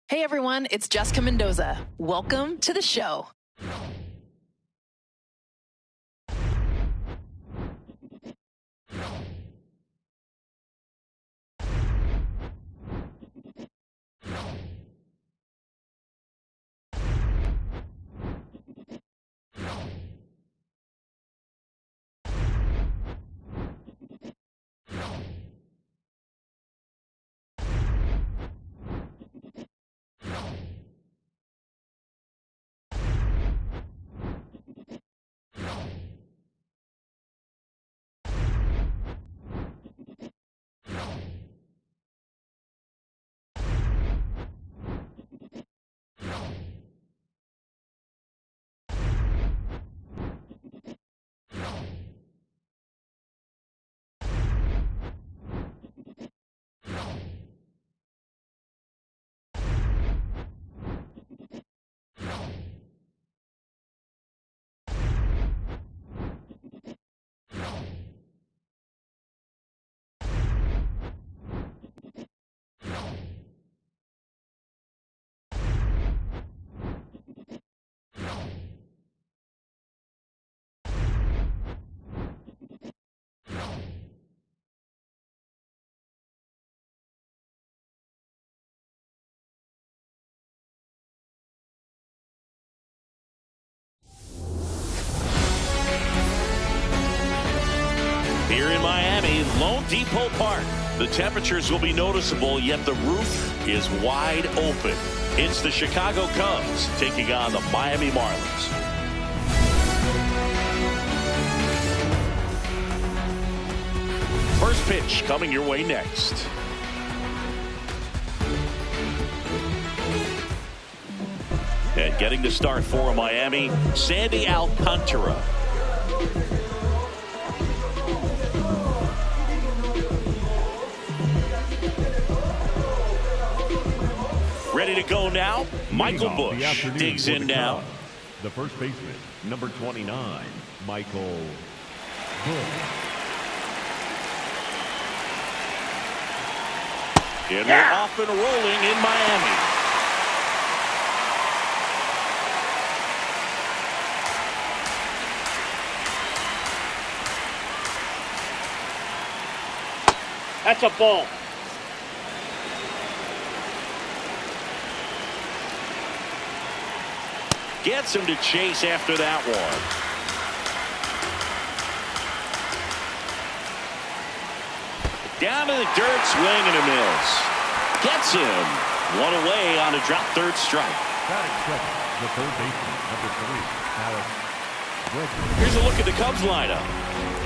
Hey everyone, it's Jessica Mendoza. Welcome to the show. Here in Miami, Lone Depot Park. The temperatures will be noticeable, yet the roof is wide open. It's the Chicago Cubs taking on the Miami Marlins. First pitch coming your way next. And getting to start for Miami, Sandy Alcantara. Ready to go now. Michael Busch digs in now. The first baseman, number 29, Michael Busch. And we're off and rolling in Miami. That's a ball. Gets him to chase after that one. Down to the dirt, swing and a miss. Gets him. One away on a drop third strike. Batting second, the third baseman, number 3, Alex Bregman. Here's a look at the Cubs lineup.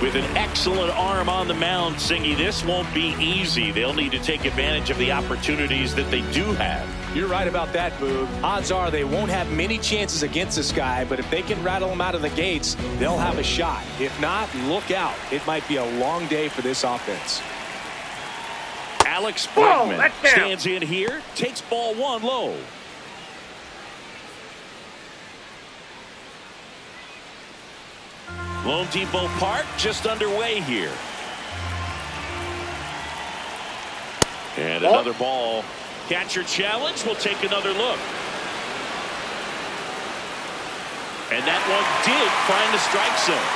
With an excellent arm on the mound, Singy, this won't be easy. They'll need to take advantage of the opportunities that they do have. You're right about that, Boog. Odds are they won't have many chances against this guy, but if they can rattle him out of the gates, they'll have a shot. If not, look out. It might be a long day for this offense. Alex Bregman stands in here, takes ball one low. Lone Depot Park just underway here. And another ball. Catcher challenge. We'll take another look. And that one did find the strike zone.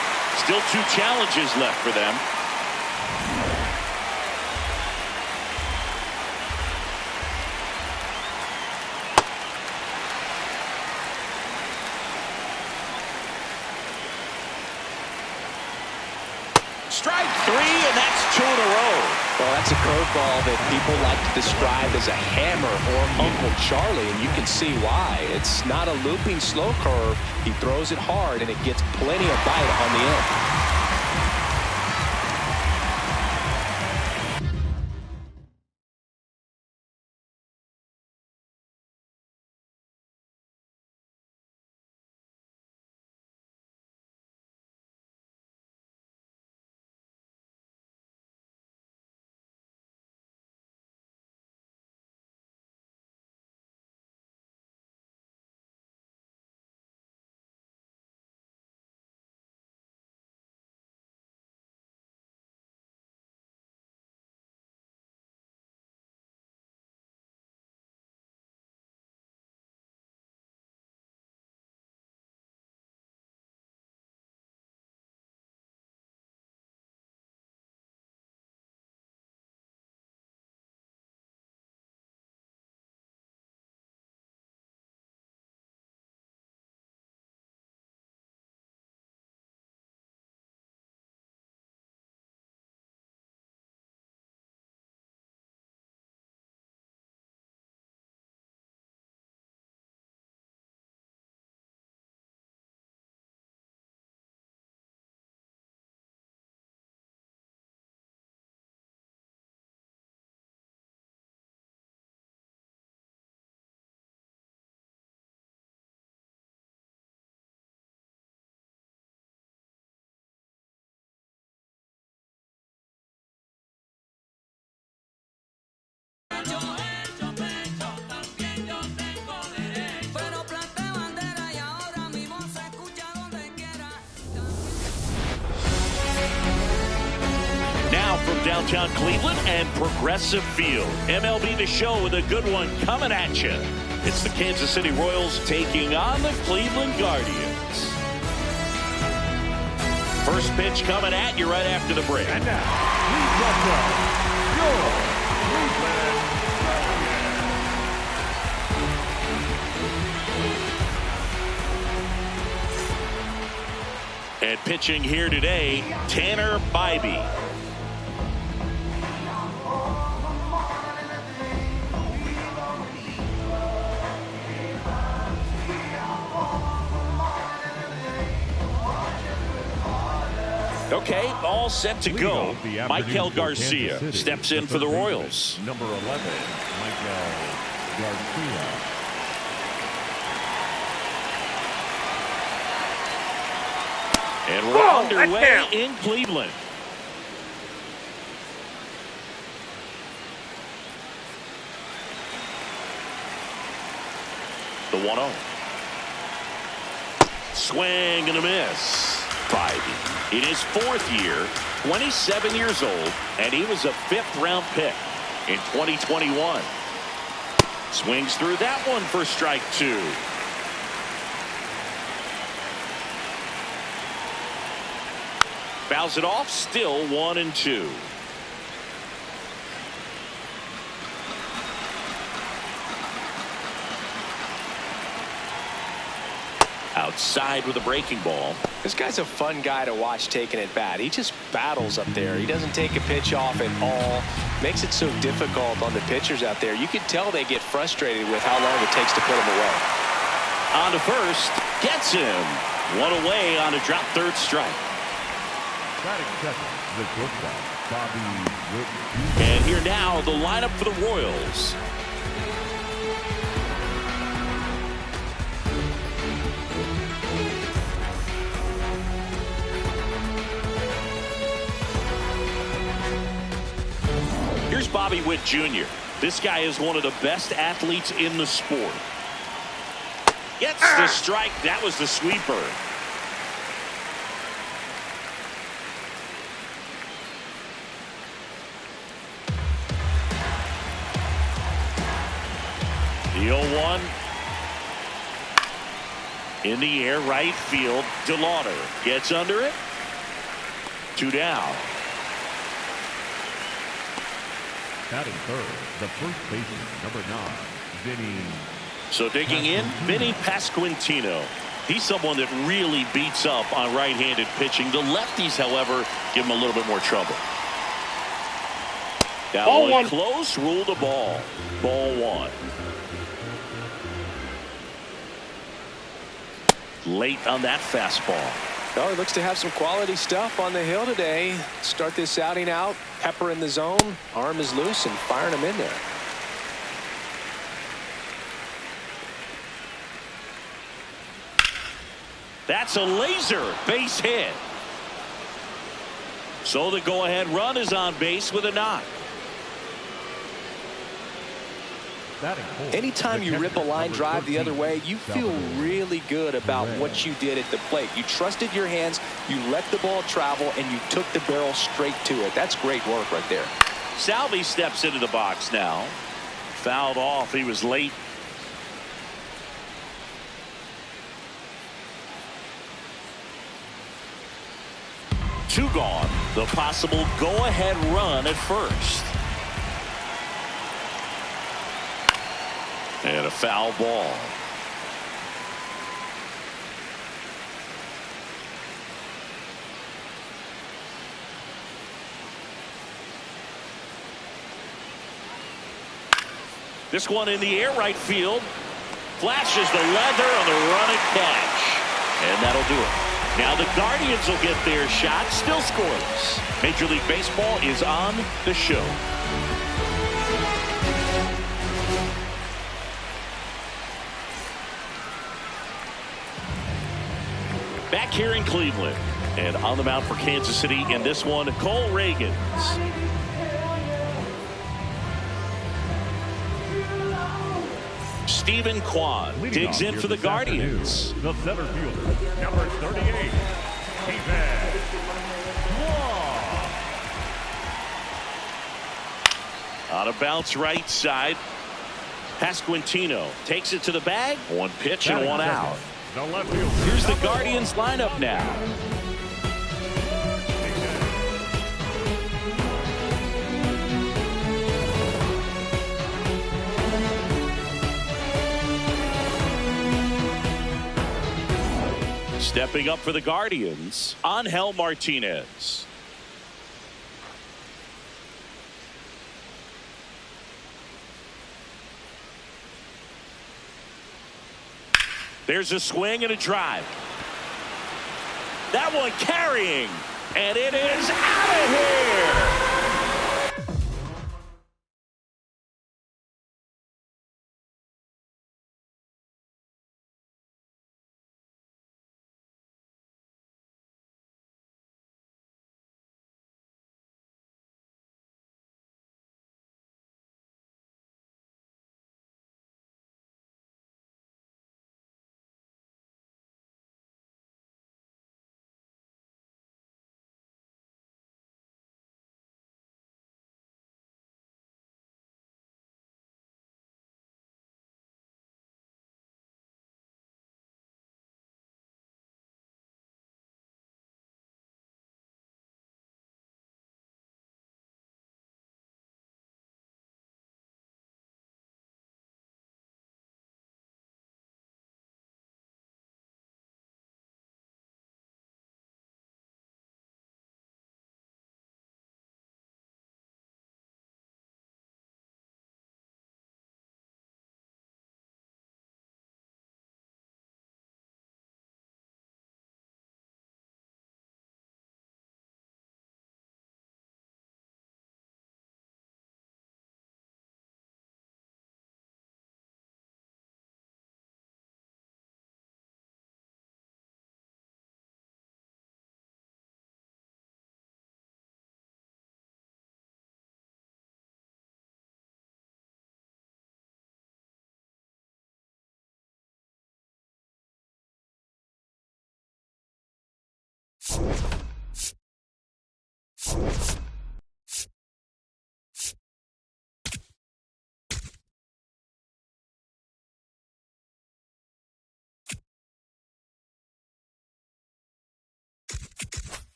Still 2 challenges left for them. Strike 3, and that's 2 in a row. Well, that's a curveball that people like to describe as a hammer or Uncle Charlie, and you can see why. It's not a looping slow curve. He throws it hard, and it gets plenty of bite on the end. downtown Cleveland and Progressive Field. MLB The Show with a good one coming at you. It's the Kansas City Royals taking on the Cleveland Guardians. First pitch coming at you right after the break. And now, please welcome your Cleveland Guardians. And pitching here today, Tanner Bibee. Okay, all set to go. Maikel Garcia steps in for the Royals. Number 11, Maikel Garcia. And we're underway in Cleveland. The 1-0. Swing and a miss. Bibee in his fourth year, 27 years old, and he was a fifth-round pick in 2021. Swings through that one for strike two. Fouls it off, still 1-2. Outside with a breaking ball. This guy's a fun guy to watch taking at bat. He just battles up there. He doesn't take a pitch off at all. Makes it so difficult on the pitchers out there. You can tell they get frustrated with how long it takes to put him away. On to first, gets him. One away on a drop third strike. Batting second, the shortstop, Bobby Witt. And here now, the lineup for the Royals. Here's Bobby Witt Jr. This guy is one of the best athletes in the sport. Gets the strike. That was the sweeper. The 0-1. In the air, right field. DeLauder gets under it. 2 down. Batting third, the first baseman, number 9, Vinny. So digging in, Vinny Pasquantino. He's someone that really beats up on right-handed pitching. The lefties, however, give him a little bit more trouble. That one close, rule the ball. Ball 1. Late on that fastball. Well, he looks to have some quality stuff on the hill today. Start this outing out, pepper in the zone, arm is loose, and firing him in there. That's a laser base hit. So the go-ahead run is on base with a knock. Anytime you rip a line drive the other way, you feel really good about what you did at the plate. You trusted your hands, you let the ball travel, and you took the barrel straight to it. That's great work right there. Salvi steps into the box now. Fouled off. He was late. Two gone. The possible go-ahead run at first. And a foul ball. This one in the air, right field. Flashes the leather on the run and catch. And that'll do it. Now the Guardians will get their shot, still scoreless. Major League Baseball is on the show. Back here in Cleveland, and on the mound for Kansas City in this one, Cole Ragans. Stephen Kwan digs in for the Guardians. The center fielder, number 38, Stephen Kwan. Out of bounds right side. Pasquantino takes it to the bag. One pitch and one out. The left field. Here's the Guardians lineup now. Stepping up for the Guardians, Angel Martinez. There's a swing and a drive. That one carrying, and it is out of here.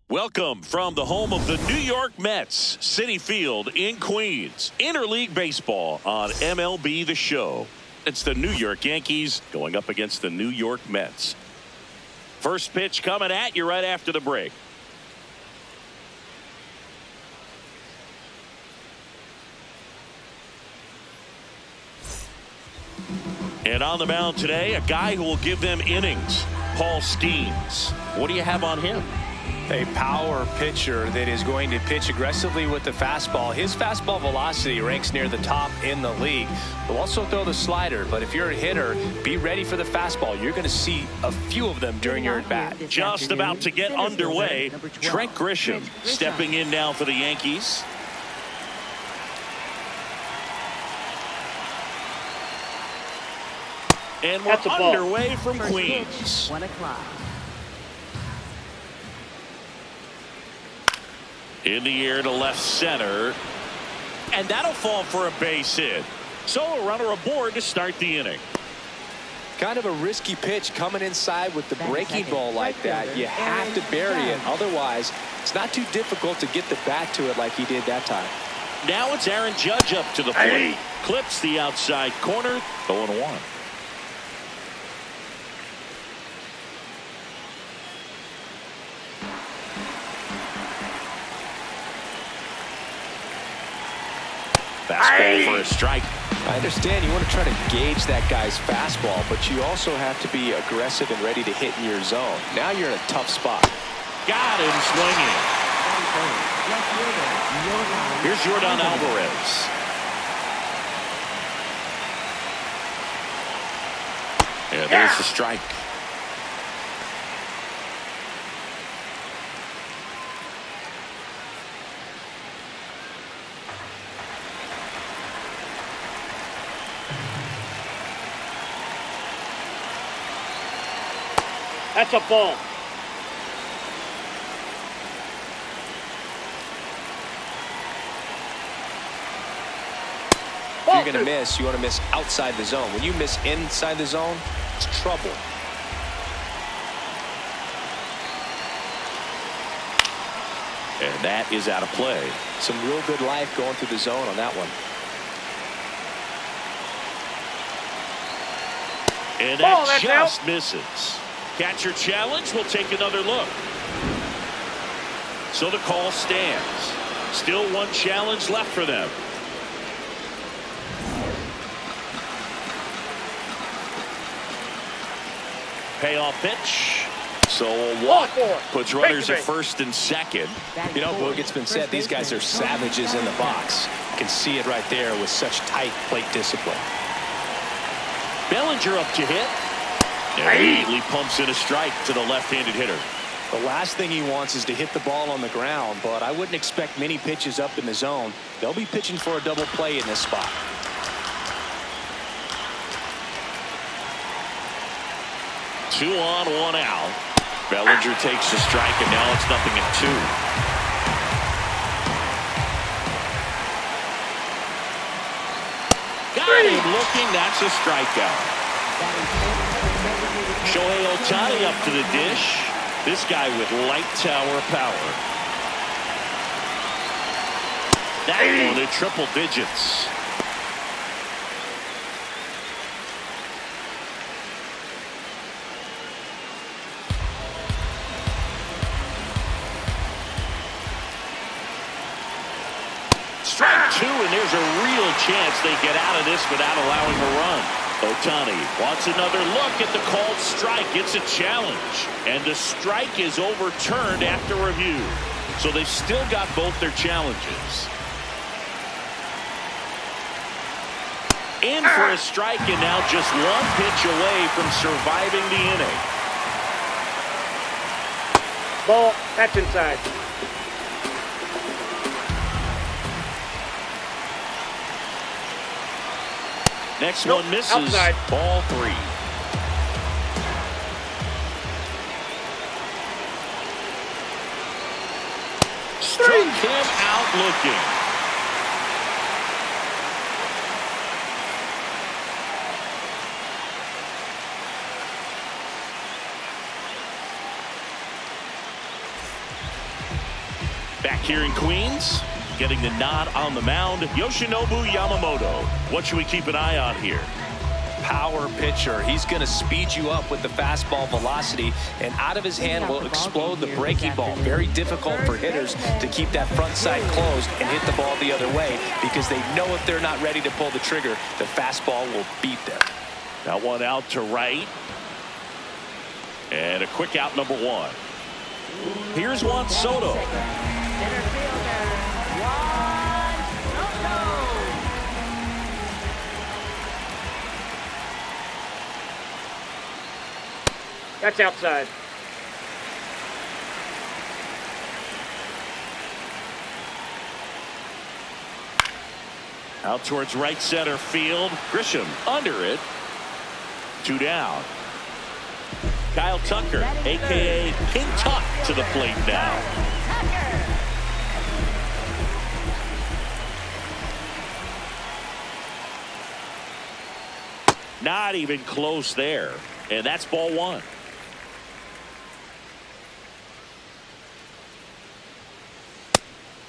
Welcome from the home of the New York Mets, Citi Field in Queens. Interleague baseball on MLB The Show. It's the New York Yankees going up against the New York Mets. First pitch coming at you right after the break. And on the mound today, a guy who will give them innings, Paul Skeens. What do you have on him? A power pitcher that is going to pitch aggressively with the fastball. His fastball velocity ranks near the top in the league. He'll also throw the slider, but if you're a hitter, be ready for the fastball. You're going to see a few of them during your at-bat. Just about to get underway. Trent Grisham stepping in now for the Yankees. And we're underway from Queens. 1 o'clock. In the air to left center. And that'll fall for a base hit. So a runner aboard to start the inning. Kind of a risky pitch coming inside with the breaking ball like that. You have to bury it. Otherwise, it's not too difficult to get the bat to it like he did that time. Now it's Aaron Judge up to the plate. Clips the outside corner. 0-1. Fastball for a strike. I understand you want to try to gauge that guy's fastball, but you also have to be aggressive and ready to hit in your zone. Now you're in a tough spot. Got him swinging. Here's Yordan Alvarez. And there's the strike. That's a ball. If you're going to miss, you want to miss outside the zone. When you miss inside the zone, it's trouble. And that is out of play. Some real good life going through the zone on that one. And that just misses. Catcher challenge. We'll take another look. So the call stands. Still one challenge left for them. Payoff pitch. So a walk puts runners at first and second. You know, Boog, it's been said these guys are savages in the box. You can see it right there with such tight plate discipline. Bellinger up to hit. And immediately pumps in a strike to the left-handed hitter. The last thing he wants is to hit the ball on the ground, but I wouldn't expect many pitches up in the zone. They'll be pitching for a double play in this spot. Two on, one out. Bellinger takes the strike, and now it's 0-2. Got him looking. That's a strikeout. Shohei Ohtani up to the dish. This guy with light tower power. That one in triple digits. Strike two, and there's a real chance they get out of this without allowing a run. Ohtani wants another look at the called strike. It's a challenge. And the strike is overturned after review. So they've still got both their challenges. In for a strike, and now just one pitch away from surviving the inning. Ball. That's inside. Next one misses. Outside. Ball 3. Struck him out looking. Back here in Queens, getting the nod on the mound, Yoshinobu Yamamoto. What should we keep an eye on here? Power pitcher. He's going to speed you up with the fastball velocity, and out of his hand will explode the breaking ball. Very difficult for hitters to keep that front side closed and hit the ball the other way, because they know if they're not ready to pull the trigger, the fastball will beat them. That one out to right. And a quick out, number 1. Here's Juan Soto. That's outside. Out towards right center field. Grisham under it. 2 down. Kyle Tucker, a.k.a. King Tuck, to the plate now. Not even close there. And that's ball 1.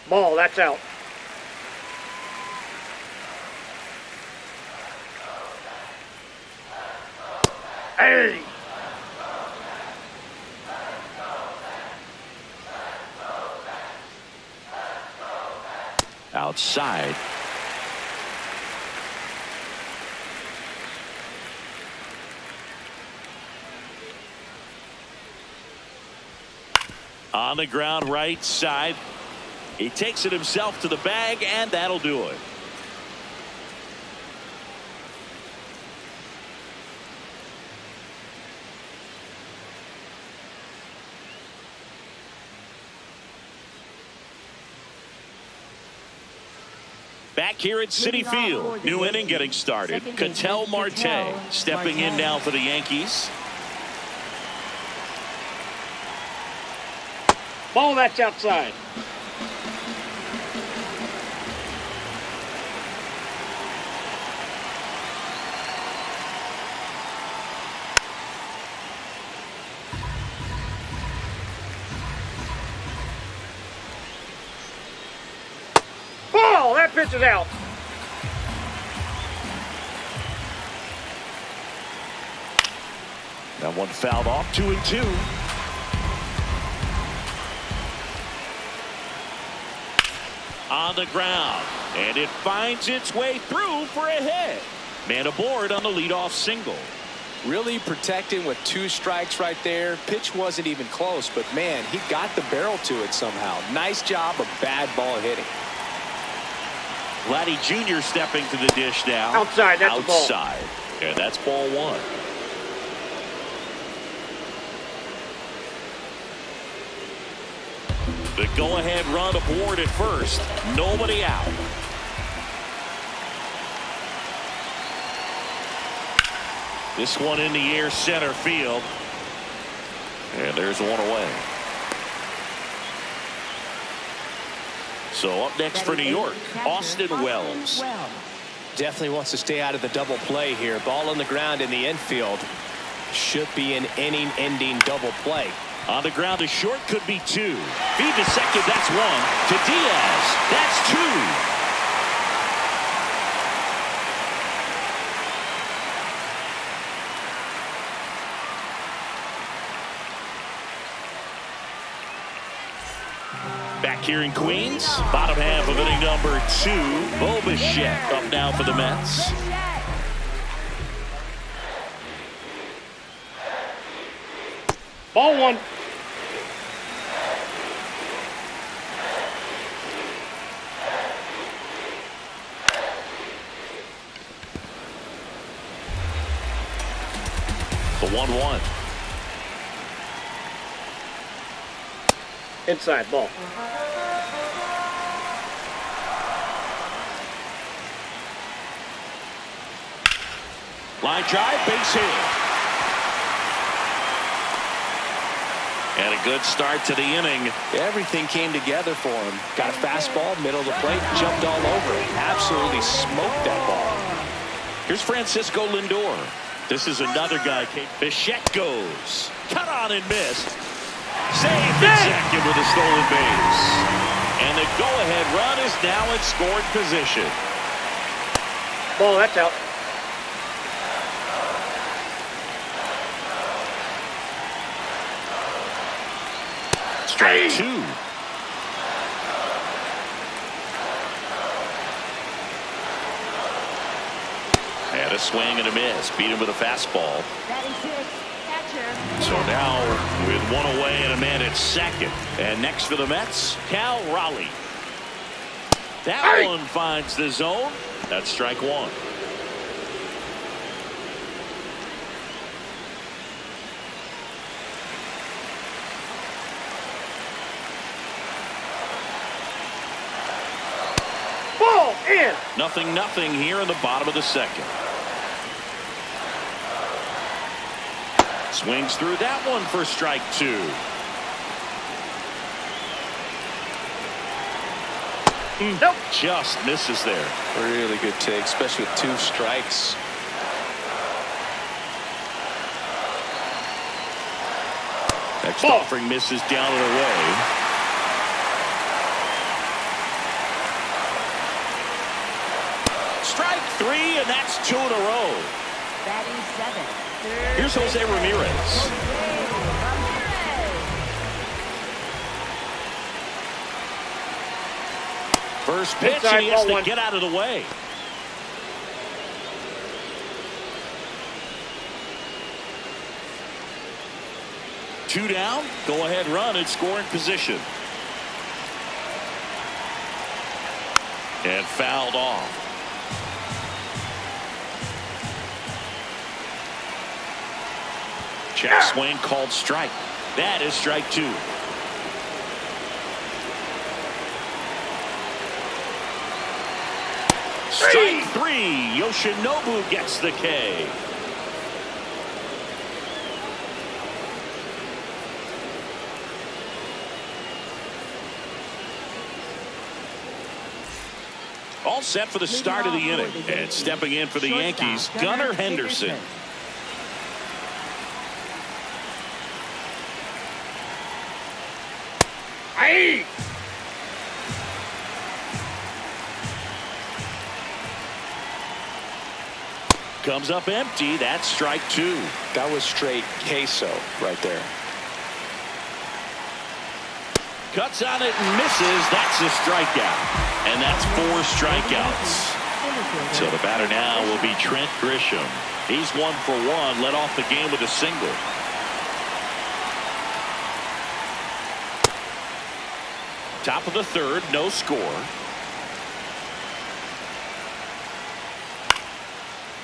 Ball, that's out. Hey! Outside. On the ground, right side. He takes it himself to the bag, and that'll do it. Back here at Citi Field, new inning getting started. Ketel Marte stepping in now for the Yankees. Ball, that's outside. Ball, that pitch is out. That one fouled off. 2-2. On the ground, and it finds its way through for a hit. Man aboard on the leadoff single. Really protecting with 2 strikes right there. Pitch wasn't even close, but man, he got the barrel to it somehow. Nice job of bad ball hitting. Vladdy Jr. stepping to the dish now. Outside, that's a ball. Outside, and that's ball 1. The go-ahead run aboard at first. Nobody out. This one in the air, center field. And there's one away. So up next for New York, Austin Wells. Definitely wants to stay out of the double play here. Ball on the ground in the infield. Should be an inning-ending double play. On the ground, a short could be 2. Feed to second, that's 1. To Diaz, that's 2. Back here in Queens, bottom half of inning number 2. Bo Bichette up now for the Mets. Ball 1. The 1-1. Inside, ball. Line drive, base hit. And a good start to the inning. Everything came together for him. Got a fastball, middle of the plate, jumped all over it. Absolutely smoked that ball. Here's Francisco Lindor. This is another guy. Bichette goes. Cut on and missed. Saved at second with a stolen base. And the go-ahead run is now in scoring position. Ball, that's out. Strike two. And a swing and a miss. Beat him with a fastball. So now with one away and a man at second. And next for the Mets, Cal Raleigh. That one finds the zone. That's strike one. Ball in. 0-0 here in the bottom of the second. Swings through that one for strike two. Nope. Just misses there. Really good take, especially with 2 strikes. Next offering misses down and away. Strike three, and that's 2 in a row. Batting 7. Here's Jose Ramirez. First pitch, Inside, and he has ball to one. get out of the way. Two down, go ahead run in scoring position. And fouled off. Check swing called strike. That is strike two. Strike three. Yoshinobu gets the K. All set for the start of the inning. And stepping in for the Yankees, Gunnar Henderson. Hey! Comes up empty. That's strike two. That was straight queso right there. Cuts on it and misses. That's a strikeout. And that's 4 strikeouts. So the batter now will be Trent Grisham. He's 1 for 1. Led off the game with a single. Top of the third. No score.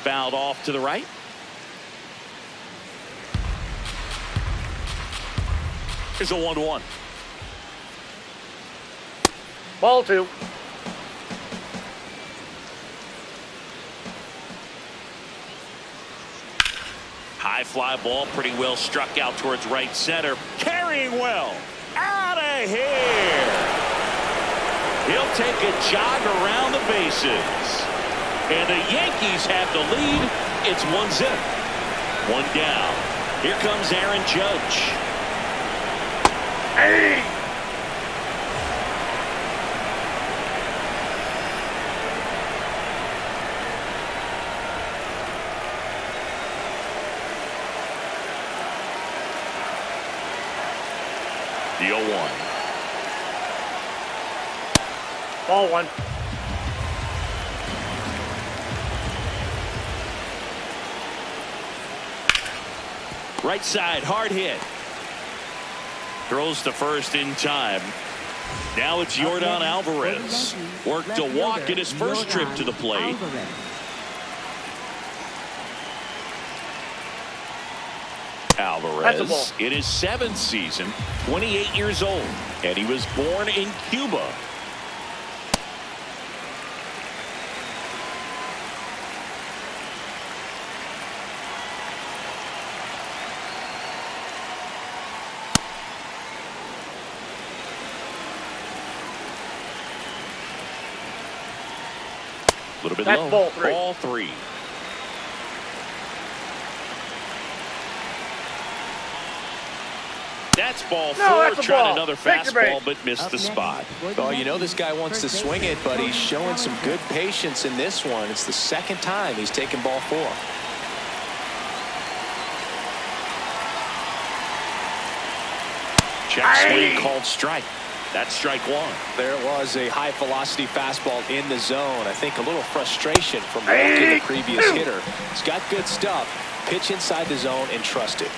Fouled off to the right. Here's a 1-1. Ball 2. High fly ball, pretty well struck out towards right center. Carrying well. Out of here. He'll take a jog around the bases. And the Yankees have the lead. It's 1-0. 1 down. Here comes Aaron Judge. Hey! The 0-1. Ball 1. Right side, hard hit. Throws to first in time. Now it's Yordan Alvarez. Worked a walk in his first trip to the plate. Alvarez in his 7th season, 28 years old, and he was born in Cuba. A little bit That's low. ball 3. Ball 3. That's ball No, four. that's a Tried ball. another Take your fastball, break. but missed the spot. Well, you know this guy wants to swing it, but he's showing some good patience in this one. It's the second time he's taken ball four. Check swing called strike. That's strike one. There was a high velocity fastball in the zone. I think a little frustration from walking the previous hitter. He's got good stuff. Pitch inside the zone and trust it.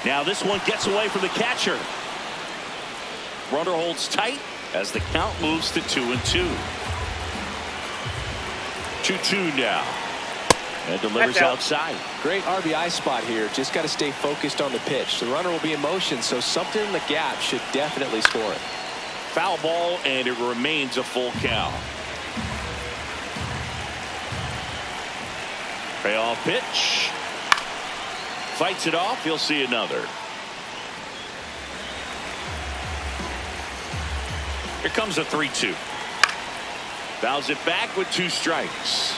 Now this one gets away from the catcher. Runner holds tight as the count moves to 2-2. 2-2 now. And delivers outside. Great RBI spot here. Just got to stay focused on the pitch. The runner will be in motion, so something in the gap should definitely score it. Foul ball, and it remains a full count. Payoff pitch. Fights it off. He'll see another. Here comes a 3-2. Fouls it back with 2 strikes.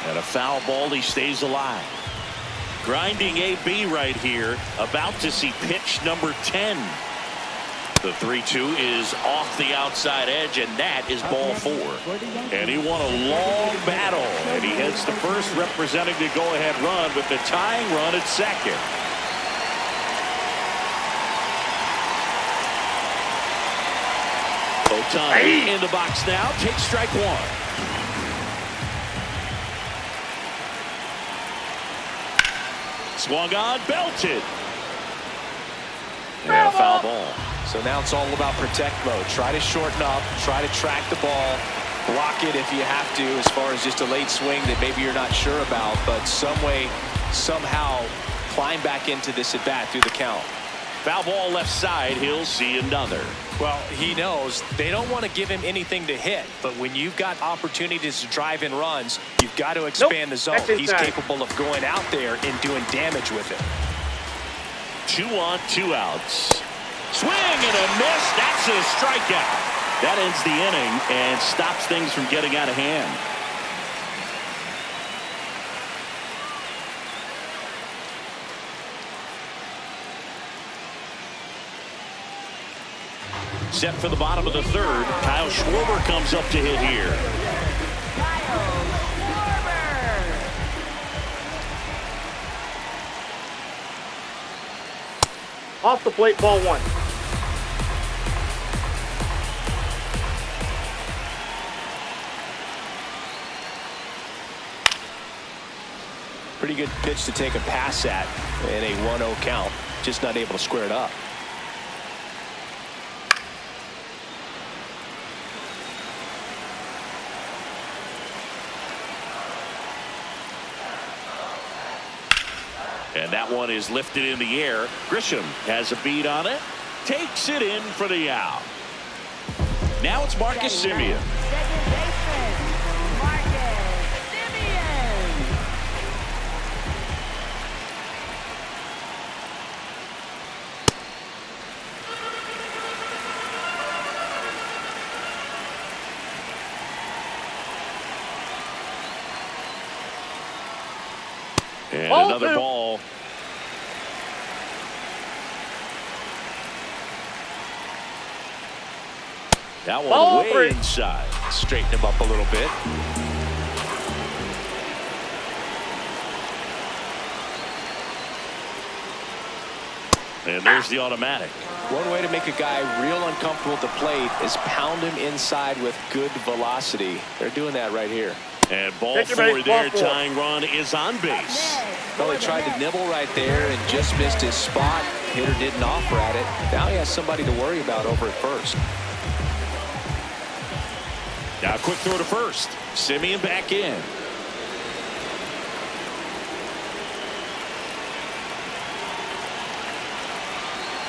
And a foul ball. He stays alive. Grinding AB right here. About to see pitch number 10. The 3-2 is off the outside edge, and that is ball 4. And he won a long battle, and he heads to first, representing the go-ahead run with the tying run at second. Ohtani in the box now. Takes strike 1. Swung on, belted. And a foul ball. So now it's all about protect mode. Try to shorten up, try to track the ball, block it if you have to, as far as just a late swing that maybe you're not sure about, but some way, somehow climb back into this at bat through the count. Foul ball left side. He'll see another. Well, he knows they don't want to give him anything to hit, but when you've got opportunities to drive in runs, you've got to expand the zone. He's capable of going out there and doing damage with it. 2 on, 2 outs. Swing and a miss. That's a strikeout. That ends the inning and stops things from getting out of hand. Set for the bottom of the 3rd. Kyle Schwarber comes up to hit here. Off the plate, ball 1. Pretty good pitch to take a pass at in a 1-0 count. Just not able to square it up. And that one is lifted in the air. Grisham has a beat on it. Takes it in for the out. Now it's Marcus Semien. Second baseman, Marcus Semien. And Ball another 2. ball. That one Ball way 3. inside. Straighten him up a little bit. And there's the automatic. One way to make a guy real uncomfortable at the plate is pound him inside with good velocity. They're doing that right here. And ball Take your 4 base, there. ball 4. Tying run is on base. Well, he tried to nibble right there and just missed his spot. Hitter didn't offer at it. Now he has somebody to worry about over at first. Now a quick throw to first. Semien back in.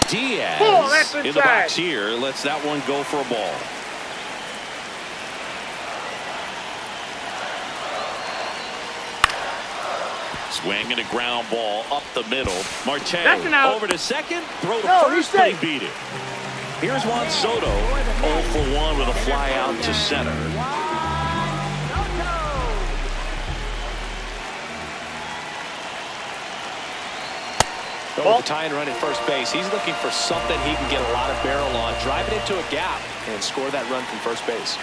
Diaz that's in the inside. box here. Lets that one go for a ball. Swing and a ground ball up the middle. Marte That's an out. over to second. Throw to No, first, he's but he safe. beat it. Here's Juan Soto. 0 for 1 with a fly out to center. With the tying run at first base, he's looking for something he can get a lot of barrel on, drive it into a gap, and score that run from first base.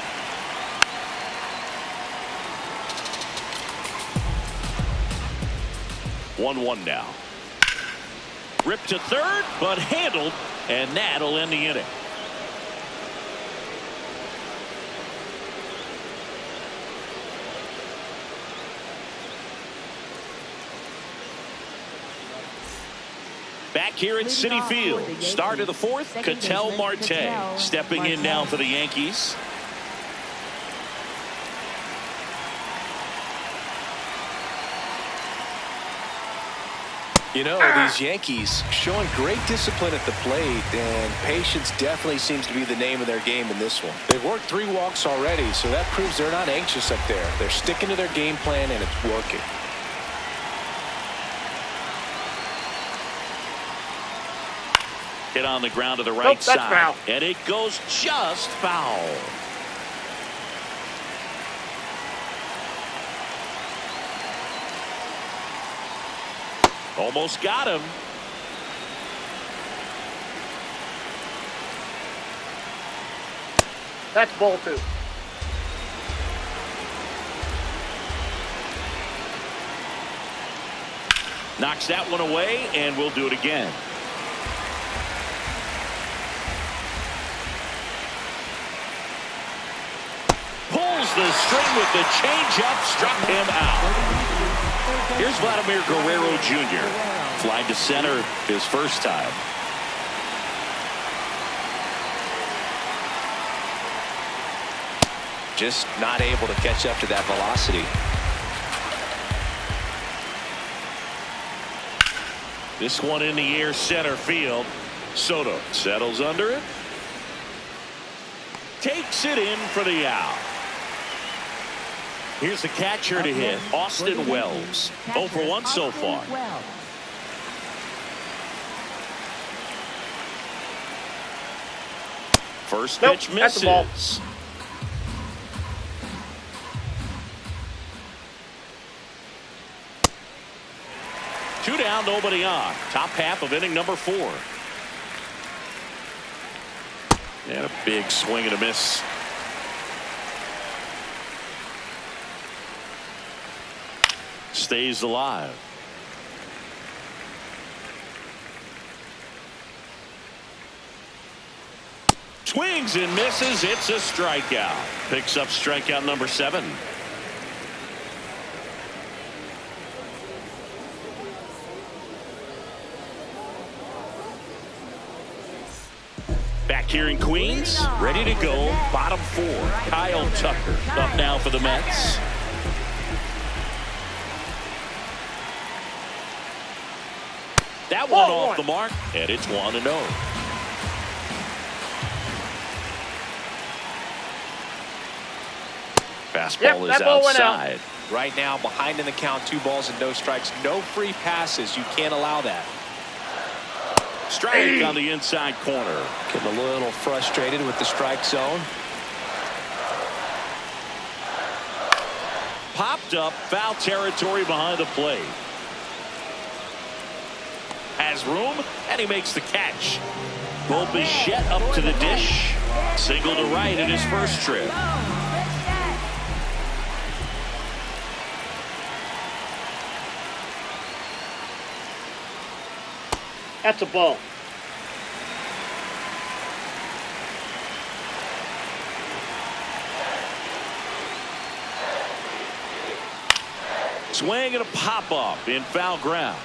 One now. Ripped to third, but handled, and that'll end the inning. Back here at Citi Field, start of the fourth, Ketel Marte stepping in now for the Yankees. You know, these Yankees showing great discipline at the plate, and patience definitely seems to be the name of their game in this one. They've worked 3 walks already, so that proves they're not anxious up there. They're sticking to their game plan, and it's working. Hit on the ground to the right side. Foul. And it goes just foul. Almost got him. That's ball 2. Knocks that one away, and we'll do it again. Pulls the string with the changeup, struck him out. Here's Vladimir Guerrero Jr. Flied to center his first time. Just not able to catch up to that velocity. This one in the air, center field. Soto settles under it. Takes it in for the out. Here's the catcher to hit, Austin Wells. 0 for 1 so far. First pitch misses. 2 down, nobody on. Top half of inning number 4. And a big swing and a miss. Stays alive. Swings and misses. It's a strikeout. Picks up strikeout number 7. Back here in Queens, ready to go. Bottom 4. Kyle Tucker up now for the Mets. That one off the mark, and it's 1-0. Fastball is outside. Right now, behind in the count, 2 balls and no strikes. No free passes. You can't allow that. Strike on the inside corner. Getting a little frustrated with the strike zone. Popped up, foul territory behind the plate. Has room, and he makes the catch. Bo Bichette up to the dish. Single to right in his first trip. That's a ball. Swing and a pop-up in foul ground.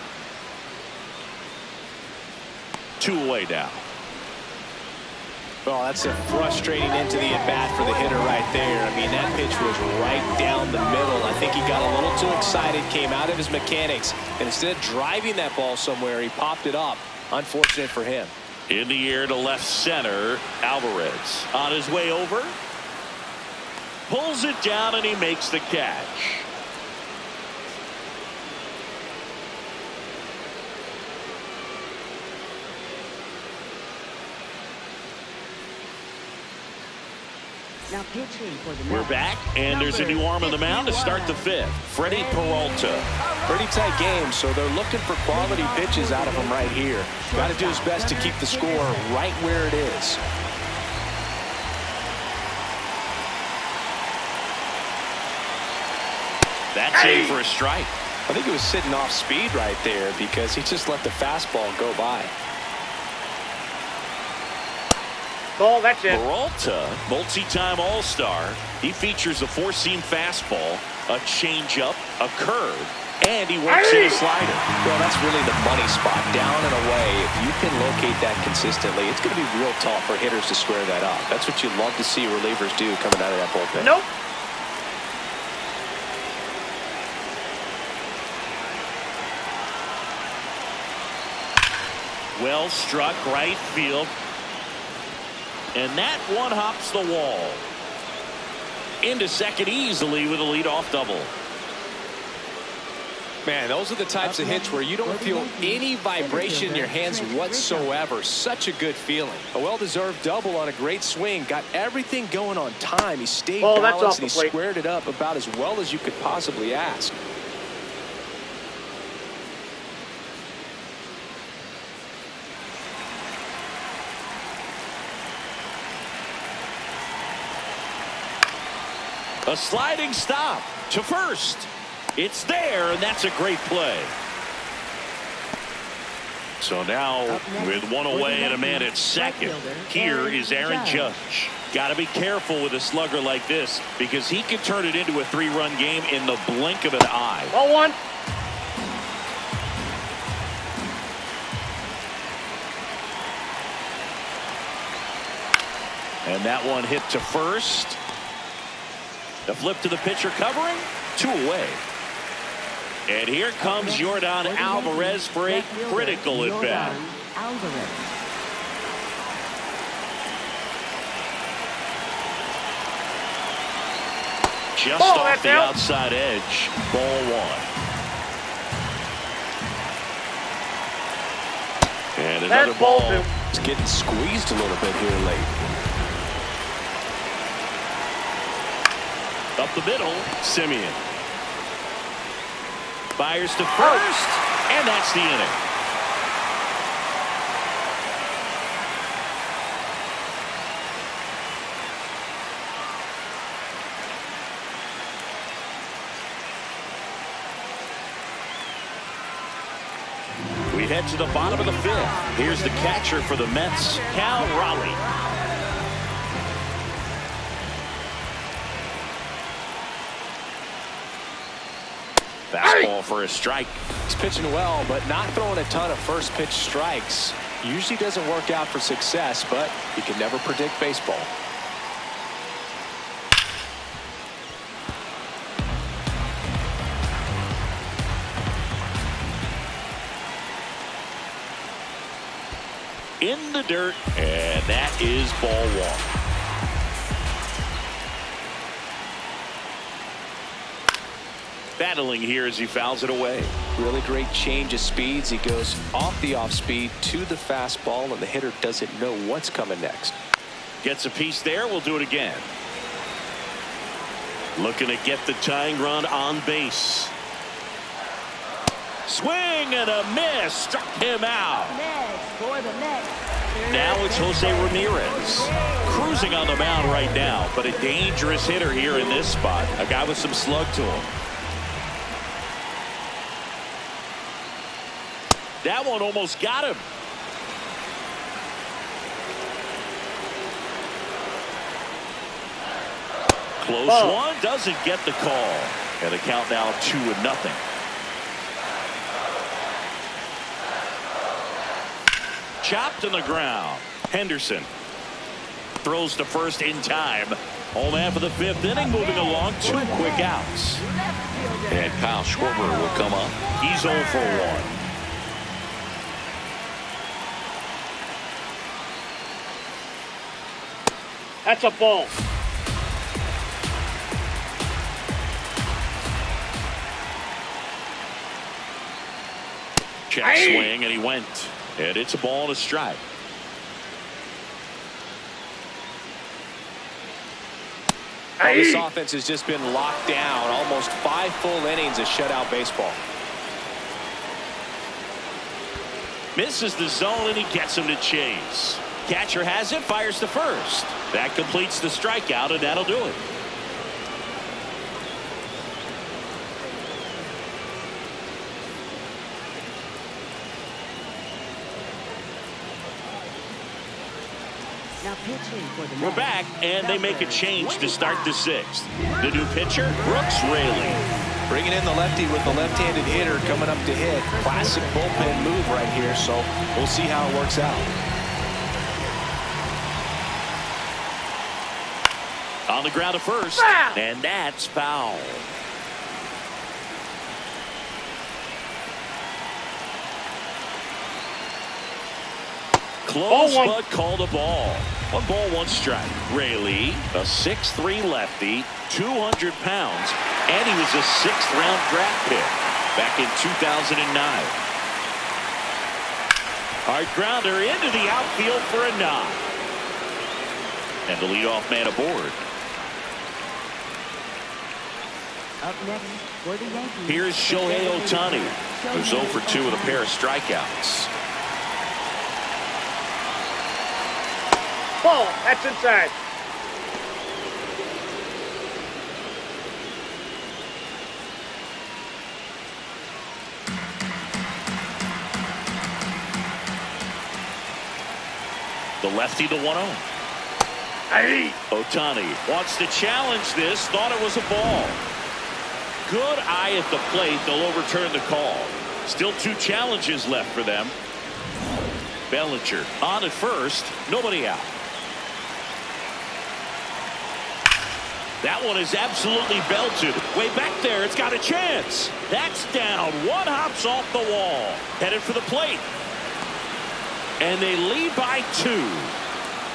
2 away now. Oh, that's a frustrating into the at-bat for the hitter right there. I mean, that pitch was right down the middle. I think he got a little too excited, came out of his mechanics, and instead of driving that ball somewhere, he popped it up. Unfortunate for him. In the air to left center, Alvarez on his way over. Pulls it down, and he makes the catch. Now pitching for the We're Mets. back, and there's a new arm on the mound to start the fifth. Freddie Peralta. Pretty tight game, so they're looking for quality pitches out of him right here. Got to do his best to keep the score right where it is. That's in for a strike. I think he was sitting off speed right there because he just let the fastball go by. Ball, that's it. Peralta, multi-time All-Star. He features a four-seam fastball, a changeup, a curve, and he works in a slider. Well, that's really the money spot, down and away. If you can locate that consistently, it's going to be real tough for hitters to square that up. That's what you love to see relievers do coming out of that bullpen. Nope. Well struck right field. And that one hops the wall. Into second easily with a leadoff double. Man, those are the types of hits where you don't feel any vibration in your hands whatsoever. Such a good feeling. A well-deserved double on a great swing. Got everything going on time. He stayed balanced and he squared it up about as well as you could possibly ask. A sliding stop to first. It's there, and that's a great play. So now, with one away and a man at second, here is Aaron Judge. Got to be careful with a slugger like this because he can turn it into a three-run game in the blink of an eye. Ball one. And that one hit to first. The flip to the pitcher covering. 2 away. And here comes Yordan Alvarez for a critical at bat. Just off the outside edge. Ball one. And another ball. It's getting squeezed a little bit here late. Up the middle, Simeon. Fires to first, and that's the inning. We head to the bottom of the fifth. Here's the catcher for the Mets, Cal Raleigh. Fastball for a strike. He's pitching well, but not throwing a ton of first pitch strikes. Usually doesn't work out for success, but you can never predict baseball. In the dirt, and that is ball one. Battling here as he fouls it away. Really great change of speeds. He goes off the off speed to the fastball, and the hitter doesn't know what's coming next. Gets a piece there. We'll do it again. Looking to get the tying run on base. Swing and a miss. Struck him out. Now it's Jose Ramirez. Cruising on the mound right now, but a dangerous hitter here in this spot. A guy with some slug to him. That one almost got him. Close one, doesn't get the call. And the count now 2-0. Chopped in the ground. Henderson throws to first in time. Home half of the fifth inning, moving along, 2 quick outs. And Kyle Schwarber will come up. He's 0 for 1. That's a ball. Check swing, and he went. And it's a ball and a strike. Well, this offense has just been locked down. Almost 5 full innings of shutout baseball. Misses the zone, and he gets him to chase. Catcher has it, fires to first. That completes the strikeout, and that'll do it. Now pitching for the We're back, and they make a change to start the 6th. The new pitcher, Brooks Raley. Bringing in the lefty with the left-handed hitter coming up to hit. Classic bullpen move right here, so we'll see how it works out. On the ground to first, and that's foul. Close, but called a ball. 1 ball, 1 strike. Raley, a 6'3" lefty, 200 pounds, and he was a 6th-round draft pick back in 2009. Hard grounder into the outfield for a knock. And the leadoff man aboard. Up next for the Yankees. Here's Shohei Ohtani, who's 0 for 2 with a pair of strikeouts. Ball. That's inside. The lefty, the 1-0. Ohtani wants to challenge this. Thought it was a ball. Good eye at the plate. They'll overturn the call. Still 2 challenges left for them. Bellinger on at first. Nobody out. That one is absolutely belted. Way back there. It's got a chance. That's down. 1 hops off the wall. Headed for the plate. And they lead by 2.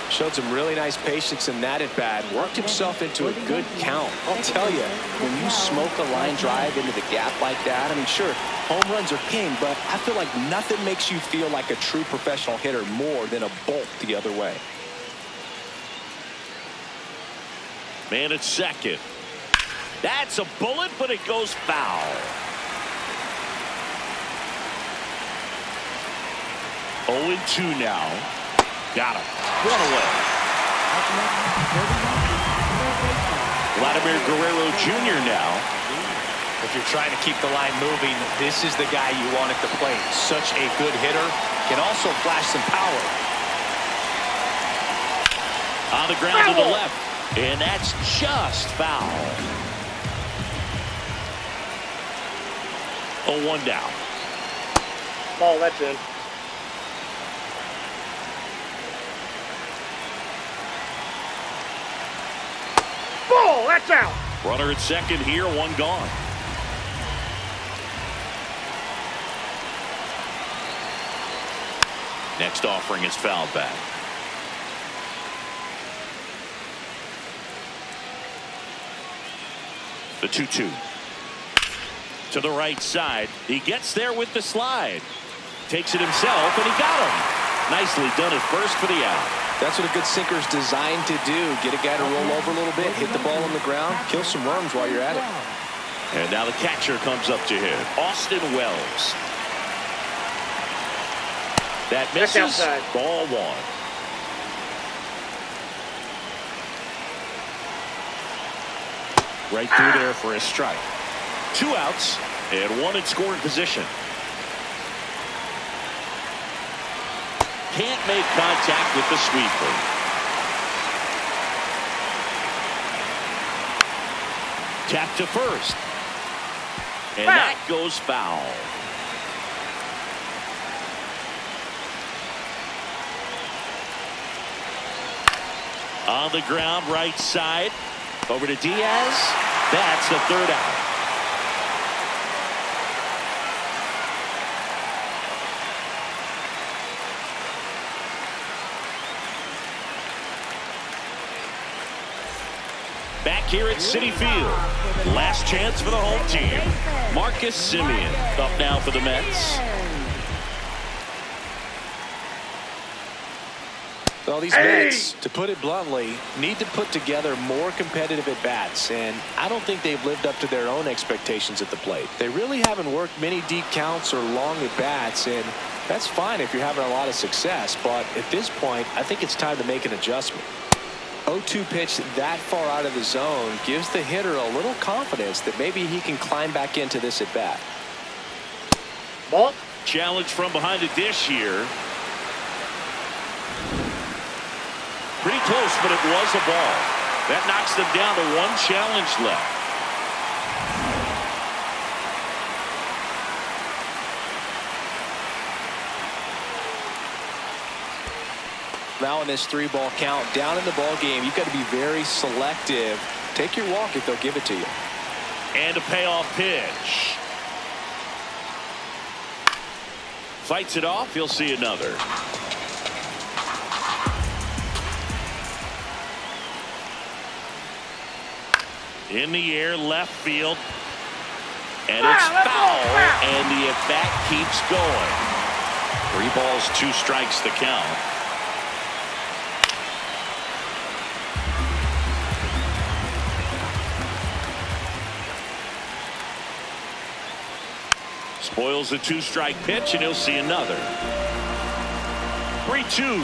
Showed some really nice patience in that at bat. Worked himself into a good count. I'll tell you, when you smoke a line drive into the gap like that, I mean, sure, home runs are king, but I feel like nothing makes you feel like a true professional hitter more than a bolt the other way. Man at second. That's a bullet, but it goes foul. 0-2 now. Got him. 1 away. Vladimir Guerrero Jr. now. If you're trying to keep the line moving, this is the guy you want at the plate. Such a good hitter. Can also flash some power. On the ground to the left. And that's just foul. 0-1 down. Ball. That's in. Ball. That's out. Runner at second here. 1 gone. Next offering is fouled back. The 2-2. To the right side. He gets there with the slide. Takes it himself, and he got him. Nicely done at first for the out. That's what a good sinker is designed to do. Get a guy to roll over a little bit, hit the ball on the ground, kill some worms while you're at it. And now the catcher comes up to hit. Austin Wells. That misses. Ball 1. Right through there for a strike. 2 outs and 1 in scoring position. Can't make contact with the sweeper. Tap to first. And that goes foul. On the ground, right side. Over to Diaz. That's the 3rd out. Back here at Citi Field. Last chance for the home team. Marcus Semien up now for the Mets. Well, these Mets, to put it bluntly, need to put together more competitive at-bats, and I don't think they've lived up to their own expectations at the plate. They really haven't worked many deep counts or long at-bats, and that's fine if you're having a lot of success, but at this point, I think it's time to make an adjustment. 0-2 pitch that far out of the zone gives the hitter a little confidence that maybe he can climb back into this at-bat. Ball. Challenge from behind the dish here. Pretty close, but it was a ball. That knocks them down to one challenge left. Now in this 3-ball count, down in the ball game, you've got to be very selective. Take your walk if they'll give it to you. And a payoff pitch. Fights it off. He'll see another. In the air, left field. And it's foul. And the at-bat keeps going. 3 balls, 2 strikes the count. Spoils a 2-strike pitch, and he'll see another. 3-2.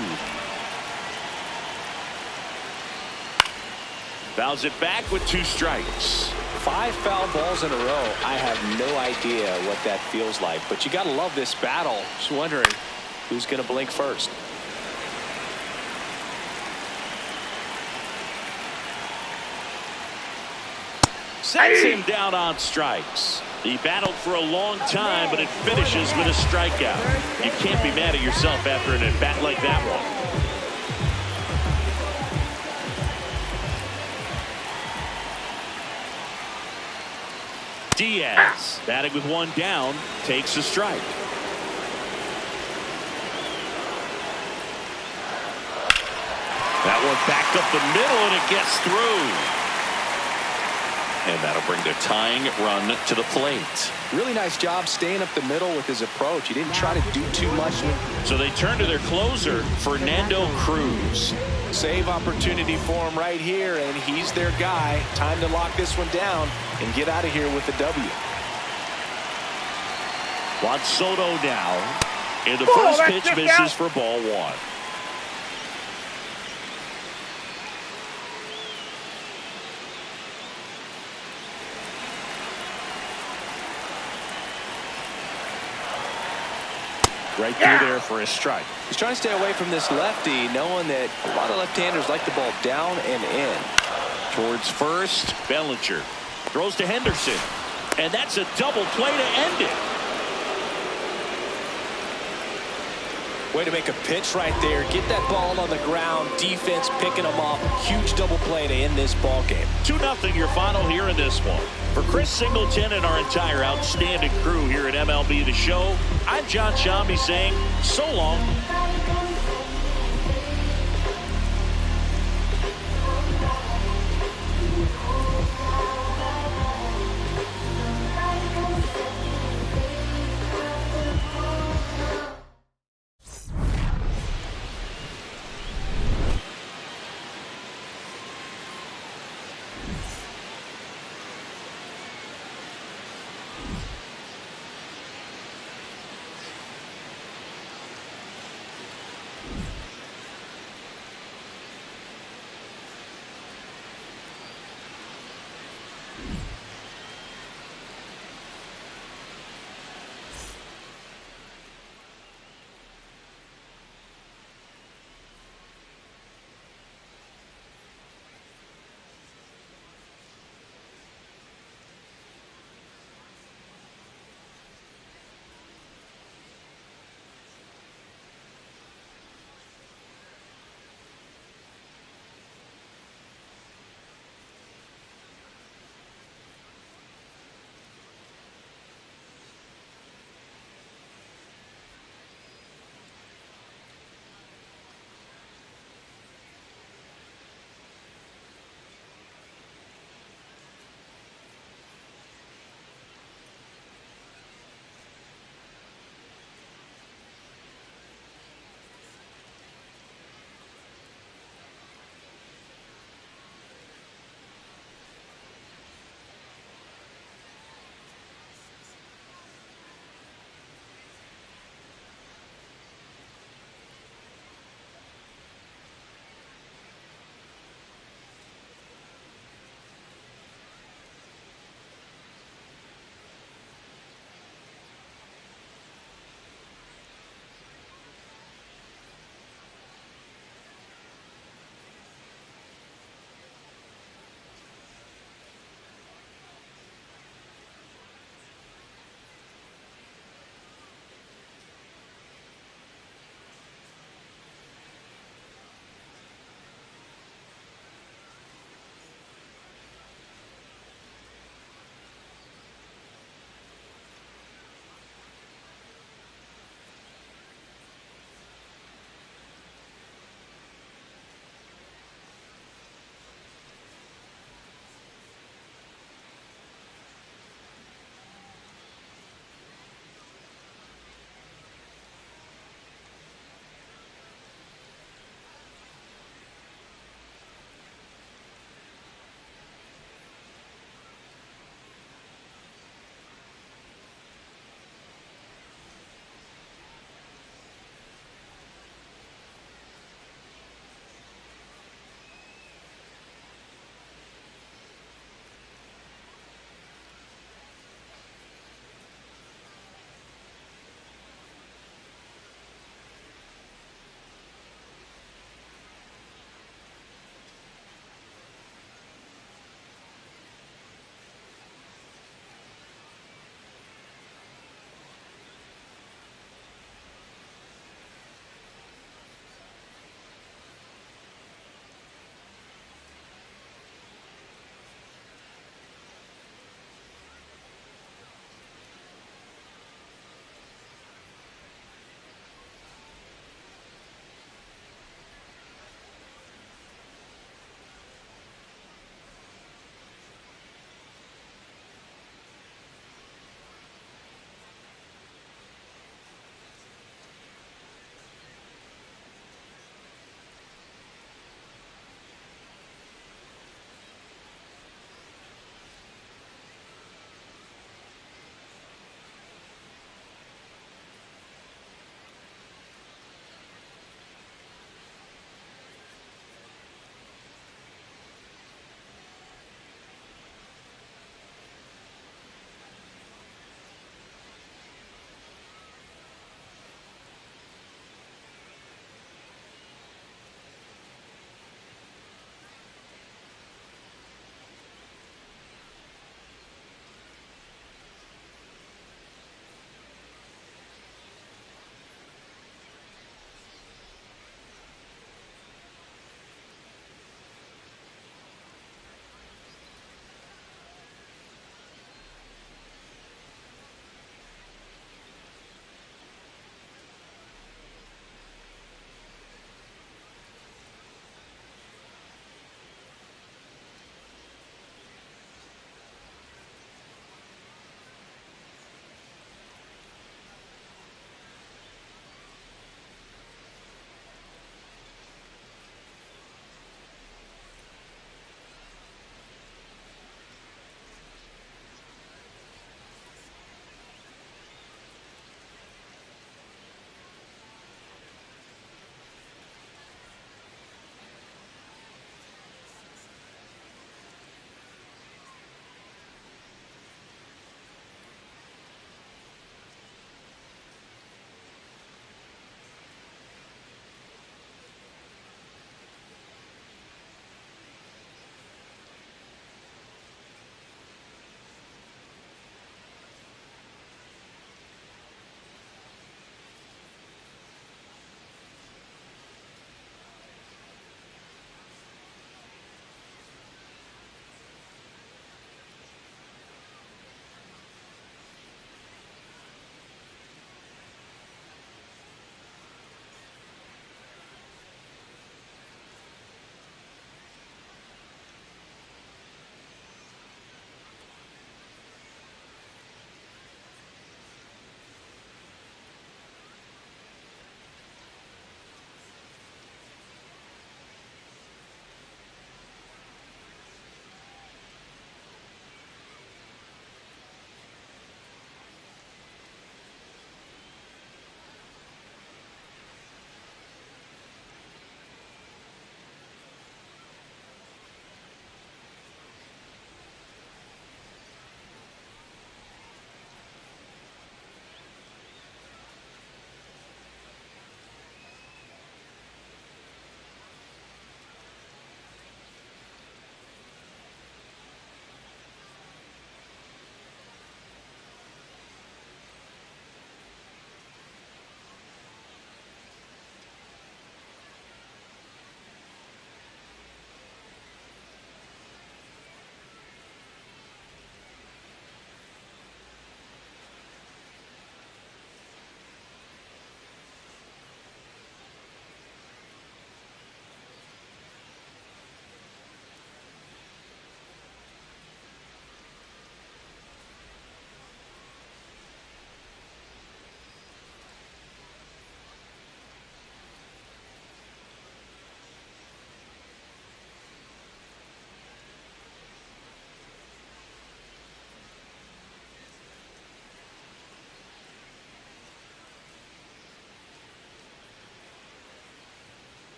Fouls it back with 2 strikes. 5 foul balls in a row. I have no idea what that feels like, but you got to love this battle. Just wondering who's going to blink first. Sets him down on strikes. He battled for a long time, but it finishes with a strikeout. You can't be mad at yourself after an at-bat like that one. Diaz, batting with 1 down, takes a strike. That one backed up the middle, and it gets through. And that'll bring the tying run to the plate. Really nice job staying up the middle with his approach. He didn't try to do too much. So they turn to their closer, Fernando Cruz. Save opportunity for him right here, and he's their guy. Time to lock this one down and get out of here with the W. Juan Soto now. And the first pitch misses for ball 1. Right through there for a strike. He's trying to stay away from this lefty, knowing that a lot of left-handers like the ball down and in. Towards first, Bellinger throws to Henderson. And that's a double play to end it. Way to make a pitch right there. Get that ball on the ground. Defense picking them off. Huge double play to end this ball game. 2-0 your final here in this one. For Chris Singleton and our entire outstanding crew here at MLB The Show, I'm John Shambi saying so long.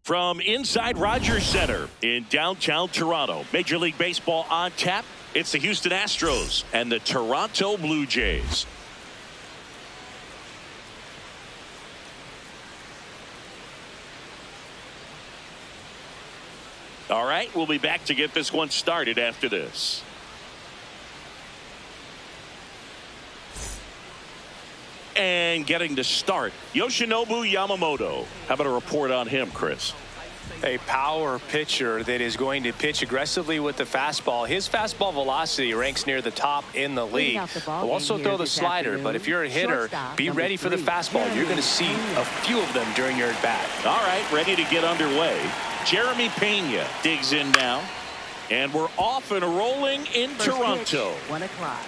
From inside Rogers Center in downtown Toronto, Major League Baseball on tap. It's the Houston Astros and the Toronto Blue Jays. All right, we'll be back to get this one started after this. And getting to start, Yoshinobu Yamamoto. How about a report on him, Chris? A power pitcher that is going to pitch aggressively with the fastball. His fastball velocity ranks near the top in the league. He'll also throw the slider, but if you're a hitter, be ready for the fastball. You're going to see a few of them during your at-bat. All right, ready to get underway. Jeremy Pena digs in now. And we're off and rolling in Toronto. 1 o'clock.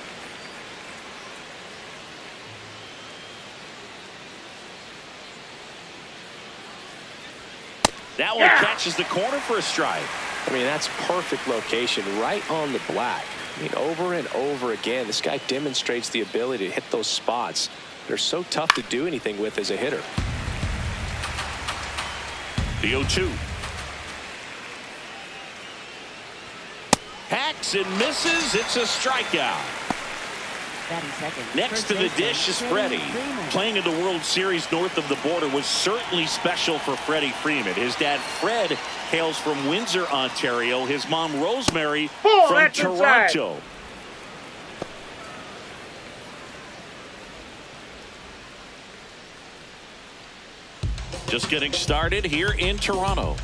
That one catches the corner for a strike. I mean, that's perfect location, right on the black. I mean, over and over again, this guy demonstrates the ability to hit those spots. They're so tough to do anything with as a hitter. The 0-2. Hacks and misses. It's a strikeout. Next to the dish is Freddie. Playing in the World Series north of the border was certainly special for Freddie Freeman. His dad, Fred, hails from Windsor, Ontario. His mom, Rosemary, from Toronto. Just getting started here in Toronto.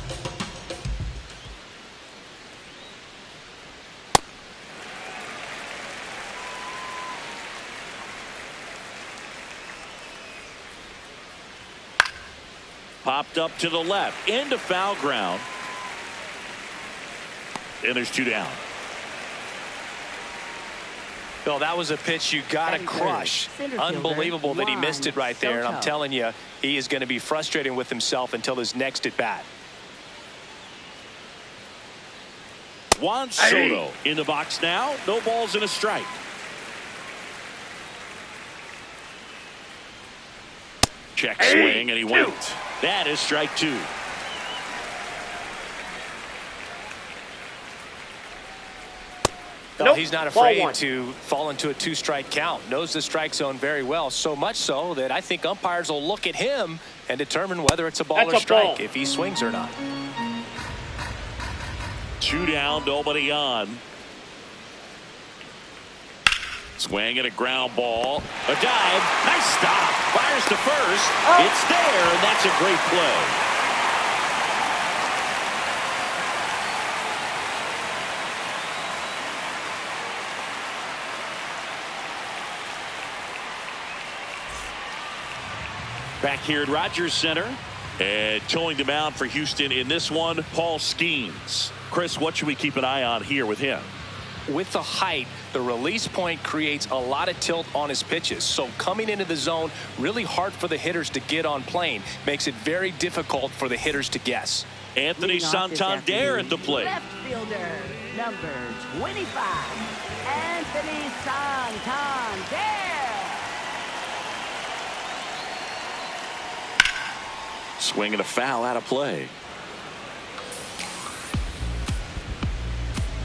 Popped up to the left into foul ground. And there's 2 down. Bill, that was a pitch you got to crush. Unbelievable that he missed it right there. And I'm telling you, he is going to be frustrated with himself until his next at bat. Juan Soto in the box now. No balls and a strike. Check swing, and he went. That is strike 2. Well, he's not afraid to fall into a 2-strike count. Knows the strike zone very well. So much so that I think umpires will look at him and determine whether it's a ball or strike, if he swings or not. 2 down, nobody on. Swing and a ground ball. A dive. Nice stop. Fires to first. It's there, and that's a great play. Back here at Rogers Center. And towing the mound for Houston in this one, Paul Skeens. Chris, what should we keep an eye on here with him? With the height, the release point creates a lot of tilt on his pitches. So coming into the zone, really hard for the hitters to get on plane. Makes it very difficult for the hitters to guess. Anthony Santander at the plate. Left fielder, number 25, Anthony Santander. Swing and a foul out of play.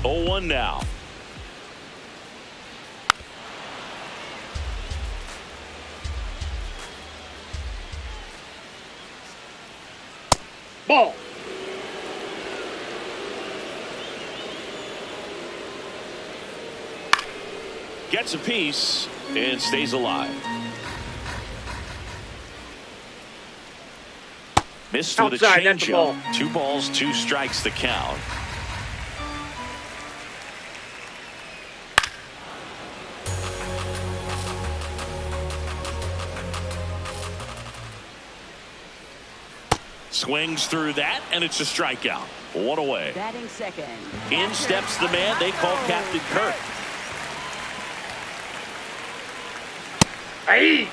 0-1 now. Ball. Gets a piece and stays alive. Missed with a changeup. 2 balls, 2 strikes the count. Swings through that, and it's a strikeout. 1 away. Batting second. In steps the man they call Captain Kirk. Hey.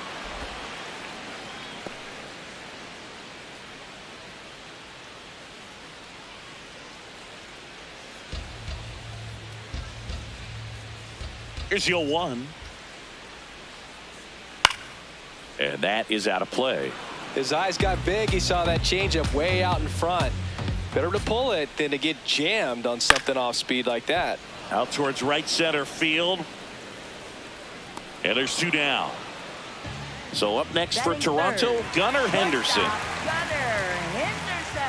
Here's the 0-1. And that is out of play. His eyes got big. He saw that changeup way out in front. Better to pull it than to get jammed on something off speed like that. Out towards right center field. And there's 2 down. So up next for Toronto, Gunnar Henderson. Gunnar Henderson.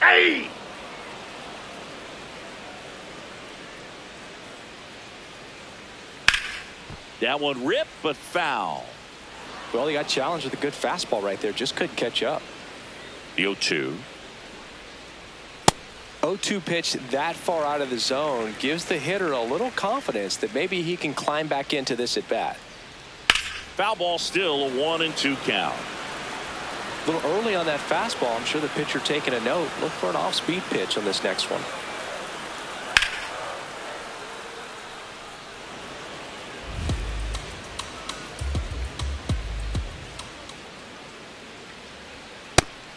Hey! That one ripped, but foul. Well, he got challenged with a good fastball right there. Just couldn't catch up. The 0-2. 0-2 pitch that far out of the zone gives the hitter a little confidence that maybe he can climb back into this at bat. Foul ball, still a 1-2 count. A little early on that fastball. I'm sure the pitcher taking a note. Look for an off-speed pitch on this next one.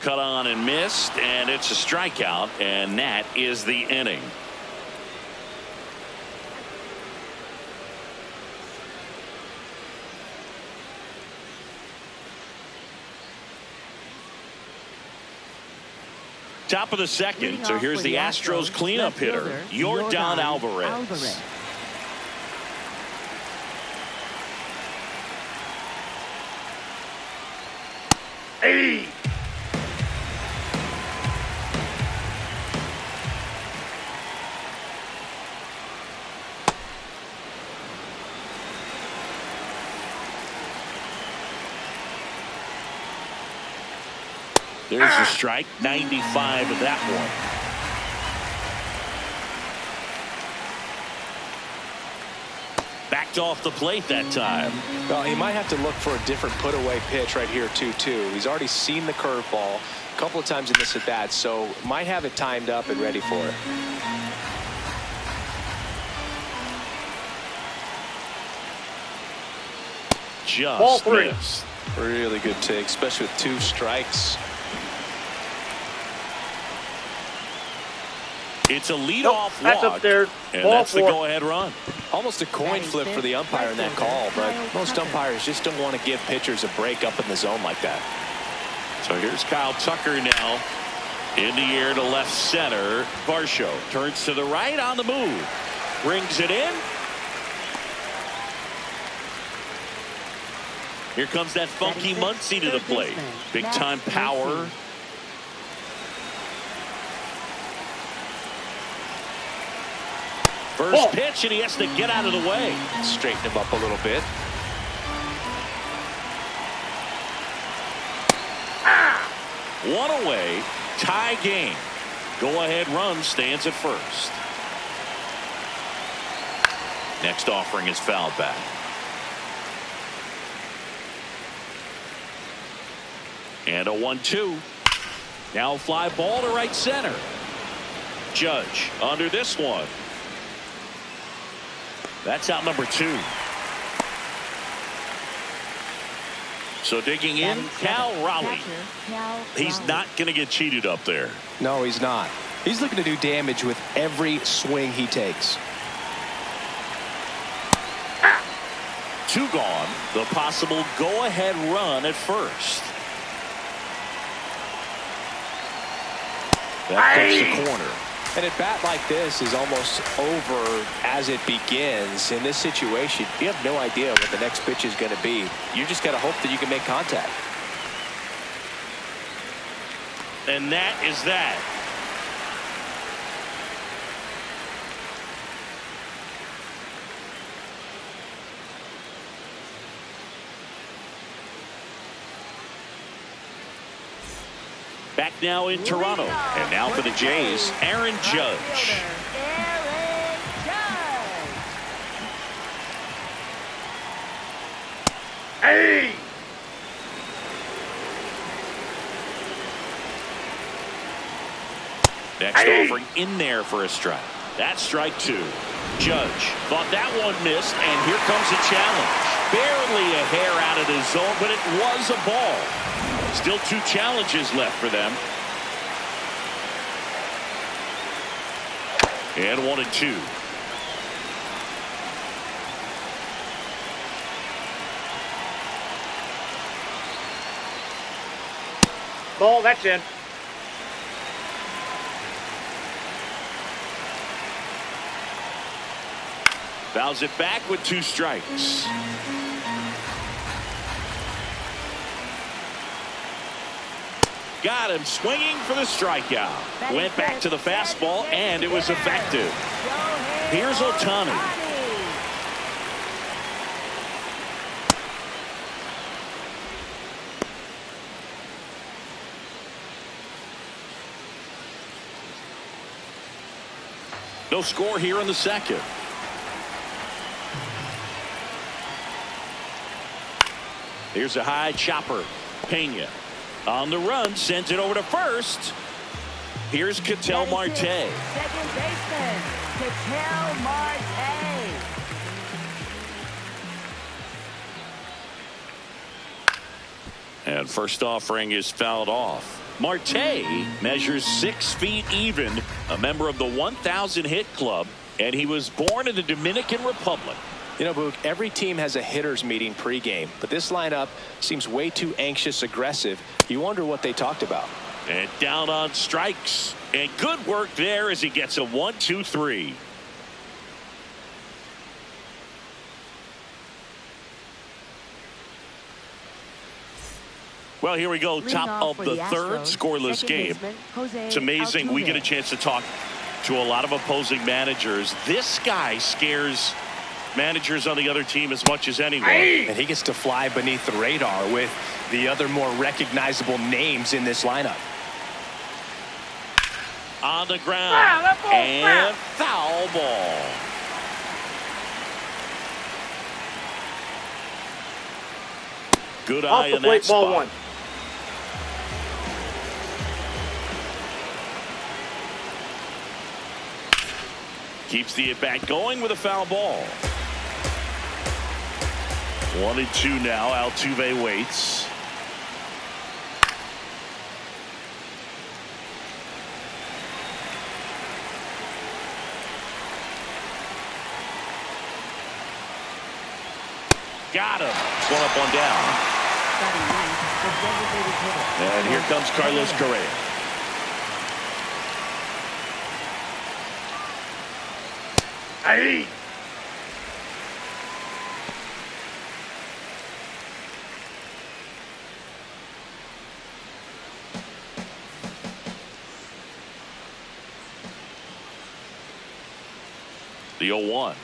Cut on and missed, and it's a strikeout, and that is the inning. Top of the second, so here's the Astros cleanup hitter, Yordan Alvarez. Hey! There's a strike, 95 of that one. Backed off the plate that time. Well, he might have to look for a different put-away pitch right here, 2-2. He's already seen the curveball a couple of times in this at-bat, so might have it timed up and ready for it. Just missed. Really good take, especially with 2 strikes. It's a leadoff That's walk, up there. and Ball that's the 4. go-ahead run. Almost a coin flip for the umpire in that call, but most umpires just don't want to give pitchers a break up in the zone like that. So here's Kyle Tucker now in the air to left center. Varsho turns to the right on the move. Brings it in. Here comes that funky Muncy to the plate. Big time power. First pitch, and he has to get out of the way. Straighten him up a little bit. One away, tie game. Go-ahead run stands at first. Next offering is fouled back. And a 1-2. Now fly ball to right center. Judge under this one. That's out number 2. So digging in, Cal Raleigh. He's not going to get cheated up there. No, he's not. He's looking to do damage with every swing he takes. 2 gone. The possible go-ahead run at first. That takes the corner. And a bat like this is almost over as it begins. In this situation, you have no idea what the next pitch is going to be. You just got to hope that you can make contact. And that is that. Back now in Toronto. And now for the Jays, Aaron Judge. Aaron Judge. Hey! Next offering in there for a strike. That's strike 2. Judge thought that one missed, and here comes a challenge. Barely a hair out of the zone, but it was a ball. Still 2 challenges left for them. And 1-2. Ball, that's in. Fouls it back with 2 strikes. Got him swinging for the strikeout. Went back to the fastball, and it was effective. Here's Ohtani. No score here in the second. Here's a high chopper. Pena on the run, sends it over to first. Here's Ketel Marte. Second baseman, Ketel Marte. And first offering is fouled off. Marte measures 6 feet even, a member of the 1,000 hit club, and he was born in the Dominican Republic. You know, Boog, every team has a hitters meeting pregame, but this lineup seems way too anxious, aggressive. You wonder what they talked about. And down on strikes. And good work there as he gets a 1-2-3. Well, here we go. Top of the third, scoreless game. It's amazing. We get a chance to talk to a lot of opposing managers. This guy scares managers on the other team as much as anyone. And he gets to fly beneath the radar with the other more recognizable names in this lineup. On the ground. And foul ball. Good eye in that spot. Ball 1. Keeps the at-bat going with a foul ball. 1-2 now. Altuve waits. Got him. One up, one down. And here comes Carlos Correa. Hey! The 0-1.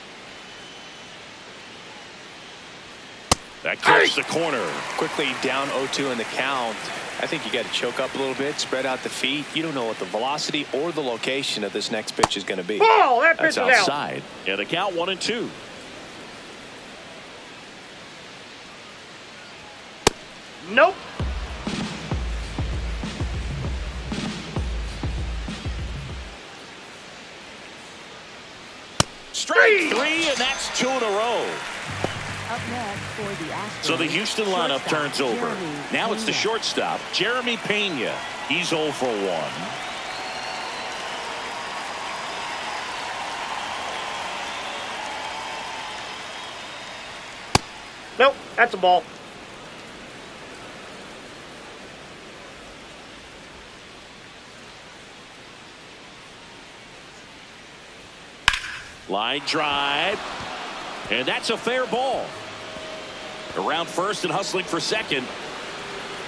That cuts the corner. Quickly down 0-2 in the count. I think you got to choke up a little bit, spread out the feet. You don't know what the velocity or the location of this next pitch is going to be. Ball, that pitch That's is outside. out. Yeah, the count 1-2. Nope. Strike 3, and that's 2 in a row. Up next for the Astros. So the Houston lineup Shortstop, turns over. Jeremy Now it's the Pena. shortstop, Jeremy Pena. He's 0 for 1. Nope, that's a ball. Line drive. And that's a fair ball. Around first and hustling for second.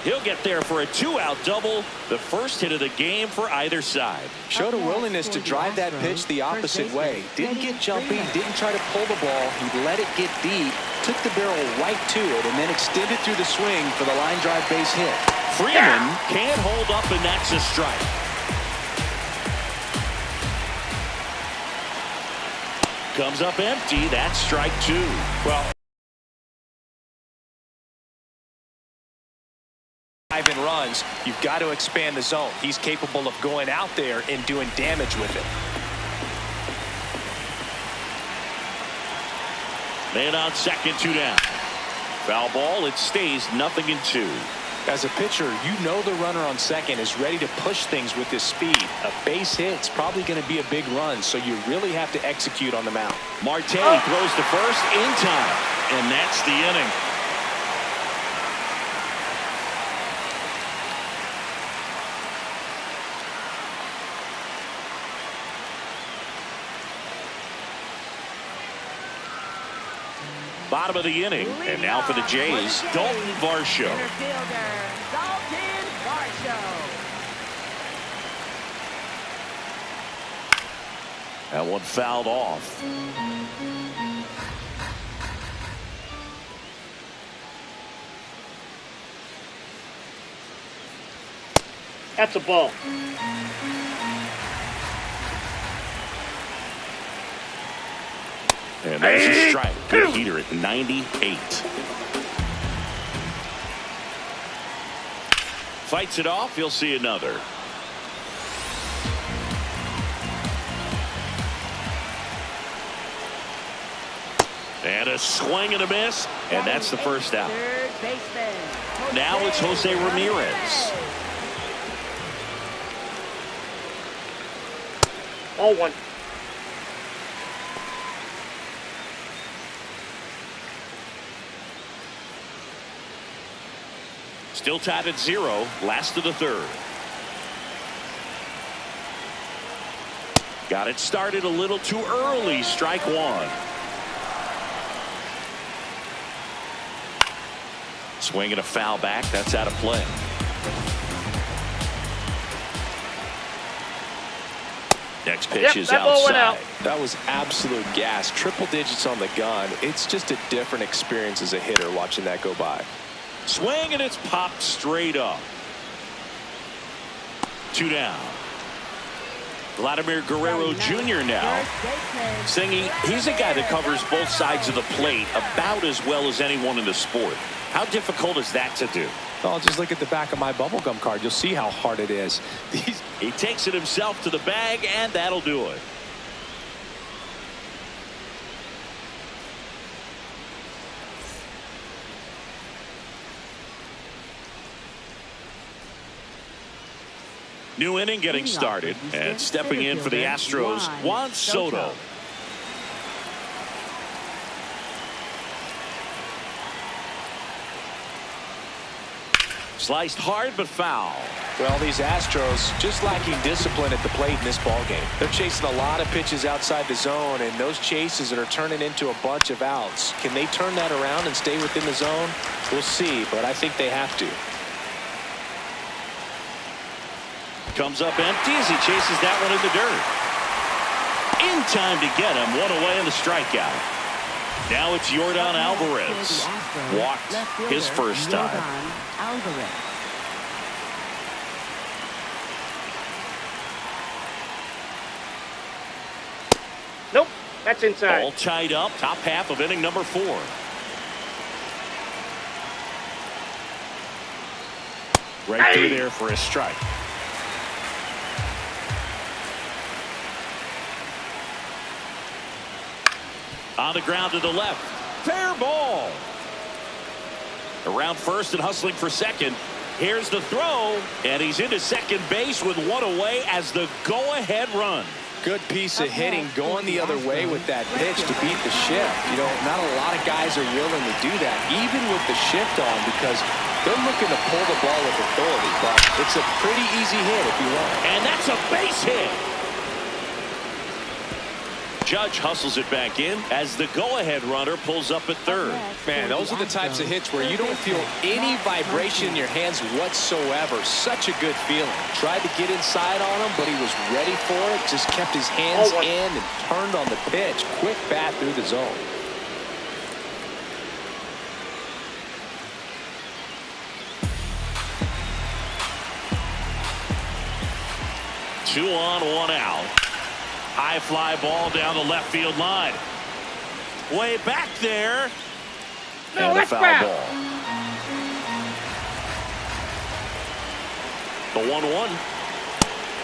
He'll get there for a 2-out double. The first hit of the game for either side. Showed a willingness to drive that pitch the opposite way. Didn't get jumpy, didn't try to pull the ball. He let it get deep, took the barrel right to it, and then extended through the swing for the line drive base hit. Freeman can't hold up, and that's a strike. Comes up empty. That's strike 2. Well, in runs, you've got to expand the zone. He's capable of going out there and doing damage with it. Man on second, 2 down. Foul ball. It stays 0-2. As a pitcher, you know the runner on second is ready to push things with his speed. A base hit's probably going to be a big run, so you really have to execute on the mound. Marte throws to first in time, and that's the inning. Bottom of the inning. And now for the Jays, Dalton Varsho. Center fielder, Dalton Varsho. That one fouled off. That's a ball. And there's a strike. Good heater at 98. Fights it off. You'll see another. And a swing and a miss. And that's the first out. Third baseman. Now it's Jose Ramirez. Ball one. Still tied at 0. Last of the third. Got it started a little too early. Strike one. Swing and a foul back. That's out of play. Next pitch is that ball went out. outside. That was absolute gas. Triple digits on the gun. It's just a different experience as a hitter watching that go by. Swing and it's popped straight up. 2 down. Vladimir Guerrero Jr. now. Singing, he's a guy that covers both sides of the plate about as well as anyone in the sport. How difficult is that to do? Oh, just look at the back of my bubblegum card. You'll see how hard it is. He takes it himself to the bag, and that'll do it. New inning getting started, and stepping in for the Astros, Juan Soto. Sliced hard but foul. Well, these Astros just lacking discipline at the plate in this ballgame. They're chasing a lot of pitches outside the zone, and those chases that are turning into a bunch of outs. Can they turn that around and stay within the zone? We'll see, but I think they have to. Comes up empty as he chases that one in the dirt. In time to get him. One away on the strikeout. Now it's Yordan Alvarez. Walked his first time. Nope, that's inside. All tied up. Top half of inning number 4. Right through there for a strike. On the ground to the left. Fair ball. Around first and hustling for second. Here's the throw. And he's into second base with one away as the go-ahead run. Good piece of hitting going the other way with that pitch to beat the shift. You know, not a lot of guys are willing to do that, even with the shift on, because they're looking to pull the ball with authority. But it's a pretty easy hit if you want. And that's a base hit. Judge hustles it back in as the go-ahead runner pulls up at third. Man, those are the types of hits where you don't feel any vibration in your hands whatsoever. Such a good feeling. Tried to get inside on him, but he was ready for it. Just kept his hands in and turned on the pitch. Quick bat through the zone. Two on, one out. High fly ball down the left field line. Way back there. No, and a that's foul foul. ball. The 1-1.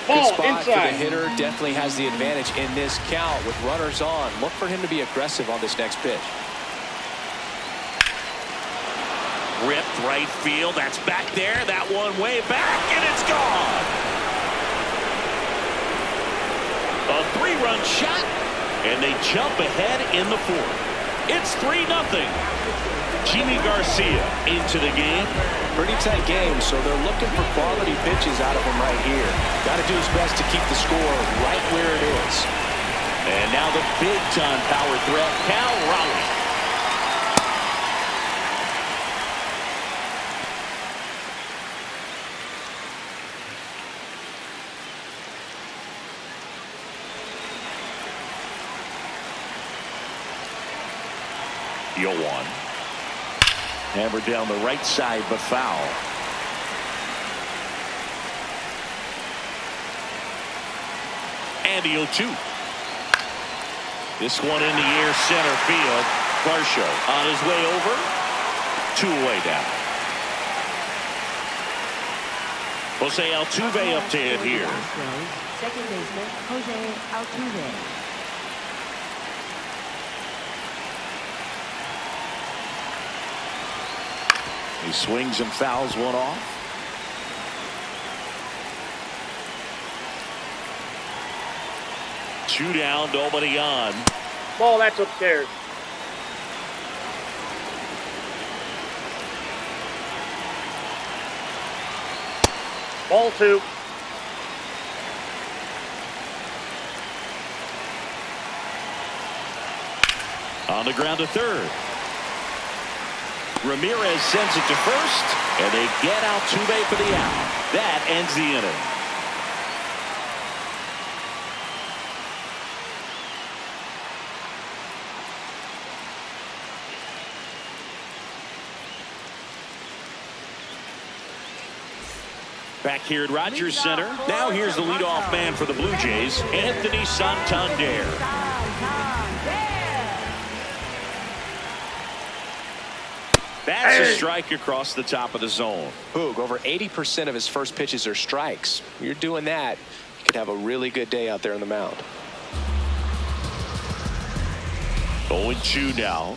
Good Ball spot for the inside. hitter. Definitely has the advantage in this count with runners on. Look for him to be aggressive on this next pitch. Ripped right field. That's back there. That one way back, and it's gone. A 3-run shot, and they jump ahead in the 4th. It's 3-0. Jimmy Garcia into the game. Pretty tight game, so they're looking for quality pitches out of him right here. Got to do his best to keep the score right where it is. And now the big-time power threat, Cal Raleigh. The 0-1. Hammered down the right side, but foul. And the 0-2. This one in the air, center field. Varsho on his way over. 2 away down. Jose Altuve up to hit here. Second baseman, Jose Altuve. He swings and fouls one off. Two down, nobody on. Ball, that's upstairs. Ball 2. On the ground to third. Ramirez sends it to first, and they get Altuve for the out. That ends the inning. Back here at Rogers Center. Now here's the leadoff man for the Blue Jays, Anthony Santander. That's a strike across the top of the zone. Boog, over 80% of his first pitches are strikes. You're doing that, you could have a really good day out there on the mound. 0-2 now.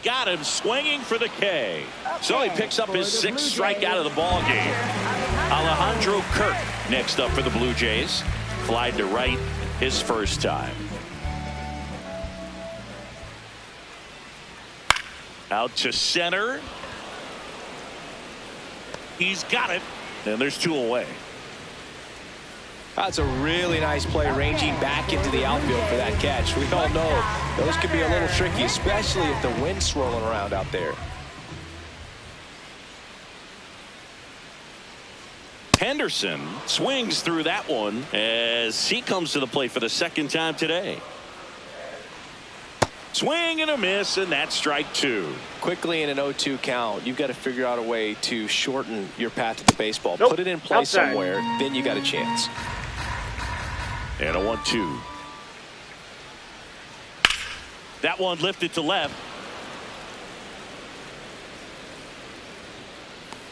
Got him swinging for the K. So he picks up his 6th strikeout of the ball game. Alejandro Kirk next up for the Blue Jays. Flied to right his first time. Out to center. He's got it. And there's 2 away. That's a really nice play, ranging back into the outfield for that catch. We all know those could be a little tricky, especially if the wind's swirling around out there. Henderson swings through that one as he comes to the plate for the 2nd time today. Swing and a miss, and that's strike 2. Quickly in an 0-2 count, you've got to figure out a way to shorten your path to the baseball. Nope. Put it in play Outside. somewhere, then you got a chance. And a 1-2. That one lifted to left.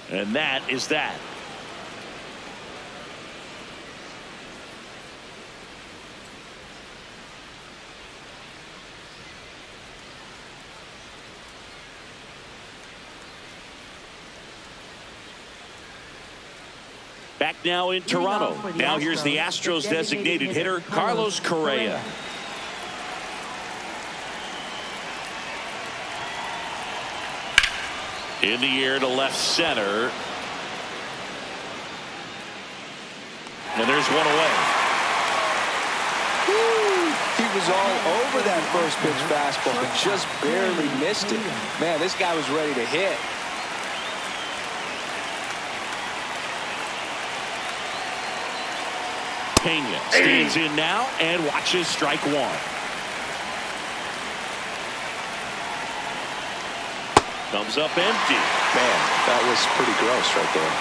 And that is that. Back now in Toronto. Now here's the Astros designated hitter, Carlos Correa. In the air to left center. And there's one away. Woo! He was all over that first pitch fastball, but just barely missed it. Man, this guy was ready to hit. Pena stands in now and watches strike 1. Comes up empty. Man, that was pretty gross right there.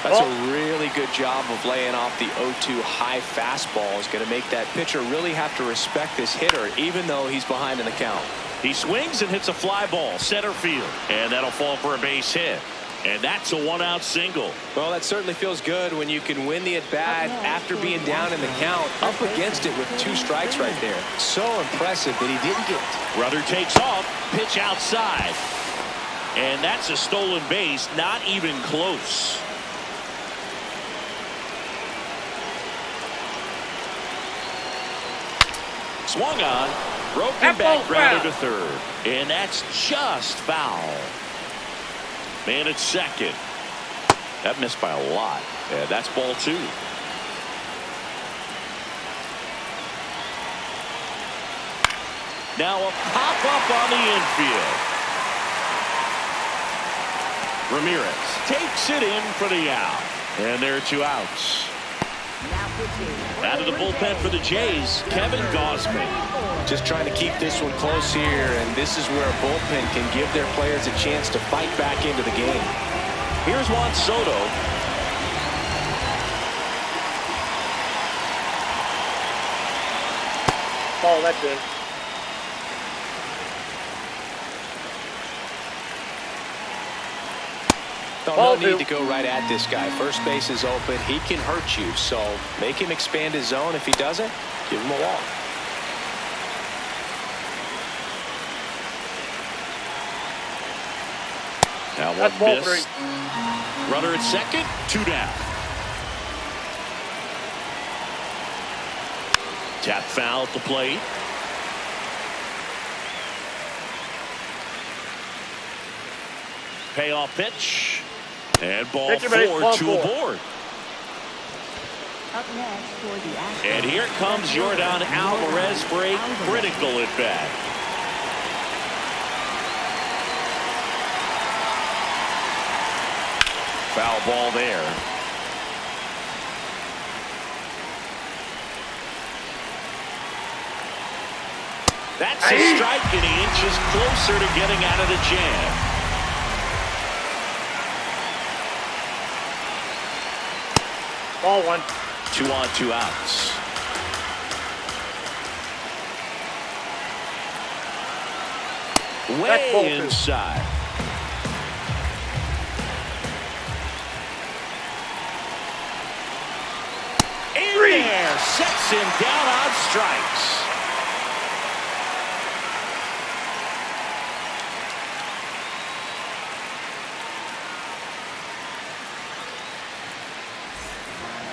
That's a really good job of laying off the 0-2 high fastball. Is going to make that pitcher really have to respect this hitter, even though he's behind in the count. He swings and hits a fly ball center field, and that'll fall for a base hit. And that's a 1-out single. Well, that certainly feels good when you can win the at-bat after being down in the count, up against it with 2 strikes right there. So impressive that he didn't get it. Rudder takes off, pitch outside. And that's a stolen base, not even close. Swung on, broken back grounder to third. And that's just foul. Man at second. That missed by a lot. Yeah, that's ball 2. Now a pop-up on the infield. Ramirez takes it in for the out. And there are 2 outs. Now Out of the bullpen for the Jays, Kevin Gausman. Just trying to keep this one close here, and this is where a bullpen can give their players a chance to fight back into the game. Here's Juan Soto. Ball, that's in. No need to go right at this guy. First base is open. He can hurt you, so make him expand his zone. If he doesn't, give him a walk. Now one miss. Runner at second, 2 down. Tap foul at the plate. Payoff pitch. And ball 4, 2 aboard. Up next for the Astros. And here comes Yordan Alvarez for a critical at bat. Foul ball there. That's a strike, and he inches closer to getting out of the jam. Ball 1. 2 on, 2 outs. Way inside. In there, sets him down on strikes.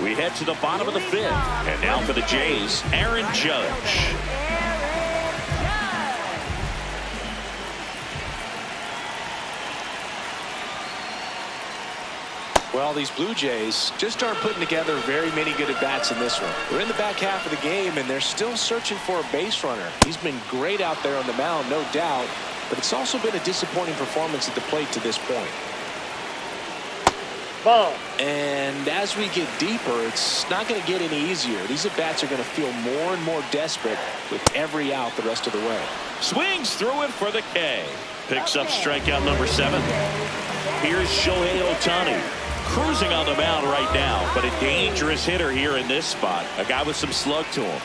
We head to the bottom of the 5th. And now for the Jays, Aaron Judge. Well, these Blue Jays just aren't putting together very many good at-bats in this one. We're in the back half of the game, and they're still searching for a base runner. He's been great out there on the mound, no doubt, but it's also been a disappointing performance at the plate to this point. Ball. And as we get deeper, it's not going to get any easier. These at-bats are going to feel more and more desperate with every out the rest of the way. Swings through it for the K. Picks up strikeout number 7. Here's Shohei Ohtani. Cruising on the mound right now, but a dangerous hitter here in this spot. A guy with some slug to him.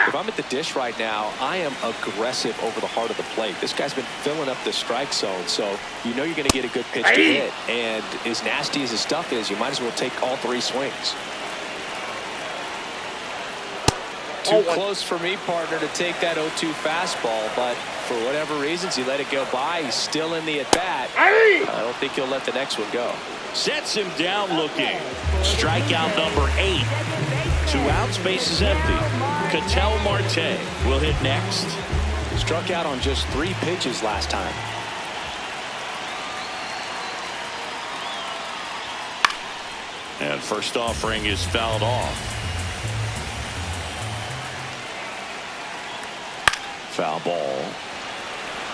If I'm at the dish right now, I am aggressive over the heart of the plate. This guy's been filling up the strike zone, so you know you're going to get a good pitch to hit. And as nasty as his stuff is, you might as well take all 3 swings. Too close for me, partner, to take that 0-2 fastball, but for whatever reasons, he let it go by. He's still in the at-bat. I don't think he'll let the next one go. Sets him down looking. Strikeout number 8. 2 outs, base is empty. Ketel Marte will hit next. Struck out on just 3 pitches last time. And first offering is fouled off. Foul ball.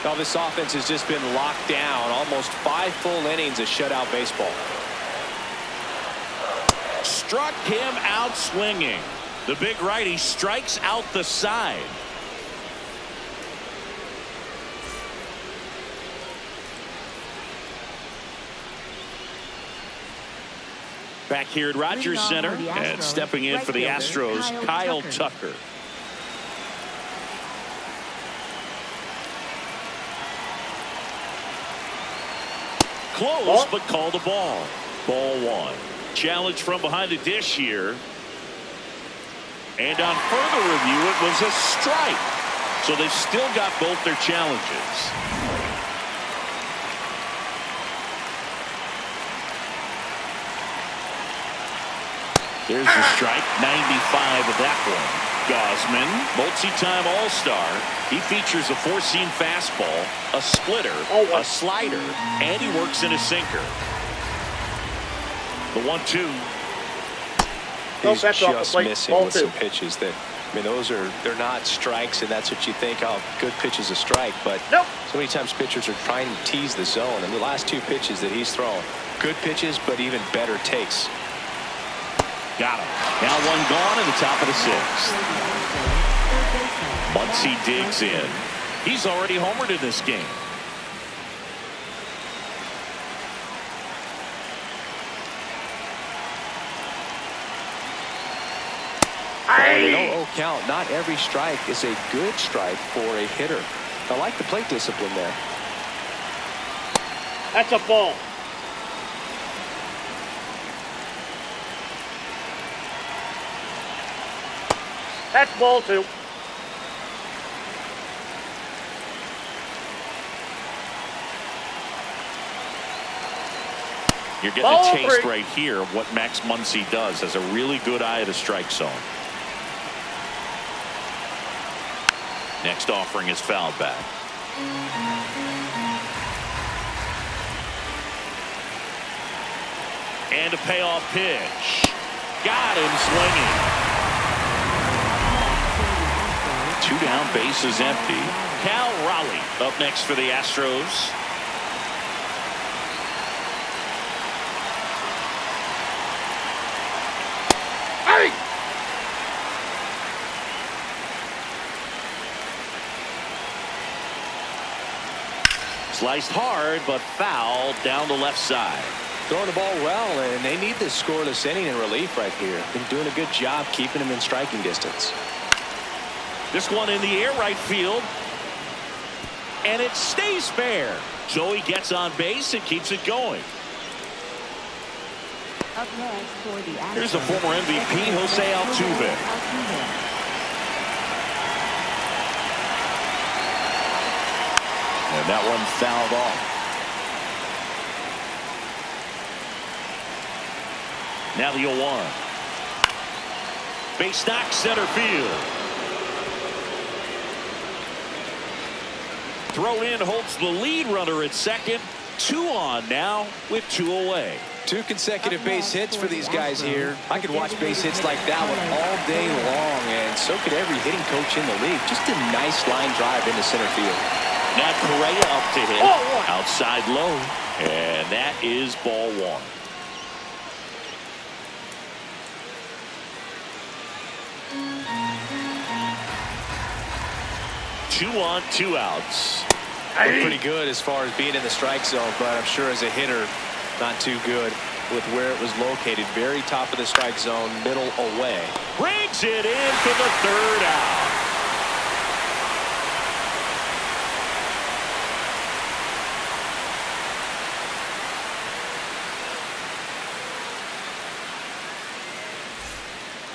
Well, this offense has just been locked down. Almost 5 full innings of shutout baseball. Struck him out swinging. The big righty strikes out the side. Back here at Rogers Center, and stepping in for the Astros, Kyle Tucker. Close, but called a ball. Ball 1. Challenge from behind the dish here. And on further review, it was a strike. So they've still got both their challenges. There's the strike, 95 of that one. Gausman, multi-time All-Star. He features a 4-seam fastball, a splitter, a slider, and he works in a sinker. The 1-2. He's just missing with some pitches that, I mean, they're not strikes, and that's what you think, oh, good pitch is a strike, but so many times pitchers are trying to tease the zone, and the last 2 pitches that he's thrown, good pitches, but even better takes. Got him. Now one gone in the top of the sixth. Muncy digs in. He's already homered in this game. No count. Not every strike is a good strike for a hitter. I like the plate discipline there. That's a ball. That's ball 2. You're getting Ball a taste 3. right here of what Max Muncy does. Has a really good eye of the strike zone. Next offering is fouled back. And a payoff pitch. Got him swinging. 2 down, bases empty. Cal Raleigh up next for the Astros. Sliced hard, but foul down the left side. Throwing the ball well, and they need this scoreless inning in relief right here. Been doing a good job keeping him in striking distance. This one in the air right field. And it stays fair. Joey gets on base and keeps it going. Up next for the Astros. Here's the former MVP, Jose Altuve. And that one fouled off. Now the 0-1. Base knock, center field. Throw in holds the lead runner at second. 2 on now with 2 away. 2 consecutive base hits for these guys here. I could watch base hits like that one all day long, and so could every hitting coach in the league. Just a nice line drive into center field. Now Correa up to hit. Outside low. And that is ball 1. Two on, 2 outs. Looked pretty good as far as being in the strike zone, but I'm sure as a hitter, not too good with where it was located. Very top of the strike zone, middle away. Brings it in for the 3rd out.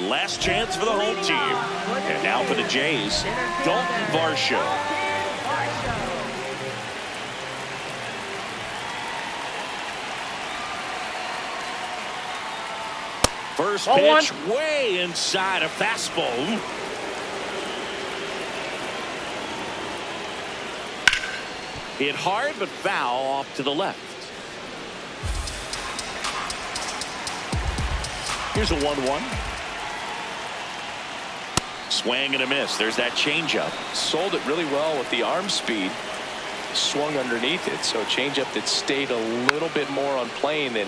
Last chance for the home team. And now for the Jays, Dalton Varsho. First pitch way inside a fastball. Hit hard but foul off to the left. Here's a 1-1. Swing and a miss. There's that changeup. Sold it really well with the arm speed. Swung underneath it, so a changeup that stayed a little bit more on plane than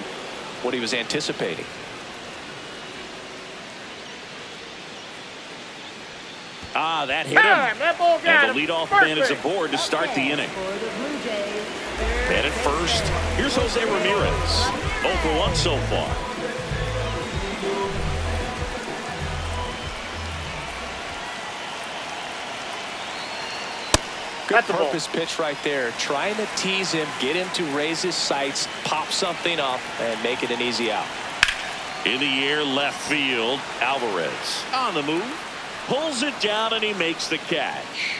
what he was anticipating. Ah, that hit him. And the leadoff man is aboard to start the inning. And at first, here's Jose Ramirez. 0 for 1 so far. Good purpose pitch right there. Trying to tease him, get him to raise his sights, pop something up, and make it an easy out. In the air, left field. Alvarez on the move. Pulls it down, and he makes the catch.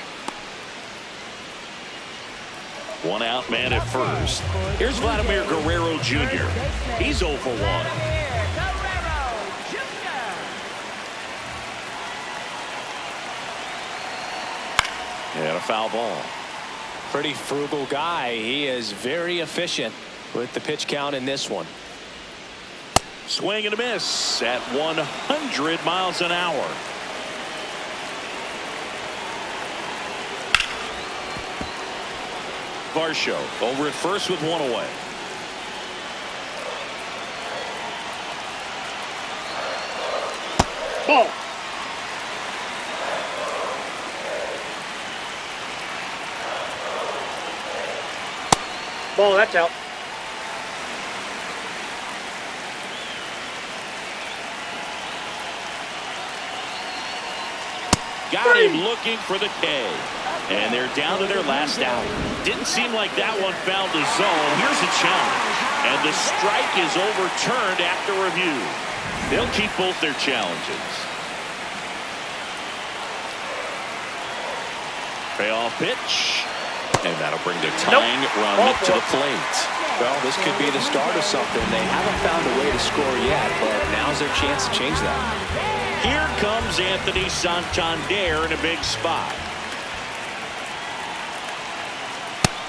1 out man at first. Here's Vladimir Guerrero Jr. He's 0 for 1. And a foul ball. Pretty frugal guy. He is very efficient with the pitch count in this one. Swing and a miss at 100 miles an hour. Varsho over at first with 1 away. Ball. Ball, that's out. Got him looking for the K. And they're down to their last out. Didn't seem like that one found the zone. Here's a challenge. And the strike is overturned after review. They'll keep both their challenges. Payoff pitch. And that'll bring the tying run to the plate. Well, this could be the start of something. They haven't found a way to score yet, but now's their chance to change that. Here comes Anthony Santander in a big spot.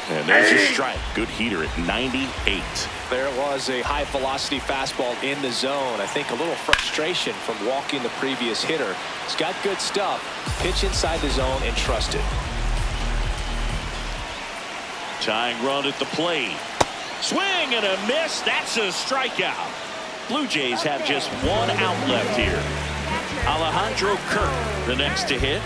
And there's a strike. Good heater at 98. There was a high-velocity fastball in the zone. I think a little frustration from walking the previous hitter. He's got good stuff. Pitch inside the zone and trust it. Tying run at the plate. Swing and a miss. That's a strikeout. Blue Jays have just one out left here. Alejandro Kirk, the next to hit.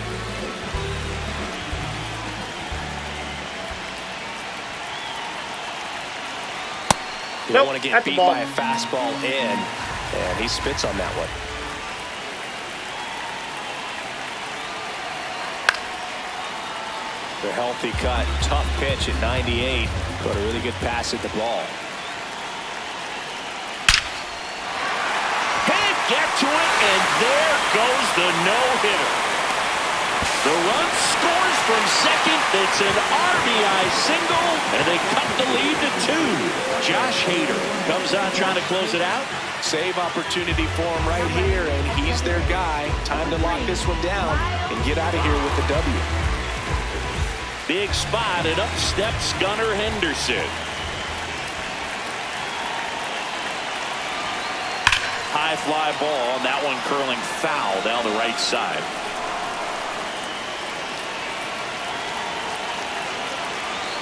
You don't want to get beat by a fastball in, and he spits on that one. The healthy cut, tough pitch at 98, but a really good pass at the ball. Can't get to it, and there goes the no-hitter. The run scores from second. It's an RBI single, and they cut the lead to 2. Josh Hader comes on trying to close it out. Save opportunity for him right here, and he's their guy. Time to lock this one down and get out of here with the W. Big spot, and up steps Gunnar Henderson. High fly ball, and that one curling foul down the right side.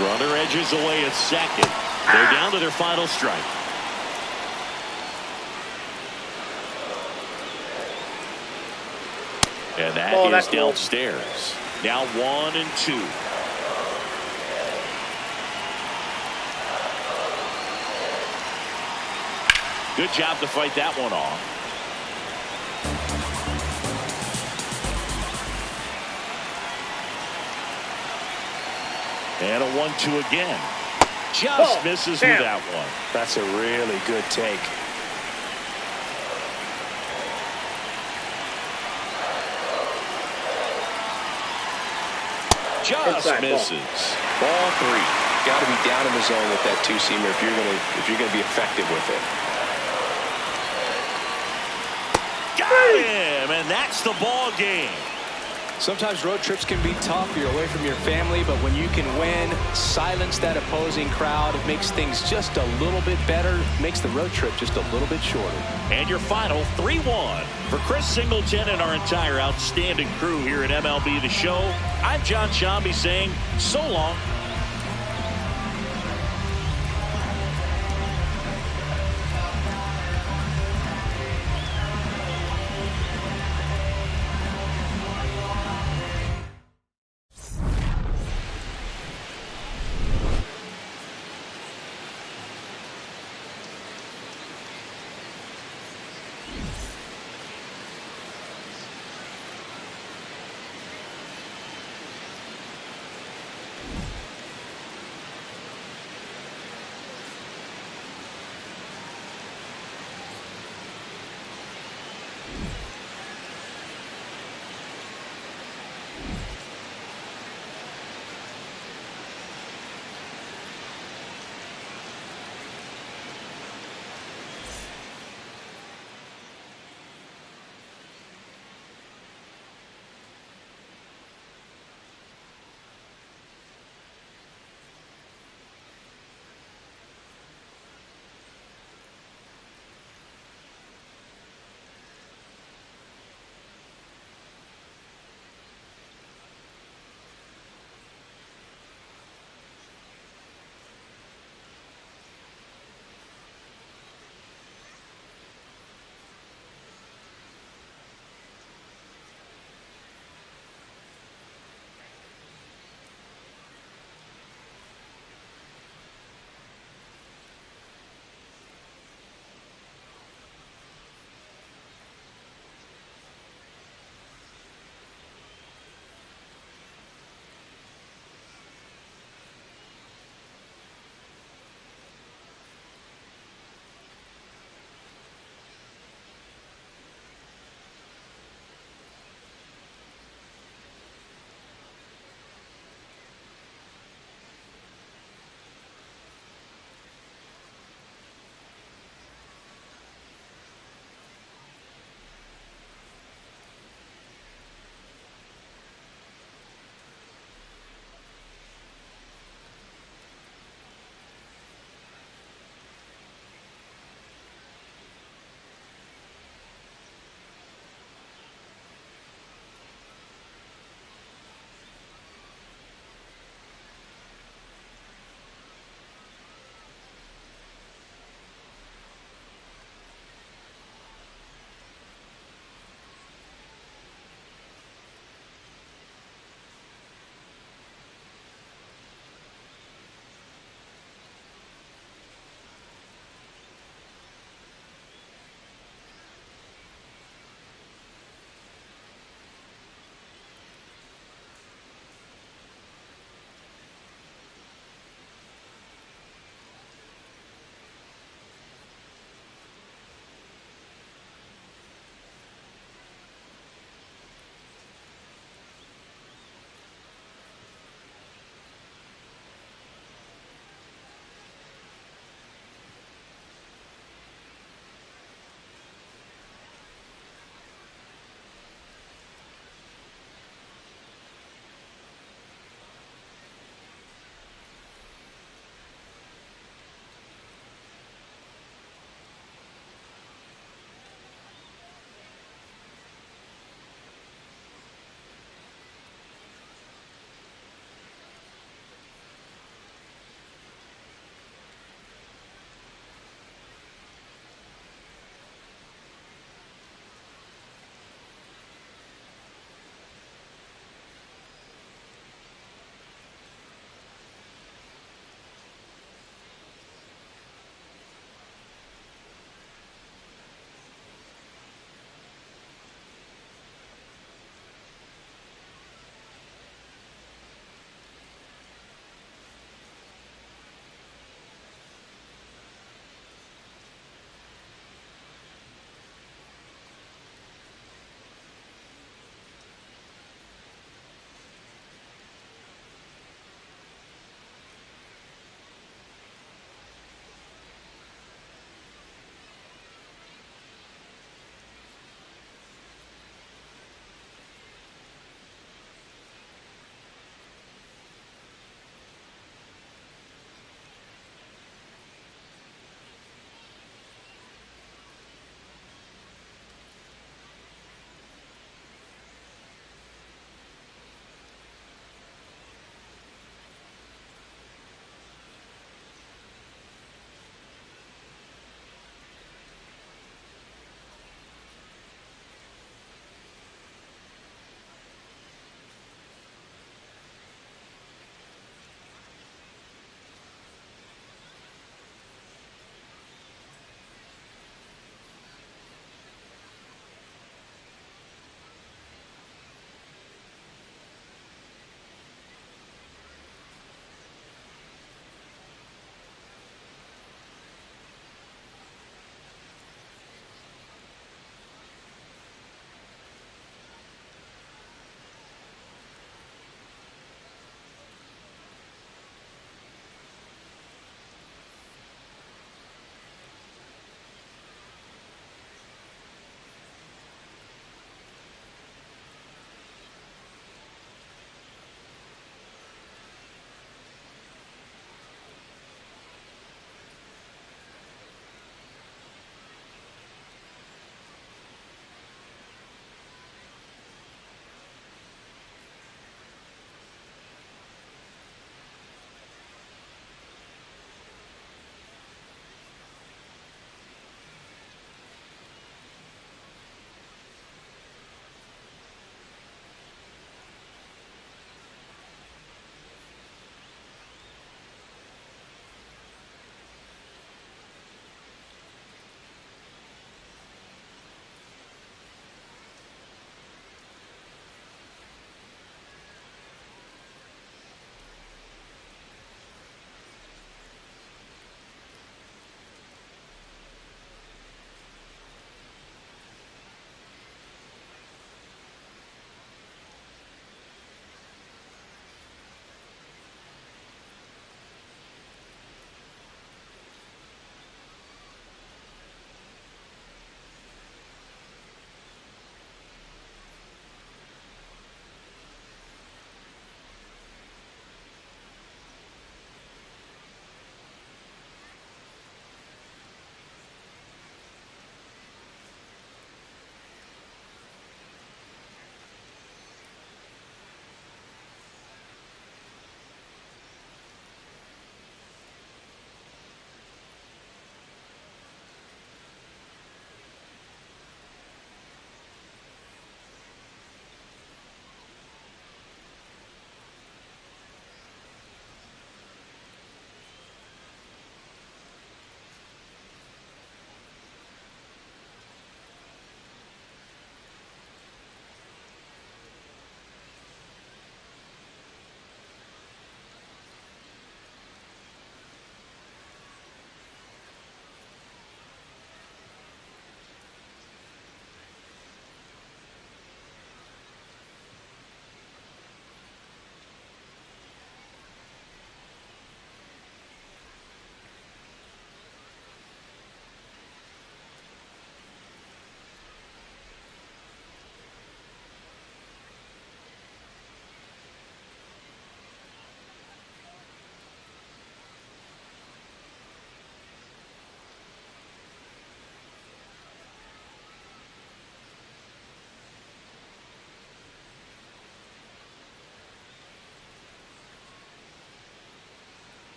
Runner edges away at second. They're down to their final strike. And that is downstairs. Now 1-2. Good job to fight that one off. And a 1-2 again. Just misses with that one. That's a really good take. Just misses. Ball 3. Got to be down in the zone with that two-seamer if you're gonna be effective with it. Got him, and that's the ball game. Sometimes road trips can be tough. You're away from your family, but when you can win, silence that opposing crowd, it makes things just a little bit better, makes the road trip just a little bit shorter. And your final 3-1. For Chris Singleton and our entire outstanding crew here at MLB The Show, I'm John Shambi saying so long.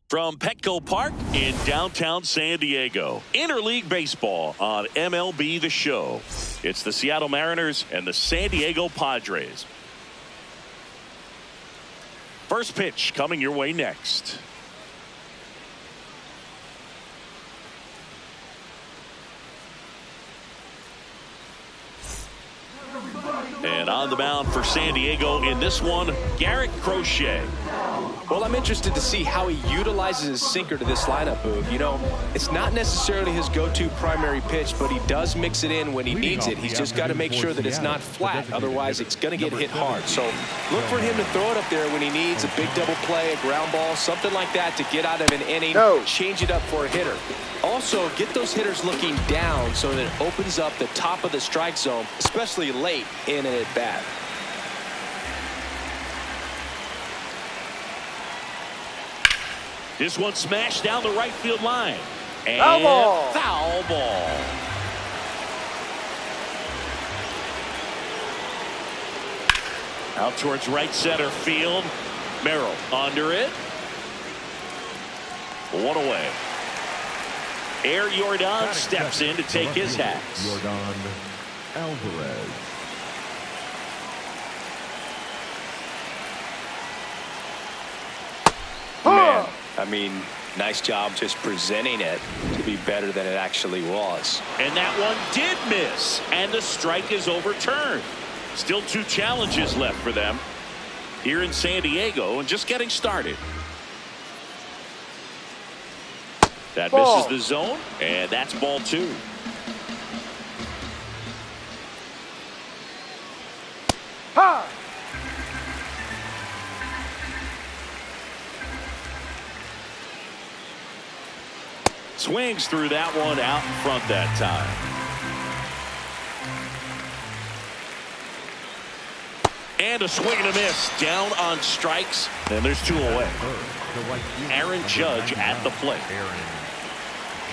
From Petco Park in downtown San Diego. Interleague Baseball on MLB The Show. It's the Seattle Mariners and the San Diego Padres. First pitch coming your way next. And on the mound for San Diego in this one, Garrett Crochet. Well, I'm interested to see how he utilizes his sinker to this lineup, Boog. You know, it's not necessarily his go-to primary pitch, but he does mix it in when he needs it. He's just got to make sure that it's not flat. Otherwise, it's going to get hit hard. So look for him to throw it up there when he needs a big double play, a ground ball, something like that to get out of an inning, change it up for a hitter. Also, get those hitters looking down so that it opens up the top of the strike zone, especially late in an at-bat. This one smashed down the right field line. And foul ball. Foul ball. Out towards right center field. Merrill under it. One away. Air Jordan steps in to take his hats. Jordan Alvarez. Man, I mean, nice job just presenting it to be better than it actually was. And that one did miss, and the strike is overturned. Still 2 challenges left for them here in San Diego and just getting started. That misses the zone, and that's ball 2. Swings through that one out in front that time. And a swing and a miss down on strikes. And there's 2 away. Aaron Judge at the plate. Aaron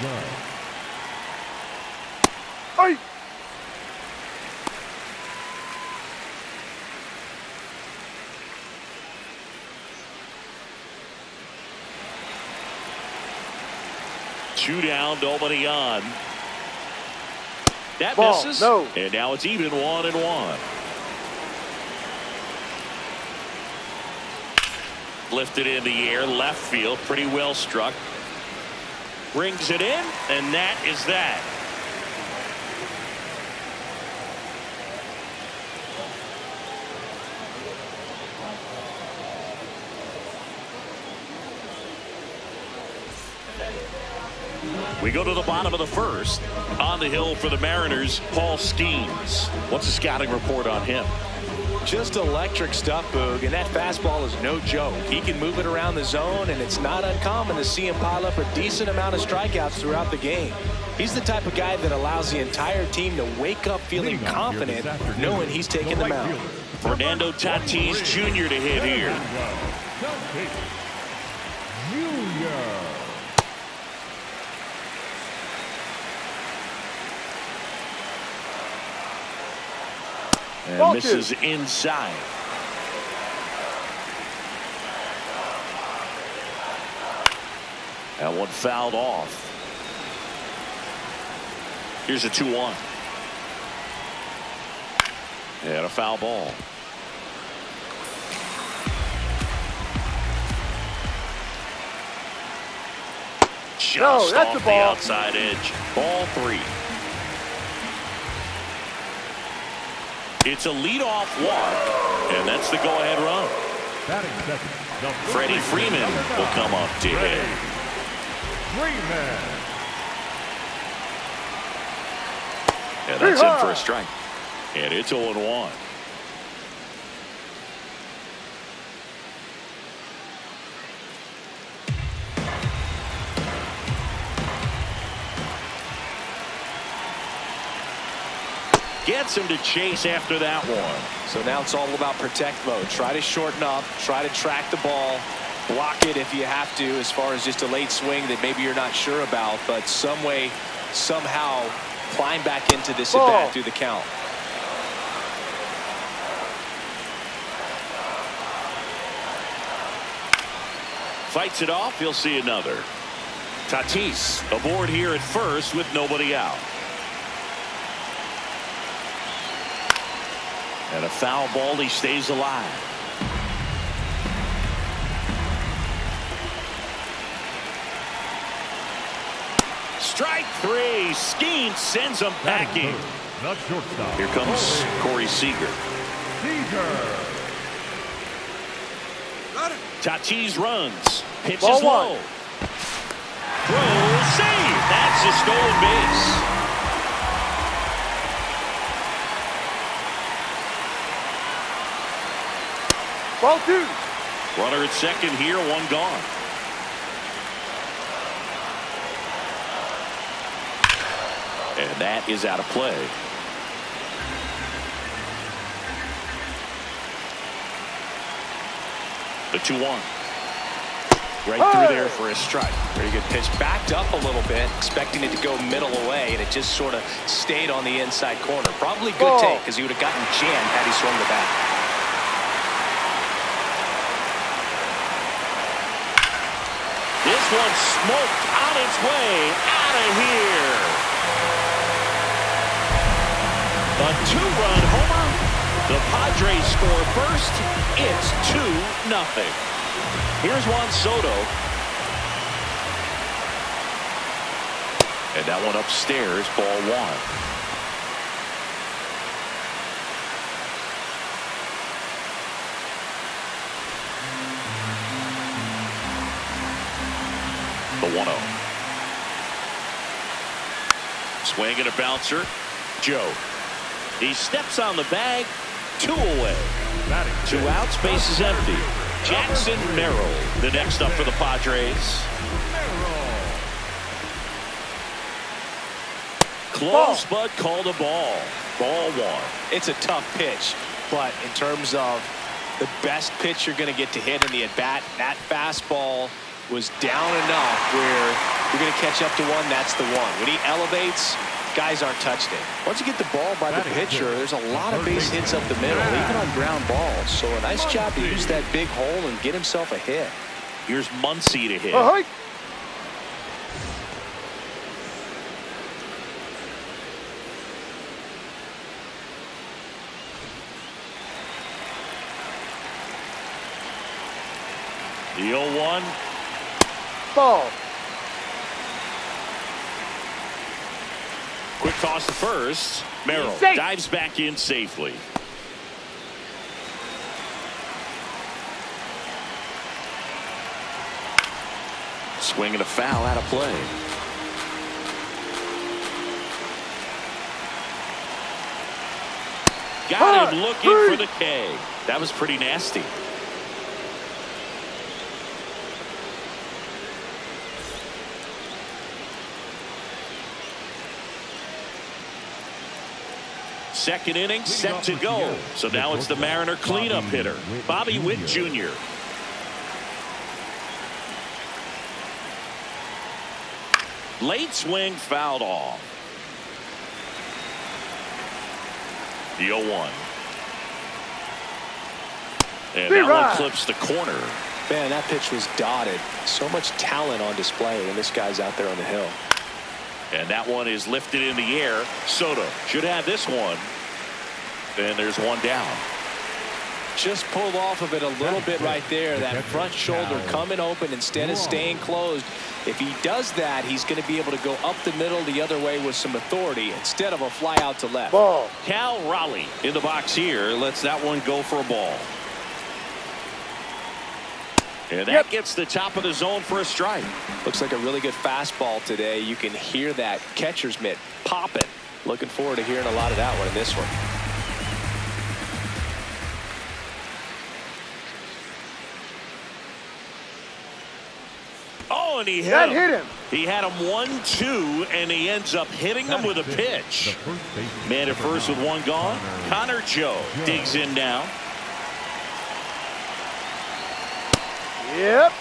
Judge. Hey. Two down, nobody on. That Ball, misses. no. And now it's even 1-1. Lifted in the air, left field, pretty well struck. Brings it in, and that is that. We go to the bottom of the first. On the hill for the Mariners, Paul Skeens. What's the scouting report on him? Just electric stuff, Boog, and that fastball is no joke. He can move it around the zone, and it's not uncommon to see him pile up a decent amount of strikeouts throughout the game. He's the type of guy that allows the entire team to wake up feeling confident, knowing he's taking the mound. Fernando Tatis Jr. to hit here. Junior. And misses inside. That one fouled off. Here's a 2-1. And a foul ball. Just that's off the the ball. outside edge. Ball 3. It's a leadoff walk, and that's the go-ahead run. Batting second. Freddie Freeman will come up to hit. Freeman. And that's in for a strike. And it's 0-1. Gets him to chase after that one. So now it's all about protect mode. Try to shorten up, try to track the ball, block it if you have to, as far as just a late swing that maybe you're not sure about, but some way, somehow climb back into this at bat through the count. fights it off. He'll see another. Tatis aboard here at first with nobody out. And a foul ball. He stays alive. Strike three. Skeen sends him packing. The shortstop. Here comes Corey Seager. Tatis runs. Pitches Ball low. one. Throw, save. That's a stolen base. Ball two. Runner at second here, one gone. And that is out of play. The 2-1. Right through there for a strike. Very good pitch. Backed up a little bit, expecting it to go middle away, and it just sort of stayed on the inside corner. Probably good take, because he would have gotten jammed had he swung the bat. This one smoked on its way out of here. A 2-run homer. The Padres score first. It's 2-0. Here's Juan Soto. And that one upstairs, ball one. The 1-0. Swing and a bouncer. Joe. He steps on the bag. 2 away. 2 outs. Base is empty. Jackson Merrill, the next up for the Padres. Close, but called a ball. Ball one. It's a tough pitch, but in terms of the best pitch you're going to get to hit in the at-bat, that fastball was down enough where you're going to catch up to one. That's the one. When he elevates, guys aren't touching it. Once you get the ball by the pitcher, there's a lot of base hits up the middle, even on ground balls. So a nice job to use that big hole and get himself a hit. Here's Muncy to hit. The 0-1. Ball. Quick toss to first. Merrill Safe. dives back in safely. Swing and a foul out of play. Got him looking for the K. That was pretty nasty. Second inning set to go. So now it's the Mariner cleanup hitter, Bobby Witt Jr. Late swing fouled off. The 0-1. And that one clips the corner. Man, that pitch was dotted. So much talent on display when this guy's out there on the hill. And that one is lifted in the air. Soto should have this one. And there's one down. Just pulled off of it a little bit right there. That front shoulder coming open instead of staying closed. If he does that, he's going to be able to go up the middle the other way with some authority instead of a fly out to left. Ball. Cal Raleigh in the box here. Lets that one go for a ball. And that gets the top of the zone for a strike. Looks like a really good fastball today. You can hear that catcher's mitt popping. Looking forward to hearing a lot of that one in this one. Oh, and he hit him. He had him 1-2, and he ends up hitting him with a pitch. Man at first with one gone. Connor Joe digs in now. Yep.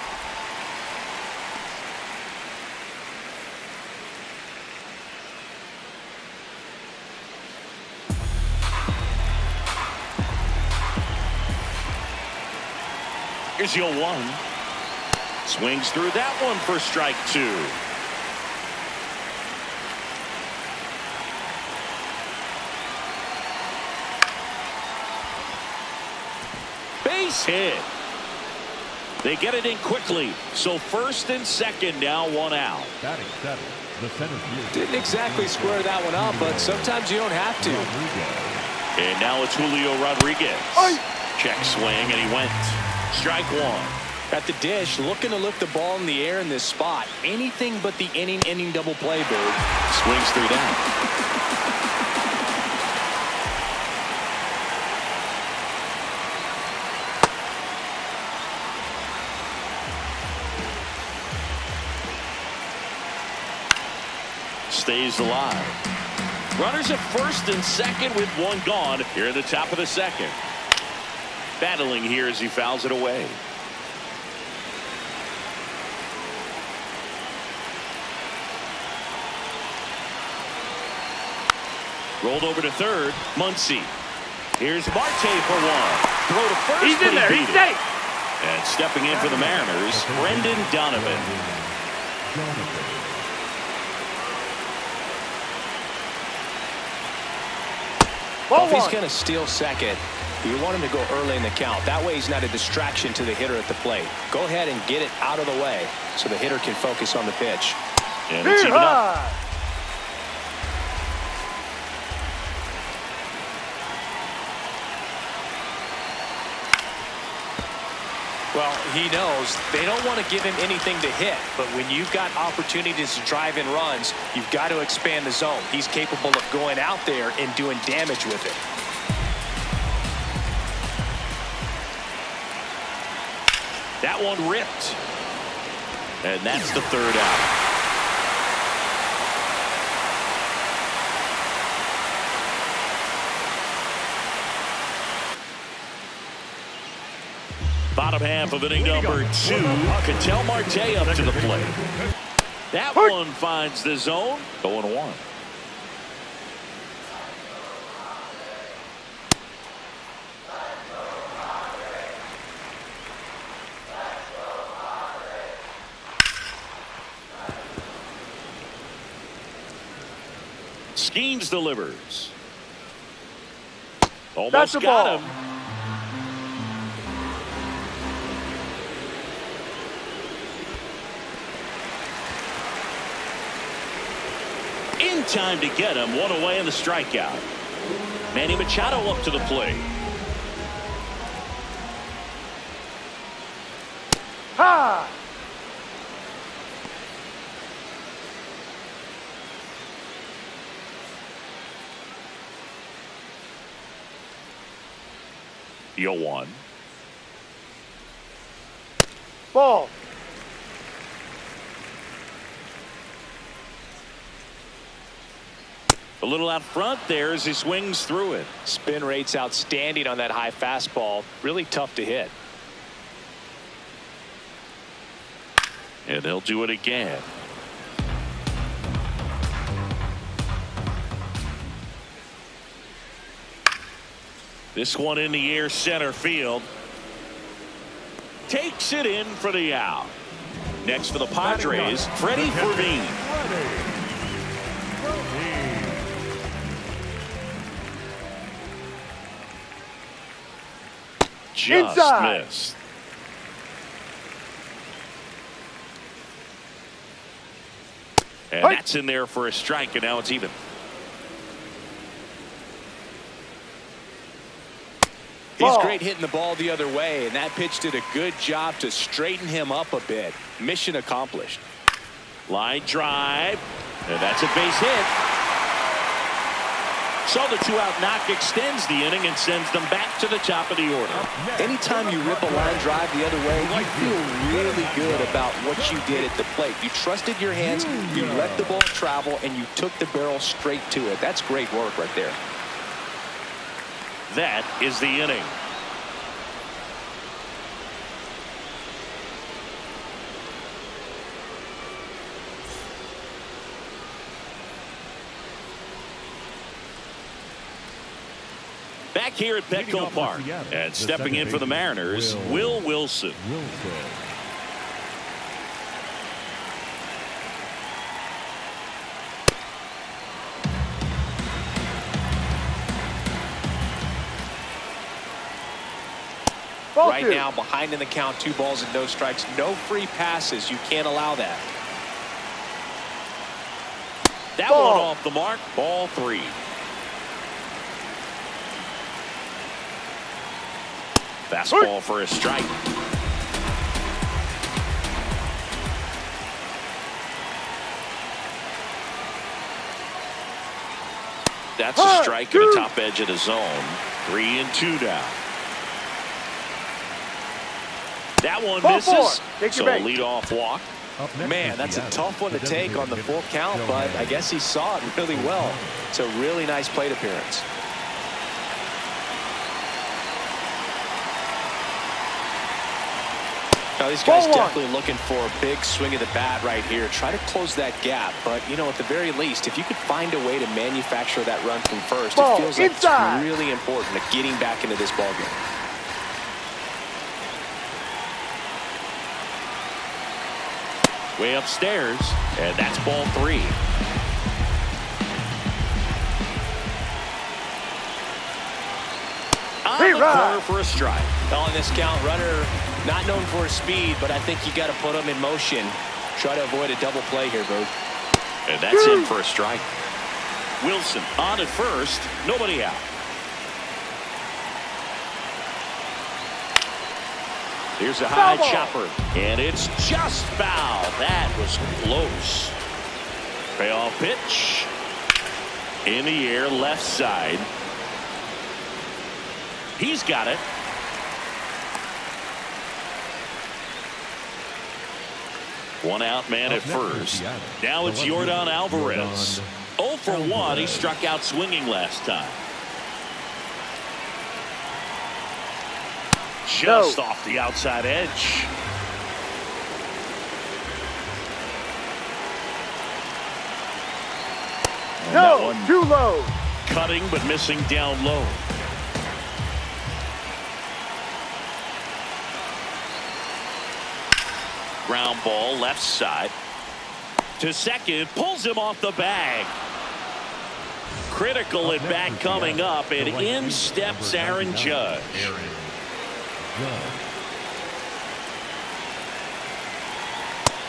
Here's the 0-1. Swings through that one for strike 2. Base hit. They get it in quickly. So first and second, now 1 out. Batting 7, the center field. Didn't exactly square that one up, but sometimes you don't have to. And now it's Julio Rodriguez. Check swing, and he went. Strike 1. At the dish, looking to lift the ball in the air in this spot. Anything but the inning double play, Bird. Swings through that. Stays alive. Runners at first and second with 1 gone here at the top of the second. Battling here as he fouls it away. Rolled over to third. Muncy. Here's Marte for 1. Throw to first. He's in there. He's safe. And stepping in for the Mariners, Brendan Donovan. Well, if he's going to steal second, you want him to go early in the count. That way he's not a distraction to the hitter at the plate. Go ahead and get it out of the way so the hitter can focus on the pitch. And it's even up. Well, he knows they don't want to give him anything to hit, but when you've got opportunities to drive in runs, you've got to expand the zone. He's capable of going out there and doing damage with it. That one ripped. And that's the 3rd out. Bottom half of inning number 2. Ketel Marte up to the plate. That one finds the zone. 0-1. Skeens delivers. Almost got him. In time to get him. 1 away in the strikeout. Manny Machado up to the plate. Ha! The 0-1. Ball. A little out front there as he swings through it. Spin rate's outstanding on that high fastball. Really tough to hit. And they'll do it again. This one in the air, center field. Takes it in for the out. Next for the Padres, Freddie Fermin. Just inside. Missed. And that's in there for a strike, and now it's even. He's great hitting the ball the other way, and that pitch did a good job to straighten him up a bit. Mission accomplished. Line drive, and that's a base hit. So the 2-out knock extends the inning and sends them back to the top of the order. Anytime you rip a line drive the other way, you feel really good about what you did at the plate. You trusted your hands, you let the ball travel, and you took the barrel straight to it. That's great work right there. That is the inning. Back here at Petco Park, and stepping in for the Mariners, Will Wilson. Ball right two. now behind in the count, 2 balls and no strikes. No free passes. You can't allow that. That Ball. one off the mark. Ball 3. Fastball for a strike. That's a strike at the top edge of the zone. 3-2 now. That one Ball misses. 4. Take So your a bait. leadoff walk. Up next Man, is that's a the tough one to the take on the designated full count, Joe but Mann. I guess he saw it really well. It's a really nice plate appearance. Now, these guys Ball one. definitely looking for a big swing of the bat right here. Try to close that gap, but, you know, at the very least, if you could find a way to manufacture that run from first, Ball it feels like inside. it's really important to getting back into this ballgame. Way upstairs, and that's ball 3. On the corner for a strike. On this count, runner not known for his speed, but I think you got to put him in motion. Try to avoid a double play here, Booth. And that's in for a strike. Wilson on at first, nobody out. Here's a high Foul ball. chopper, and it's just foul. That was close. Payoff pitch. In the air, left side. He's got it. One out man at Up next is first. the Adams. Now it's The Yordan left-hander, Alvarez. 0 for 1. He struck out swinging last time. Just off the outside edge. And that No, one too low. cutting but missing down low. Ground ball left side to second, pulls him off the bag. Critical at bat coming up, and in steps Aaron Judge.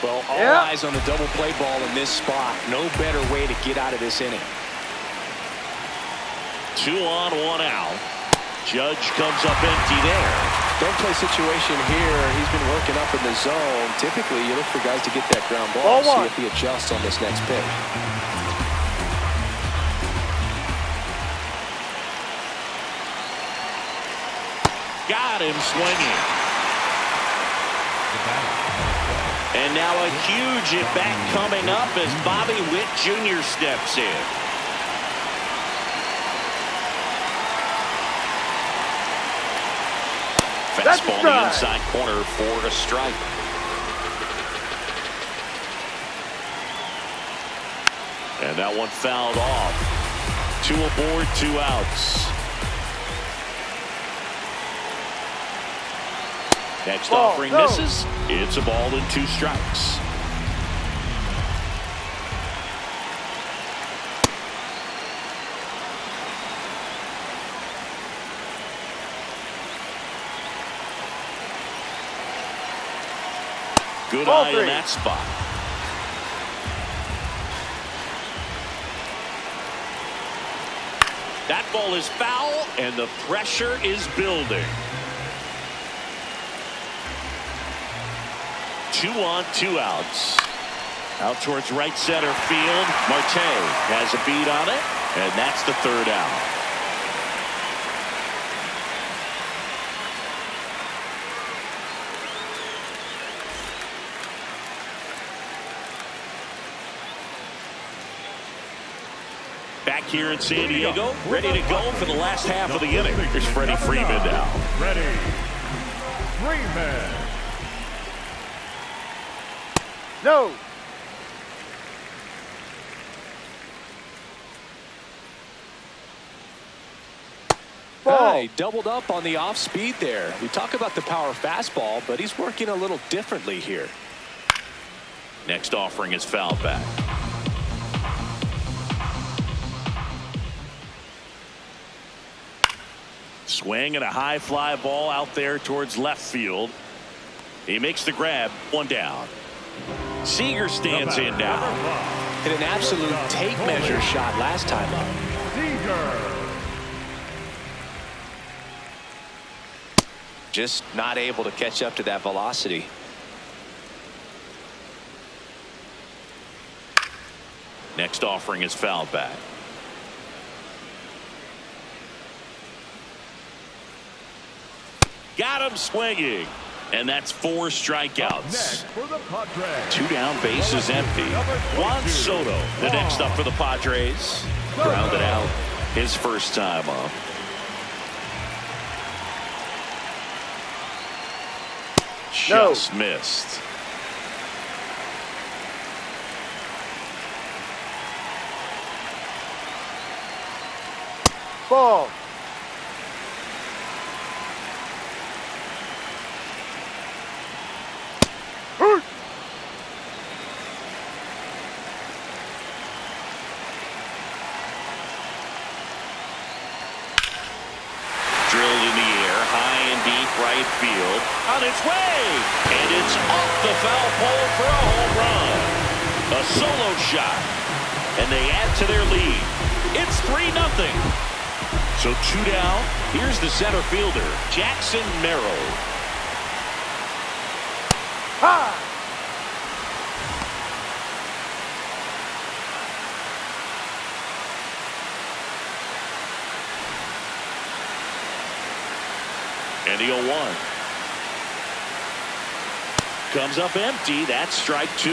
Well, all eyes on the double play ball in this spot. No better way to get out of this inning. 2 on, 1 out. Judge comes up empty there. Don't play situation here. He's been working up in the zone. Typically, you look for guys to get that ground Ball ball. See one. if he adjusts on this next pitch. Got him swinging. And now a huge at-bat coming up as Bobby Witt Jr. steps in. Fastball in the inside corner for a strike. And that one fouled off. 2 aboard, 2 outs. Next Ball, offering no. misses. It's a ball and 2 strikes. Good Ball eye 3. in that spot. That ball is foul, and the pressure is building. 2 on, 2 outs. Out towards right center field. Marte has a beat on it, and that's the 3rd out. Back here in San Diego, ready to go for the last half of the inning. Here's Freddie Freeman now. Freddie Freeman. No. Ball. He doubled up on the off speed there. We talk about the power fastball, but he's working a little differently here. Next offering is fouled back. Swing and a high fly ball out there towards left field. He makes the grab. One down. Seager stands in now. Hit an absolute tape measure shot last time up. Seager. Just not able to catch up to that velocity. Next offering is fouled back. Got him swinging. And that's 4 strikeouts. Next for the Padres. 2 down, base is empty. Juan Soto, the next up for the Padres. Grounded out his first time up. Just missed. Ball. Drilled in the air, high and deep right field. On its way! And it's off the foul pole for a home run. A solo shot. And they add to their lead. It's 3-0. So 2 down. Here's the center fielder, Jackson Merrill. Ha! And the 0-1. Comes up empty. That's strike 2.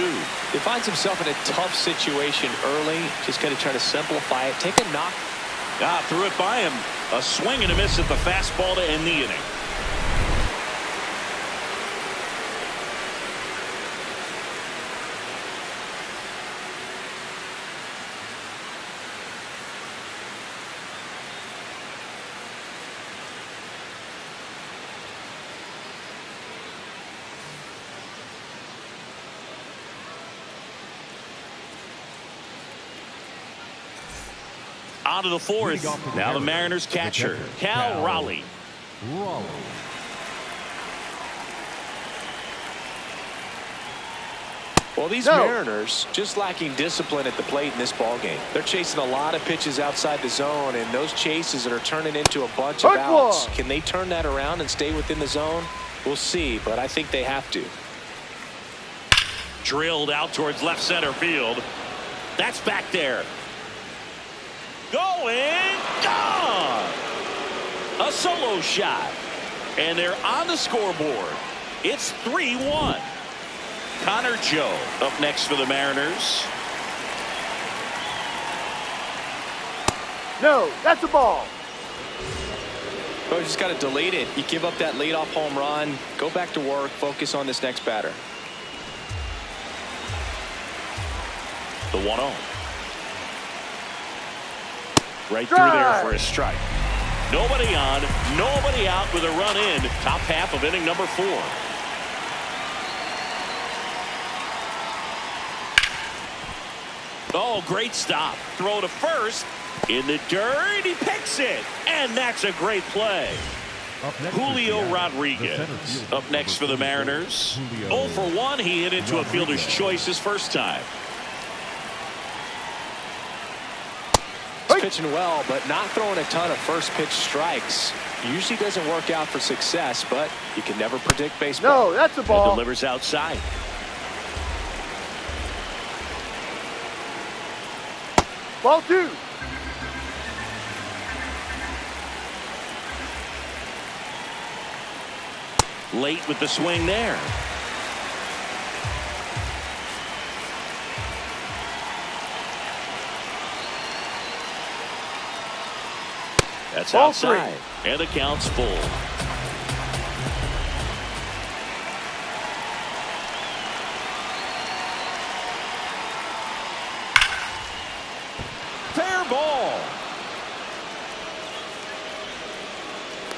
He finds himself in a tough situation early. Just got to try to simplify it. Take a knock. Threw it by him. A swing and a miss at the fastball to end the inning. On to the 4th. Now the Mariners catcher, Cal Raleigh. Well, these Mariners just lacking discipline at the plate in this ballgame. They're chasing a lot of pitches outside the zone, and those chases are turning into a bunch of outs. Can they turn that around and stay within the zone? We'll see, but I think they have to. Drilled out towards left center field. That's back there. Going, gone! A solo shot. And they're on the scoreboard. It's 3-1. Connor Joe up next for the Mariners. No, that's a ball. Oh, you just got to delete it. You give up that leadoff home run. Go back to work. Focus on this next batter. The 1-0. Right through there for a strike. Nobody on, nobody out with a run in. Top half of inning number 4. Oh, great stop. Throw to first. In the dirt, he picks it. And that's a great play. Julio Rodriguez up next for the Mariners. 0 for 1. He hit into a fielder's choice his first time. He's pitching well, but not throwing a ton of first pitch strikes. Usually doesn't work out for success, but you can never predict baseball. No, that's a ball. And delivers outside. Ball 2. Late with the swing there. That's Ball outside. 3. And the count's full. Fair ball.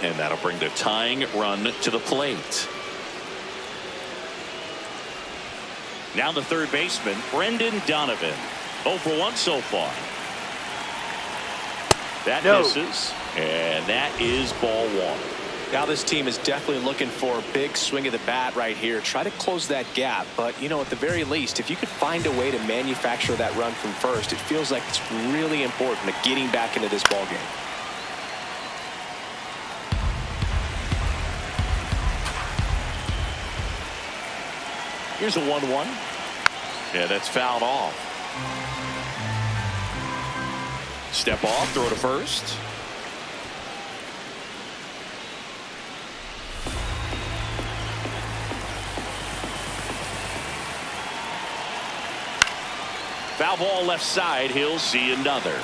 And that'll bring the tying run to the plate. Now the third baseman, Brendan Donovan. 0 for 1 so far. That No. misses, and that is ball one. Now this team is definitely looking for a big swing of the bat right here. Try to close that gap, but you know, at the very least, if you could find a way to manufacture that run from first, it feels like it's really important to getting back into this ball game. Here's a 1-1. Yeah, that's fouled off. Step off, throw to first. Foul ball left side. He'll see another.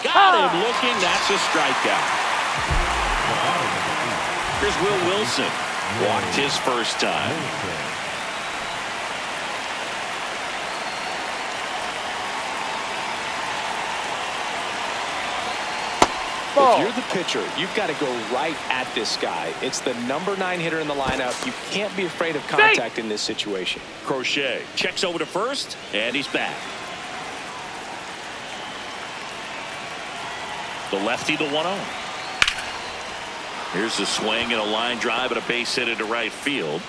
Got him looking. That's a strikeout. Here's Will Wilson. Walked his first time. Ball. If you're the pitcher, you've got to go right at this guy. It's the number 9 hitter in the lineup. You can't be afraid of contact in this situation. Crochet checks over to first, and he's back. The lefty, the 1-0. Here's a swing and a line drive and a base hit into right field.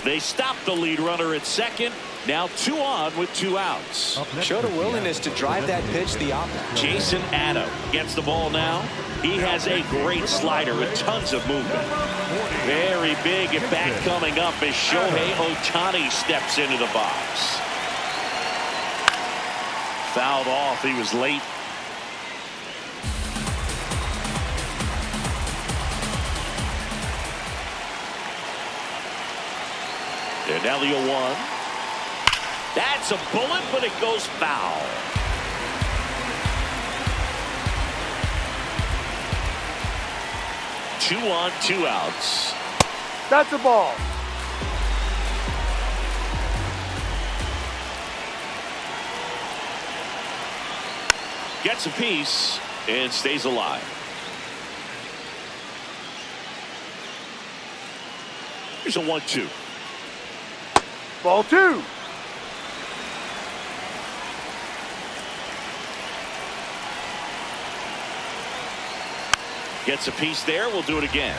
They stop the lead runner at second. Now 2 on with 2 outs. Showed a willingness to drive that pitch the opposite. Jason Adam gets the ball now. He has a great slider with tons of movement. Very big at bat coming up as Shohei Ohtani steps into the box. Fouled off. He was late. And now the 0-1. That's a bullet, but it goes foul. Two on, 2 outs. That's a ball. Gets a piece and stays alive. Here's a 1-2. Ball 2. Gets a piece there. We'll do it again.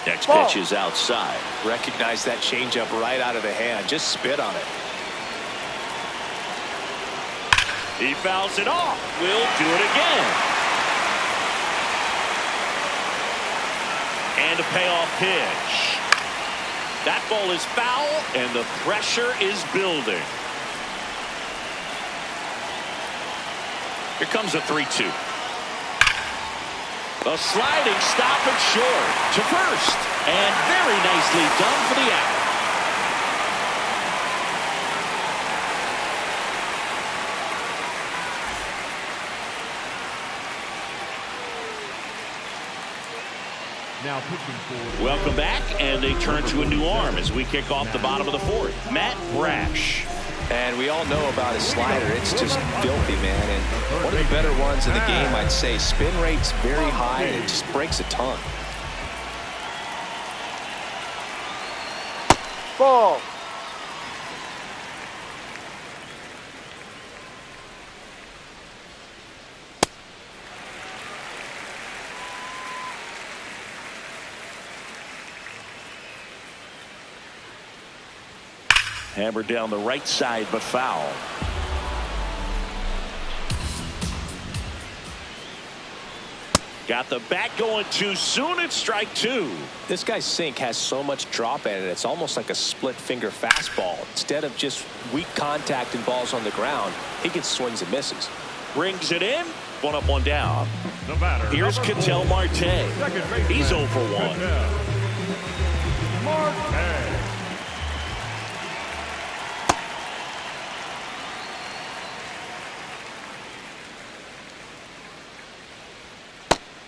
Next pitch is outside. Recognize that changeup right out of the hand. Just spit on it. He fouls it off. We'll do it again. And a payoff pitch. That ball is foul, and the pressure is building. Here comes a 3-2. A sliding stop at short to first, and very nicely done for the out. Now pitching for. Welcome back, and they turn to a new arm as we kick off the bottom of the 4th. Matt Brash. And we all know about his slider. It's just filthy, man. And one of the better ones in the game, I'd say. Spin rate's very high, and it just breaks a ton. Ball. Hammered down the right side, but foul. Got the bat going too soon. It's strike 2. This guy's sink has so much drop in it. It's almost like a split finger fastball. Instead of just weak contact and balls on the ground, he gets swings and misses. Brings it in. 1 up, 1 down. The batter. Here's Ketel Marte. He's 0 for 1. Marte.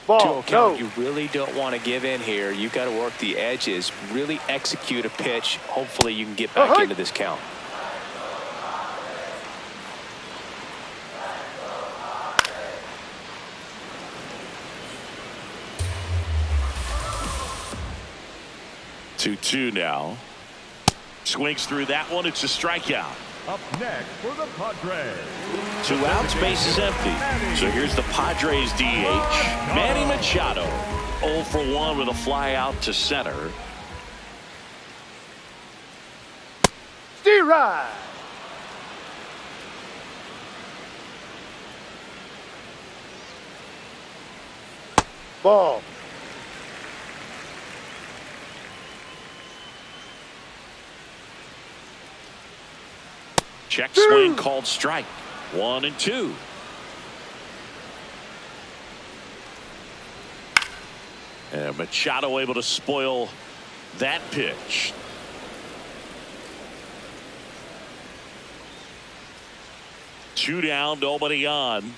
Ball. Count, No. you really don't want to give in here. You've got to work the edges, really execute a pitch. Hopefully you can get back into this count. 2-2 now. Swings through that one. It's a strikeout. Up next for the Padres. 2 outs, base is empty. So here's the Padres DH, Manny Machado. 0 for 1 with a fly out to center. Steer right. Ball. Check swing called strike. 1-2. And Machado able to spoil that pitch. Two down, nobody on.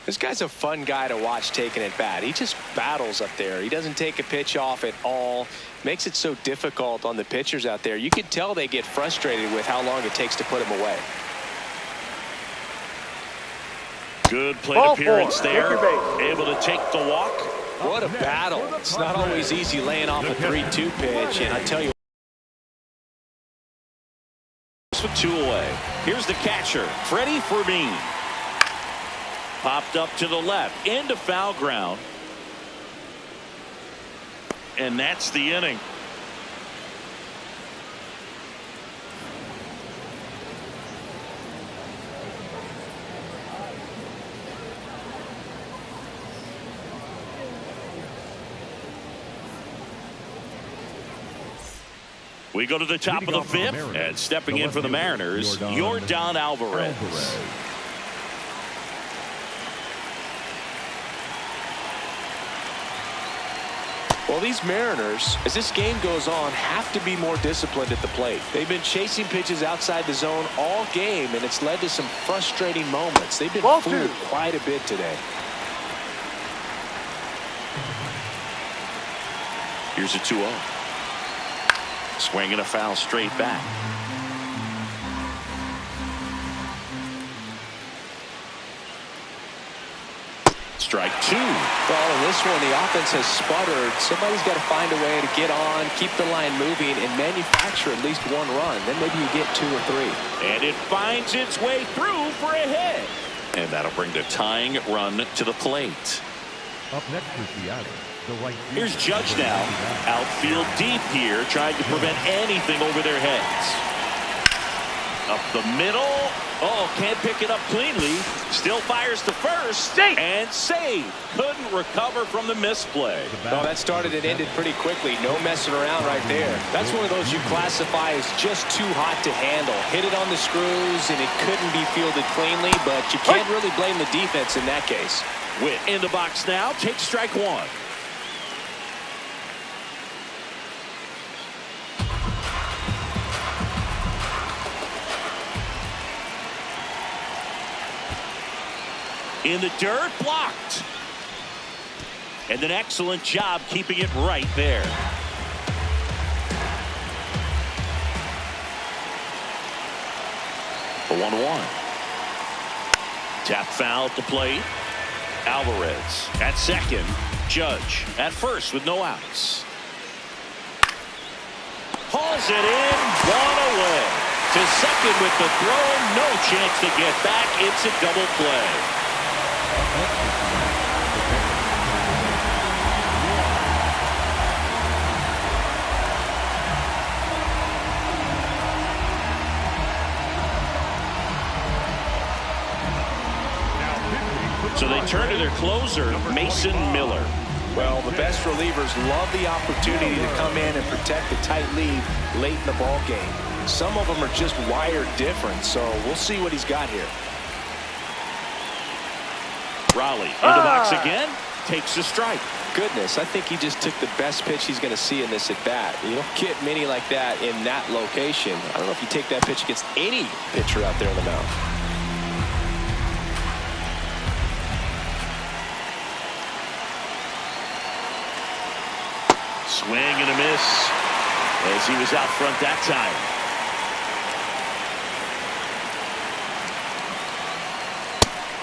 This guy's a fun guy to watch taking at bat. He just battles up there. He doesn't take a pitch off at all. Makes it so difficult on the pitchers out there. You can tell they get frustrated with how long it takes to put him away. Good plate appearance there. Able to take the walk. What a battle. It's not always easy laying off a 3-2 pitch, and I tell you. With 2 away. Here's the catcher, Freddie Fermin. Popped up to the left, into foul ground. And that's the inning. We go to the top of the 5th, and stepping in for the Mariners, Yordan Alvarez. Well, these Mariners, as this game goes on, have to be more disciplined at the plate. They've been chasing pitches outside the zone all game, and it's led to some frustrating moments. They've been fooled quite a bit today. Here's a 2-0. Swinging a foul straight back. Strike 2. Well, in this one, the offense has sputtered. Somebody's got to find a way to get on, keep the line moving, and manufacture at least 1 run. Then maybe you get 2 or 3. And it finds its way through for a hit. And that'll bring the tying run to the plate. Up next is Seattle. Here's Judge now. Outfield deep here, trying to prevent anything over their heads. Up the middle. Oh, can't pick it up cleanly. Still fires to first. And save. Couldn't recover from the misplay. Oh, that started and ended pretty quickly. No messing around right there. That's one of those you classify as just too hot to handle. Hit it on the screws, and it couldn't be fielded cleanly, but you can't really blame the defense in that case. Witt in the box now. Take strike 1. In the dirt, blocked. And an excellent job keeping it right there. A 1-1. Tap foul at the plate. Alvarez at second. Judge at first with no outs. Hauls it in. 1 away. To second with the throw. No chance to get back. It's a double play. So they turn to their closer, Mason Miller. Well, the best relievers love the opportunity to come in and protect the tight lead late in the ball game. Some of them are just wired different, so we'll see what he's got here. Raleigh in the box again, takes a strike. Goodness, I think he just took the best pitch he's going to see in this at bat. You don't get many like that in that location. I don't know if you take that pitch against any pitcher out there in the mound. Swing and a miss as he was out front that time.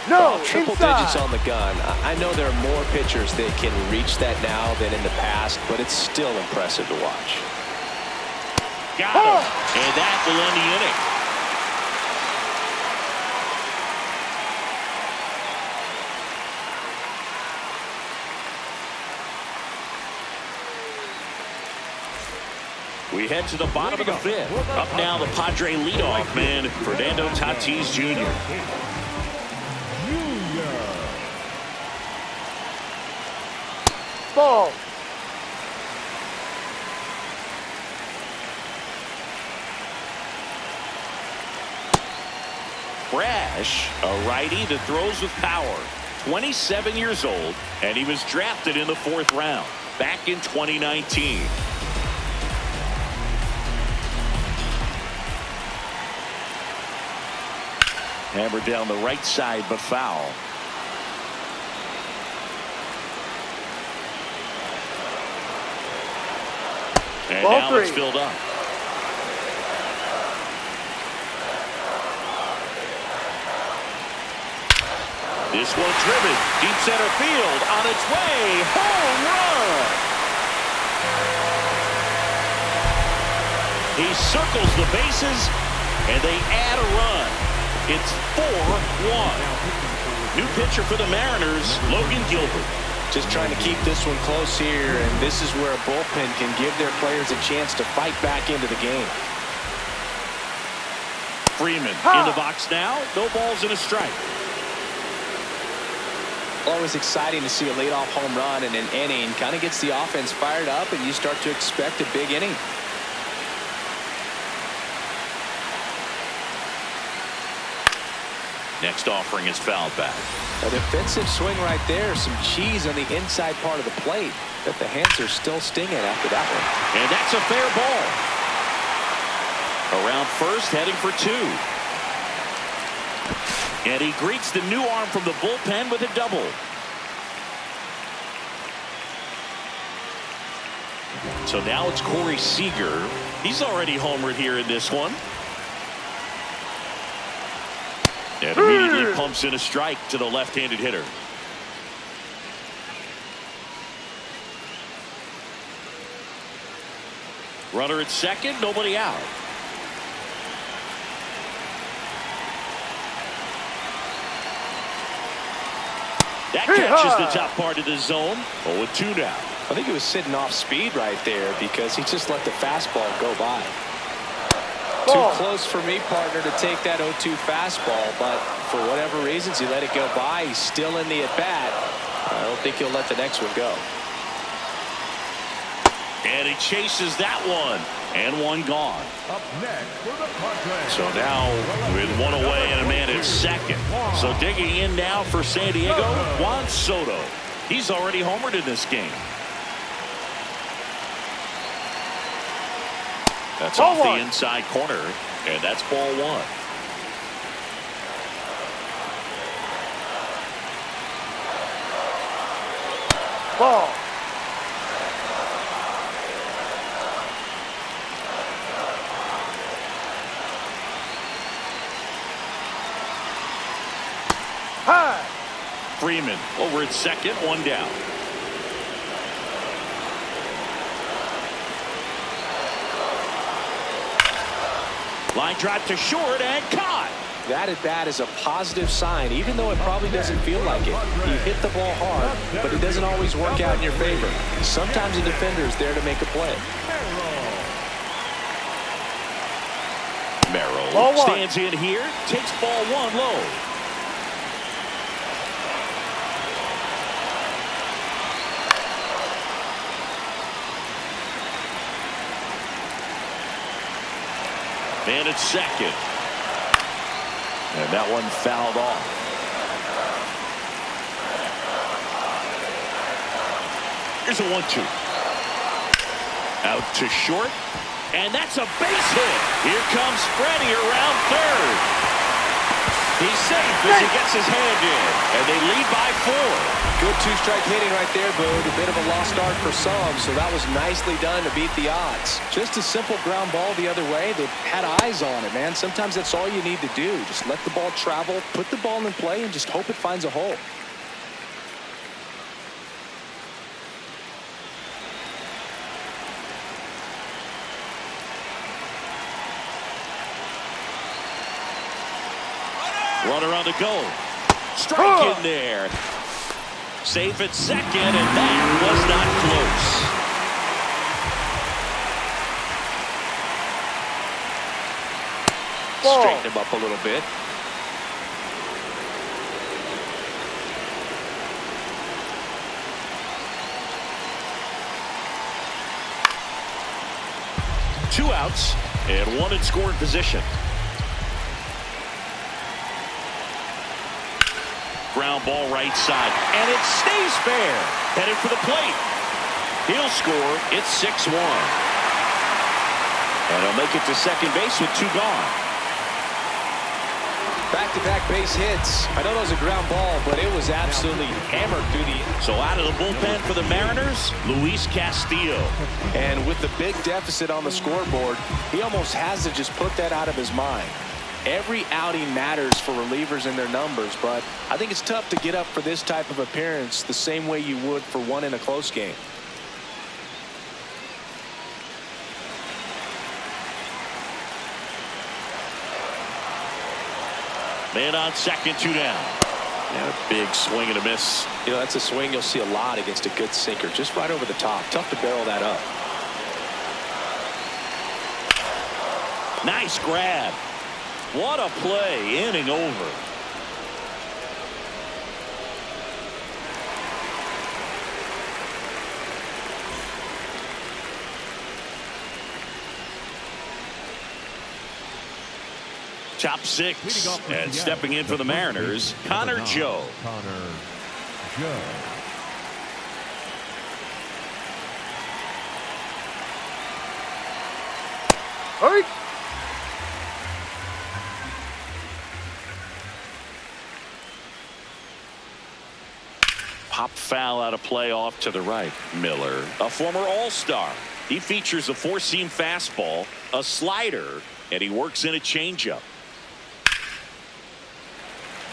No, triple digits on the gun. I know there are more pitchers that can reach that now than in the past, but it's still impressive to watch. Got him. And that will end the inning. We head to the bottom of the fifth. Up now, the Padre leadoff man, Fernando Tatis Jr. Ball. Brash, a righty that throws with power. 27 years old, and he was drafted in the 4th round back in 2019. Hammered down the right side, but foul. And Ball now 3. it's filled up. This one driven deep center field on its way. Home run. He circles the bases, and they add a run. It's 4-1. New pitcher for the Mariners, Logan Gilbert. Just trying to keep this one close here, and this is where a bullpen can give their players a chance to fight back into the game. Freeman in the box now. No balls and a strike. Always exciting to see a leadoff home run in an inning. Kind of gets the offense fired up, and you start to expect a big inning. Next offering is fouled back. A defensive swing right there. Some cheese on the inside part of the plate. But the hands are still stinging after that one. And that's a fair ball. Around first, heading for 2. And he greets the new arm from the bullpen with a double. So now it's Corey Seager. He's already homered here in this one. And immediately pumps in a strike to the left-handed hitter. Runner at second, nobody out. That catches the top part of the zone. 0-2 now. I think he was sitting off speed right there because he just let the fastball go by. Ball. Too close for me, partner, to take that 0-2 fastball, but for whatever reasons, he let it go by. He's still in the at-bat. I don't think he'll let the next one go. And he chases that one. And one gone. Up next for the Padres. So now with one away and a man at second. So digging in now for San Diego, Juan Soto. He's already homered in this game. That's Ball off one. the inside corner, and that's ball 1. Ball. High. Freeman over at second, 1 down. Line drive to short and caught. That at-bat is a positive sign, even though it probably doesn't feel like it. You hit the ball hard, but it doesn't always work out in your favor. Sometimes a defender is there to make a play. Merrill stands in here, takes ball 1 low. Man at second. And that one fouled off. Here's a 1-2. Out to short. And that's a base hit. Here comes Freddie around third. He's safe as he gets his hand in. And they lead by 4. Good two-strike hitting right there, Boone. A bit of a lost start for some, so that was nicely done to beat the odds. Just a simple ground ball the other way. They had eyes on it, man. Sometimes that's all you need to do. Just let the ball travel, put the ball in play, and just hope it finds a hole. Runner on the go. Strike in there. Safe at second, and that was not close. Ball. Straighten him up a little bit. Two outs and one in scoring position. Ground ball right side, and it stays fair. Headed for the plate. He'll score. It's 6-1. And he'll make it to second base with two gone. Back-to-back base hits. I know that was a ground ball, but it was absolutely hammered through the... So out of the bullpen for the Mariners, Luis Castillo. And with the big deficit on the scoreboard, he almost has to just put that out of his mind. Every outing matters for relievers and their numbers, but I think it's tough to get up for this type of appearance the same way you would for one in a close game. Man on second, two down. And a big swing and a miss. You know, that's a swing you'll see a lot against a good sinker, just right over the top. Tough to barrel that up. Nice grab. What a play. Inning over. Top six. And stepping in for the Mariners, Connor Joe. Connor Joe. Hurry. Pop foul out of play off to the right. Miller, a former All-Star. He features a four-seam fastball, a slider, and he works in a changeup.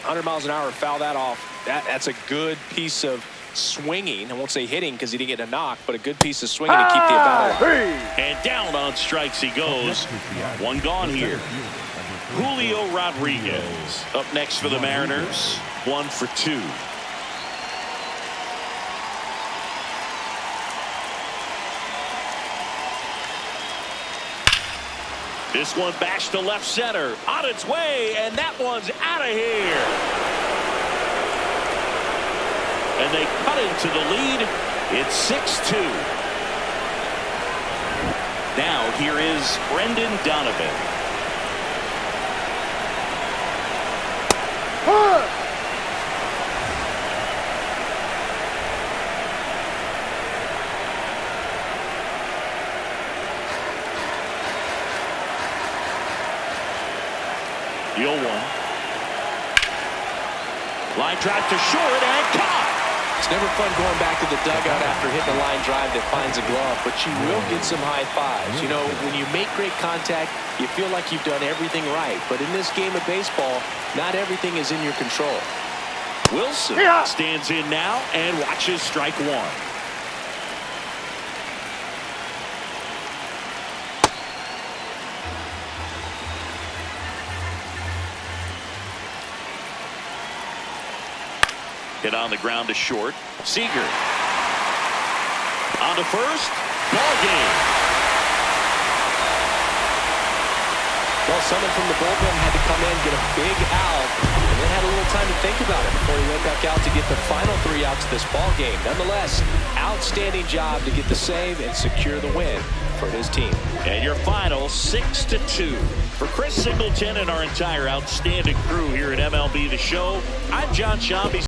100 miles an hour, foul that off. That's a good piece of swinging. I won't say hitting because he didn't get a knock, but a good piece of swinging to keep the at-bat alive. And down on strikes he goes. One gone here. Julio Rodriguez up next for the Mariners. 1 for 2. This one bashed to left center. On its way, and that one's out of here. And they cut into the lead. It's 6-2. Now here is Brendan Donovan. The 0-1. Line drive to short and caught. It's never fun going back to the dugout after hitting a line drive that finds a glove, but you will get some high fives. You know, when you make great contact, you feel like you've done everything right. But in this game of baseball, not everything is in your control. Wilson stands in now and watches strike one. Hit on the ground to short. Seager on to first. Ball game. Well, someone from the bullpen had to come in, get a big out, and then had a little time to think about it before he went back out to get the final 3 outs of this ball game. Nonetheless, outstanding job to get the save and secure the win for his team. And your final 6-2. For Chris Singleton and our entire outstanding crew here at MLB The Show, I'm John Shambi.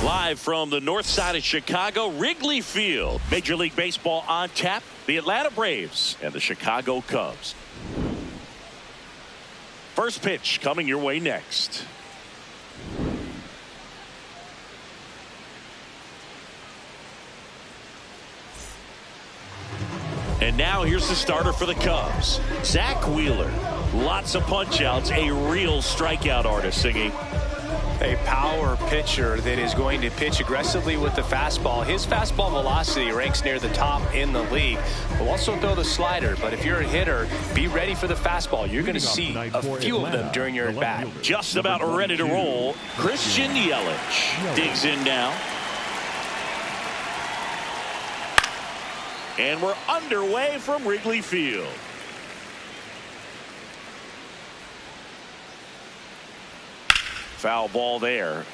Live from the north side of Chicago, Wrigley Field. Major League Baseball on tap. The Atlanta Braves and the Chicago Cubs. First pitch coming your way next. And now here's the starter for the Cubs, Zach Wheeler. Lots of punch outs, a real strikeout artist singing. A power pitcher that is going to pitch aggressively with the fastball. His fastball velocity ranks near the top in the league. Will also throw the slider, but if you're a hitter, be ready for the fastball. You're going to see a few of them during your at-bat. Just about ready to roll. Christian Yelich digs in now. And we're underway from Wrigley Field. Foul ball there.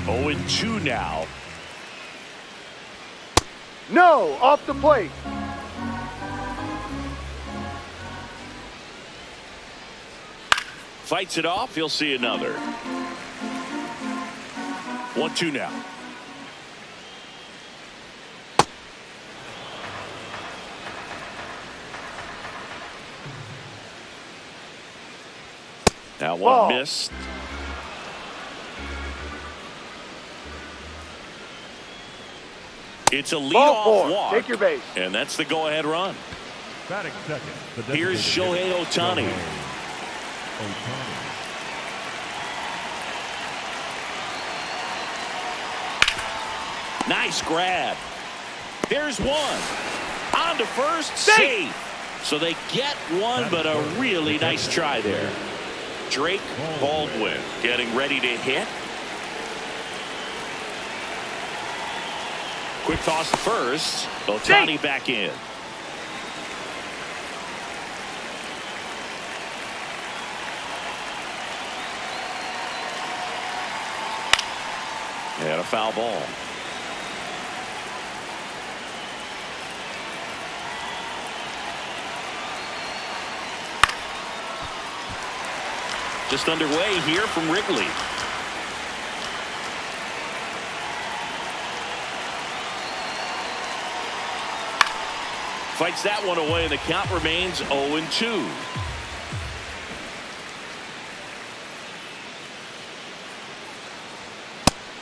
0-2 now. No, off the plate. Fights it off. He'll see another. 1-2 now. Now one missed. It's a leadoff walk. Take your base. And that's the go-ahead run. Batting second. Here's Shohei Ohtani. Nice grab. There's one. On to first. Safe. So they get one, but a really nice try there. Drake Baldwin getting ready to hit. Quick toss to first. Ohtani back in. And a foul ball. Just underway here from Wrigley. Fights that one away, and the count remains 0-2.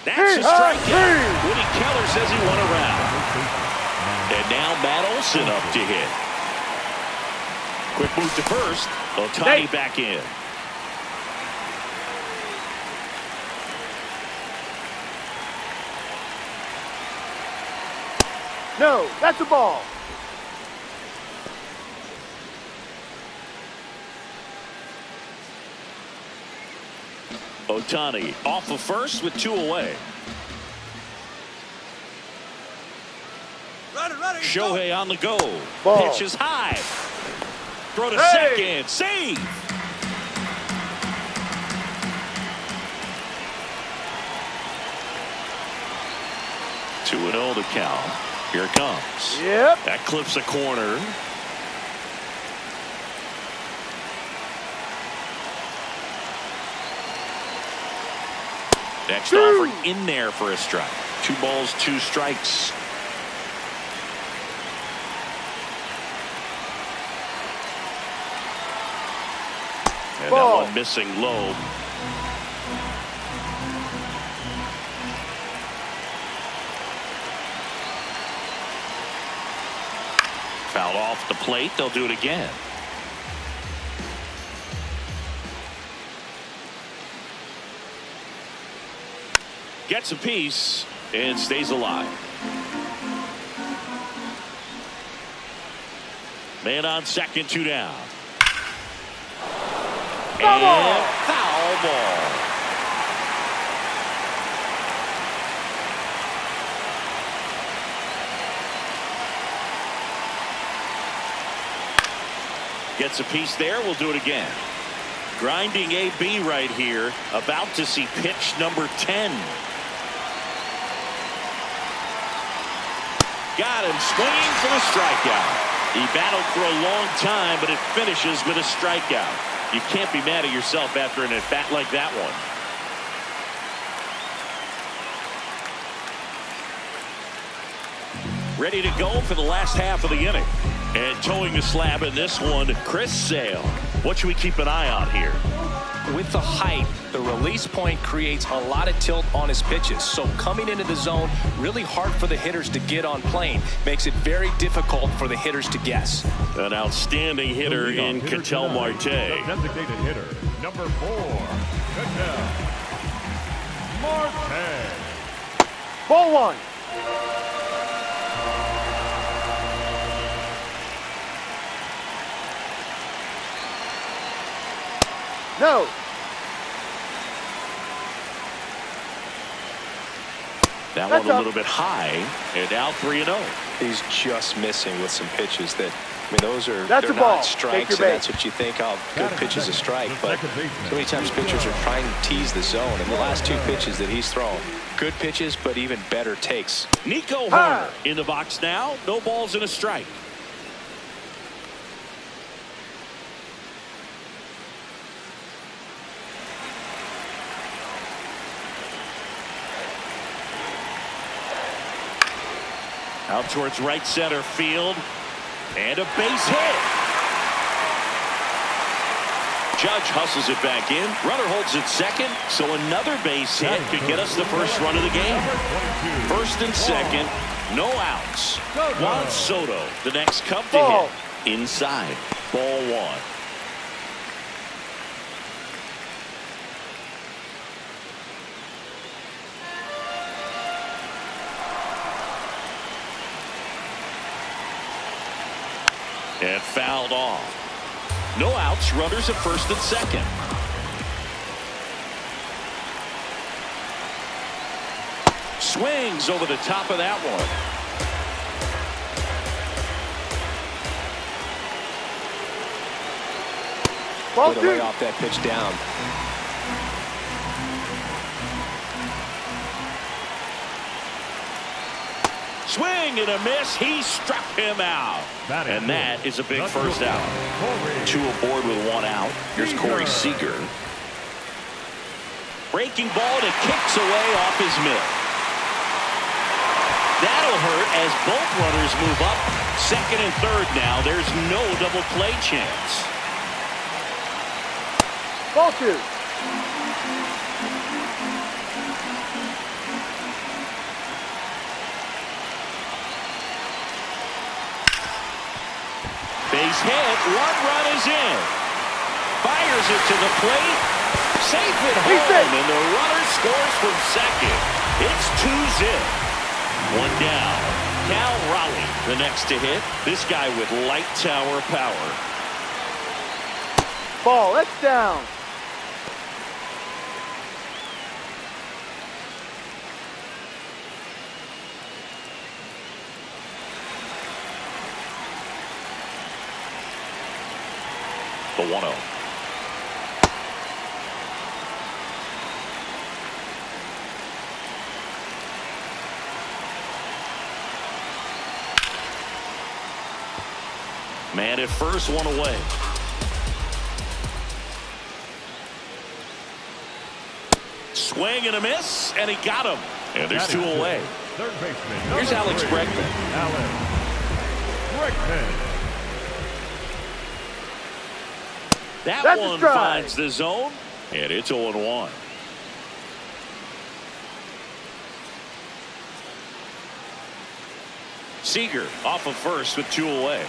That's a strikeout. Woody Keller says he won a round. And now Matt Olson up to hit. Quick move to first. Ohtani back in. No, that's a ball. Ohtani off of first with 2 away. Shohei on the go. Ball. Pitch is high. Throw to second. Save. Two and 0 to count. Here it comes. Yep. That clips a corner. Next offer in there for a strike. 2 balls, 2 strikes. And that one missing low. Fouled off the plate. They'll do it again. Gets a piece and stays alive. Man on second, 2 down. And foul ball. Gets a piece there. We'll do it again. Grinding AB right here. About to see pitch number 10. Got him swinging for the strikeout. He battled for a long time, but it finishes with a strikeout. You can't be mad at yourself after an at-bat like that one. Ready to go for the last half of the inning. And towing the slab in this one, Chris Sale. What should we keep an eye on here? With the height, the release point creates a lot of tilt on his pitches. So coming into the zone, really hard for the hitters to get on plane. Makes it very difficult for the hitters to guess. An outstanding hitter in Ketel Marte. The designated hitter, number 4, Ketel Marte. Ball 1. No. That one a little bit high, and now 3-0. He's just missing with some pitches that, I mean, those are, That's they're a ball. not strikes, and that's what you think, oh, good pitch is a strike. But so many times pitchers are trying to tease the zone, and the last 2 pitches that he's thrown, good pitches, but even better takes. Nico Hoerner in the box now. No balls and a strike. Out towards right center field. And a base hit. Judge hustles it back in. Runner holds it second. So another base hit could get us the first run of the game. First and second. No outs. Juan Soto, the next Cub to hit. Inside. Ball 1. And fouled off. No outs, runners at first and second. Swings over the top of that one. Ball Put 2. away off that pitch down. Swing and a miss. He struck him out. And that is a big first out. 2 aboard with 1 out. Here's Corey Seager. Breaking ball and it kicks away off his mitt. That'll hurt as both runners move up. Second and third now. There's no double play chance. Ball 2. Base hit. 1 run is in. Fires it to the plate. Safe at home. And the runner scores from second. It's 2-zip. 1 down. Cal Raleigh, the next to hit. This guy with light tower power. Ball. That's down. The 1-0. Man at first, 1 away. Swing and a miss, and he got him. And there's 2 away. Third baseman. Here's Alex Bregman. Alex Bregman. That one finds the zone, and it's 0-1. Seager off of first with 2 away.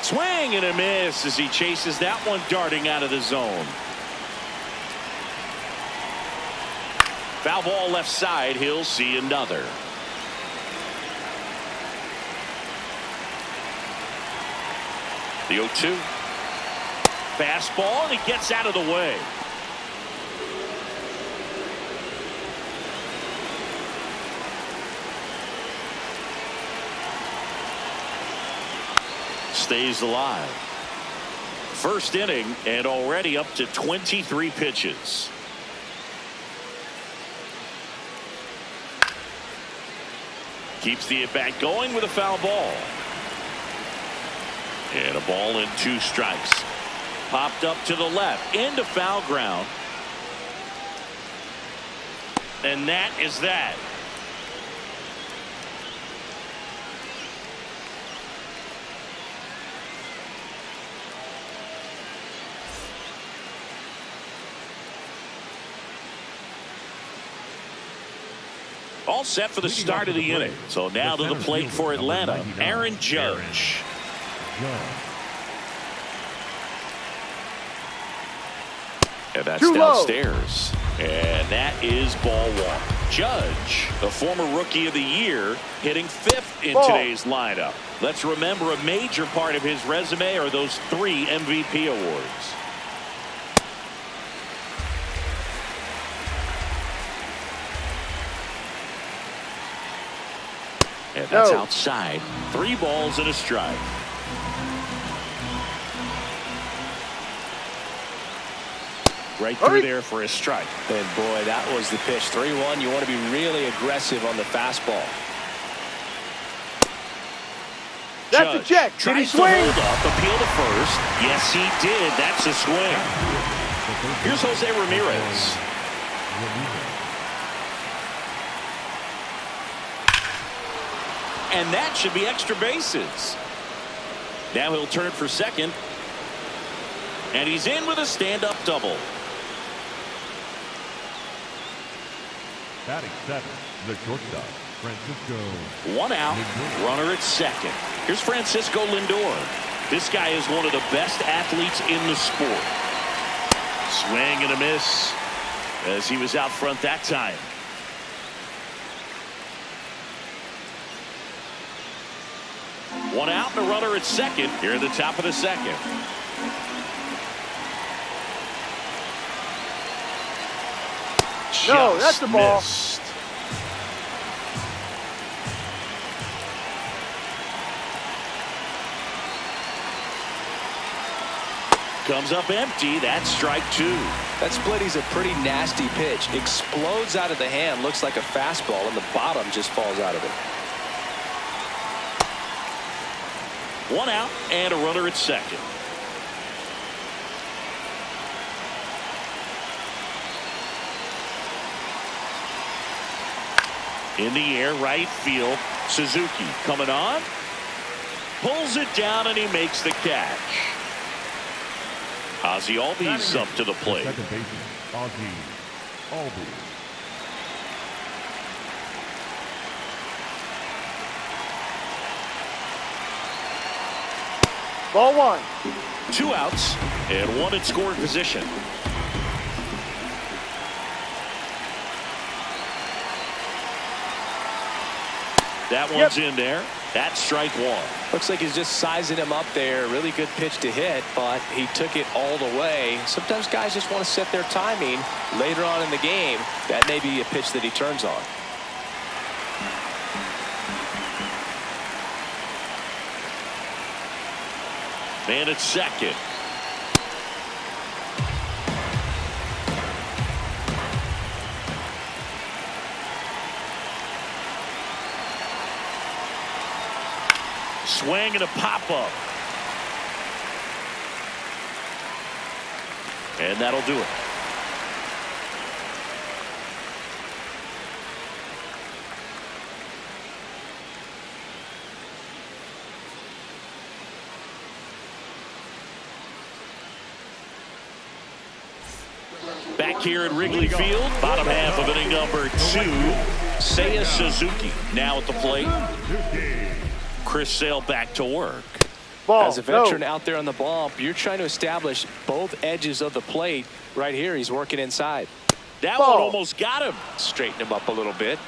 Swing and a miss as he chases that one darting out of the zone. Foul ball left side. He'll see another. The 0-2. Fastball, and he gets out of the way. Stays alive. First inning and already up to 23 pitches. Keeps the at-bat going with a foul ball. And a ball and 2 strikes. Popped up to the left into foul ground. And that is that. All set for the start of the inning. So now to the plate for Atlanta, Aaron Judge. And that's downstairs. And that is ball 1. Judge, the former rookie of the year, hitting 5th in today's lineup. Let's remember a major part of his resume are those 3 MVP awards. And that's outside. 3 balls and a strike. Right through there for a strike. And boy, that was the pitch. 3-1. You want to be really aggressive on the fastball. That's a check. Did he swing? Hold up, appeal to first. Yes, he did. That's a swing. Here's Jose Ramirez. And that should be extra bases. Now he'll turn for second. And he's in with a stand-up double. Batting 7, the shortstop, Francisco. 1 out, runner at second. Here's Francisco Lindor. This guy is one of the best athletes in the sport. Swing and a miss as he was out front that time. One out and a runner at second here at the top of the second. No, that's the ball. Missed. Comes up empty. That's strike 2. That split is a pretty nasty pitch. Explodes out of the hand. Looks like a fastball, and the bottom just falls out of it. 1 out and a runner at second. In the air, right field. Suzuki coming on. Pulls it down and he makes the catch. Ozzie Albies up to the plate. Second baseman, Ozzie Albies. Ball 1. 2 outs and 1 in scoring position. That one's in there. That's strike 1. Looks like he's just sizing him up there. Really good pitch to hit, but he took it all the way. Sometimes guys just want to set their timing later on in the game. That may be a pitch that he turns on. Man at second. Swing and a pop-up. And that'll do it. Back here at Wrigley Field, bottom half of inning number 2. Seiya Suzuki now at the plate. Chris Sale back to work. As a veteran out there on the bump, you're trying to establish both edges of the plate. Right here, he's working inside. That one almost got him. Straighten him up a little bit.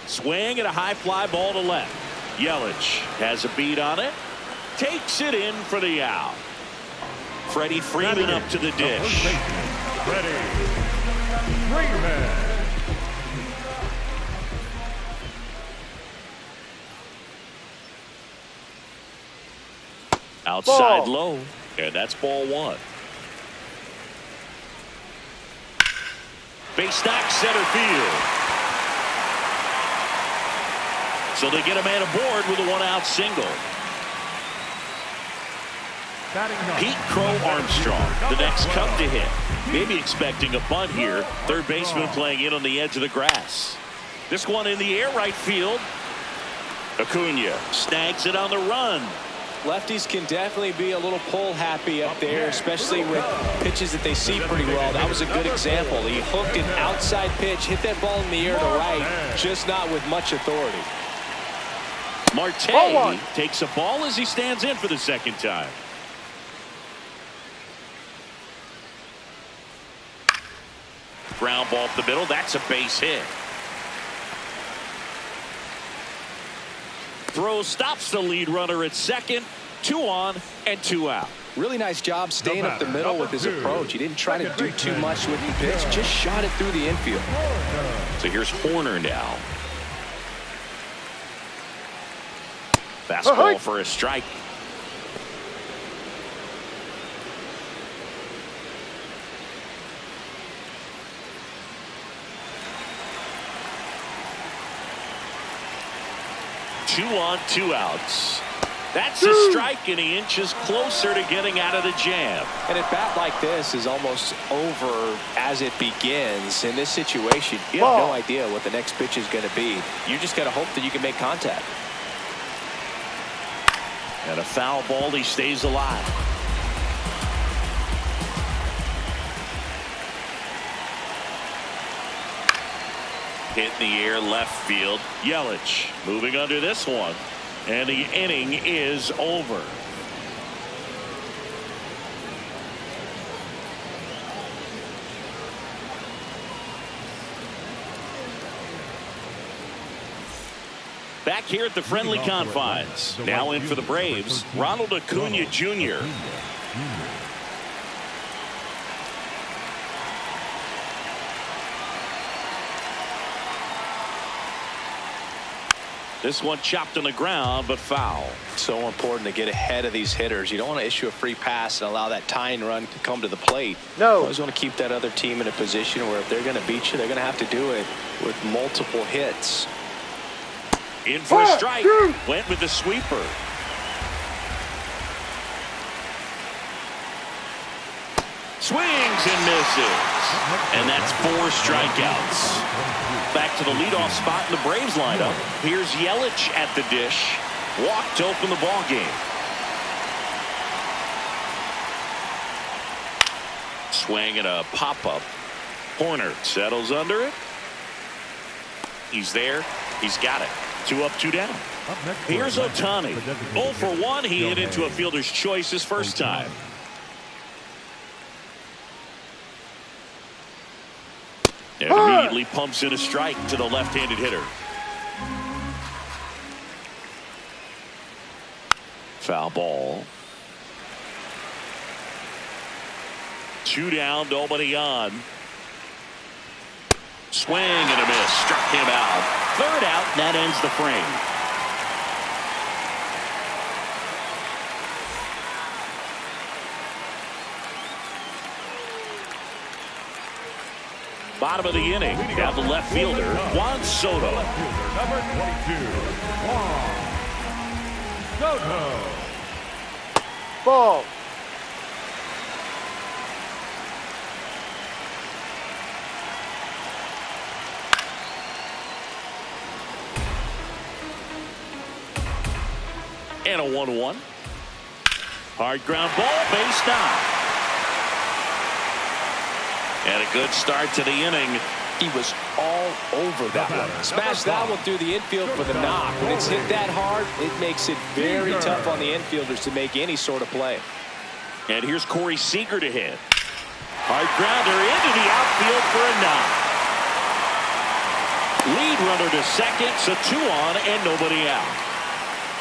Swing and a high fly ball to left. Yelich has a beat on it. Takes it in for the out. Freddie Freeman up to the dish. Freddie Freeman. Outside low, and that's ball 1. Base knock center field. So they get a man aboard with a one-out single. Pete Crow Armstrong, the next Cub to hit. Maybe expecting a bunt here. Third baseman playing in on the edge of the grass. This one in the air right field. Acuna snags it on the run. Lefties can definitely be a little pull happy up there, especially with pitches that they see pretty well. That was a good example. He hooked an outside pitch, hit that ball in the air to right, just not with much authority. Marte takes a ball as he stands in for the second time. Ground ball up the middle. That's a base hit. Throw stops the lead runner at second. 2 on and 2 out. Really nice job staying up the middle with his approach. He didn't try to do too much with the pitch, just shot it through the infield. So here's Horner now. Fastball for a strike. Two on, 2 outs. That's a strike, and he inches closer to getting out of the jam. And a bat like this is almost over as it begins. In this situation, you have no idea what the next pitch is going to be. You just got to hope that you can make contact. And a foul ball, he stays alive. Hit in the air left field. Yelich moving under this one. And the inning is over. Back here at the friendly confines. Now in for the Braves, Ronald Acuna Jr. This one chopped on the ground, but foul. So important to get ahead of these hitters. You don't want to issue a free pass and allow that tying run to come to the plate. No. You always want to keep that other team in a position where if they're going to beat you, they're going to have to do it with multiple hits. In for a strike. Went with the sweeper. Swings and misses. And that's 4 strikeouts. Back to the leadoff spot in the Braves lineup. Here's Yelich at the dish. Walk to open the ball game. Swing and a pop-up. Horner settles under it. He's there. He's got it. 2 up, 2 down. Here's Ohtani. 0 for 1. He hit into a fielder's choice his first time. And immediately pumps in a strike to the left-handed hitter. Foul ball. 2 down, nobody on. Swing and a miss. Struck him out. 3rd out, and that ends the frame. Bottom of the inning. Down the left fielder, Juan Soto. Number 22, Juan Soto. Ball. And a 1-1. Hard ground ball, base down. And a good start to the inning. He was all over that one. Smashed that one through the infield for the knock. When it's hit that hard, it makes it very tough on the infielders to make any sort of play. And here's Corey Seager to hit. Hard grounder into the outfield for a knock. Lead runner to second, so 2 on and nobody out.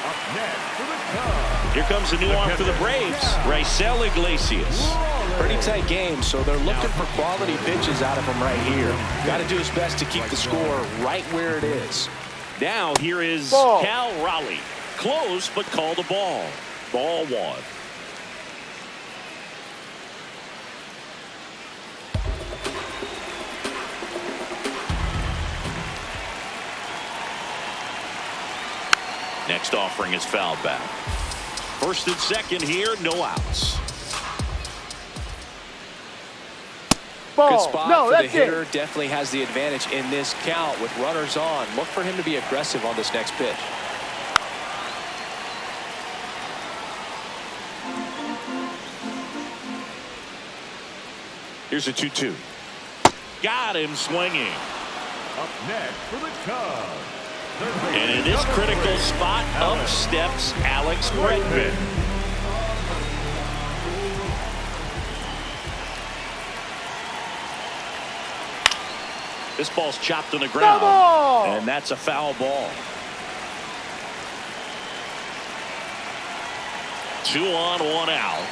Up next for the Cubs. Here comes a new arm for the Braves, Raisel Iglesias. Pretty tight game, so they're looking for quality pitches out of him right here. Got to do his best to keep the score right where it is. Now here is Cal Raleigh. Close, but called a ball. Ball 1. Next offering is fouled back. First and second here, no outs. Ball. Good spot No, for the that's hitter. it. Definitely has the advantage in this count with runners on. Look for him to be aggressive on this next pitch. Here's a 2-2. Got him swinging. Up next for the Cubs. And in this critical spot, up steps Alex Bregman. This ball's chopped on the ground, and that's a foul ball. 2 on, 1 out.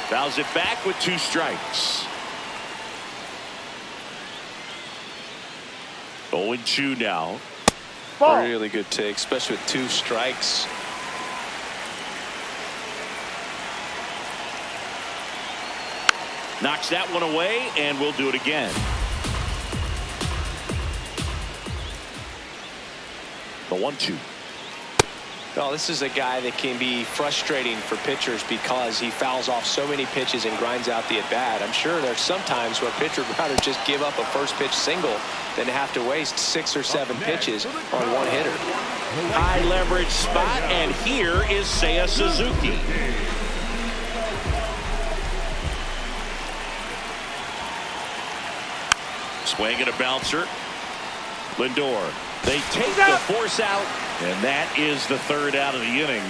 Fouls it back with 2 strikes. 0-2 now. Ball. Really good take, especially with 2 strikes. Knocks that one away, and we'll do it again. The 1-2. Well, this is a guy that can be frustrating for pitchers because he fouls off so many pitches and grinds out the at-bat. I'm sure there's some times where pitchers rather just give up a first pitch single than have to waste 6 or 7 pitches on one hitter. High leverage spot, and here is Seiya Suzuki. Swing and a bouncer. Lindor. They take the force out, and that is the 3rd out of the inning.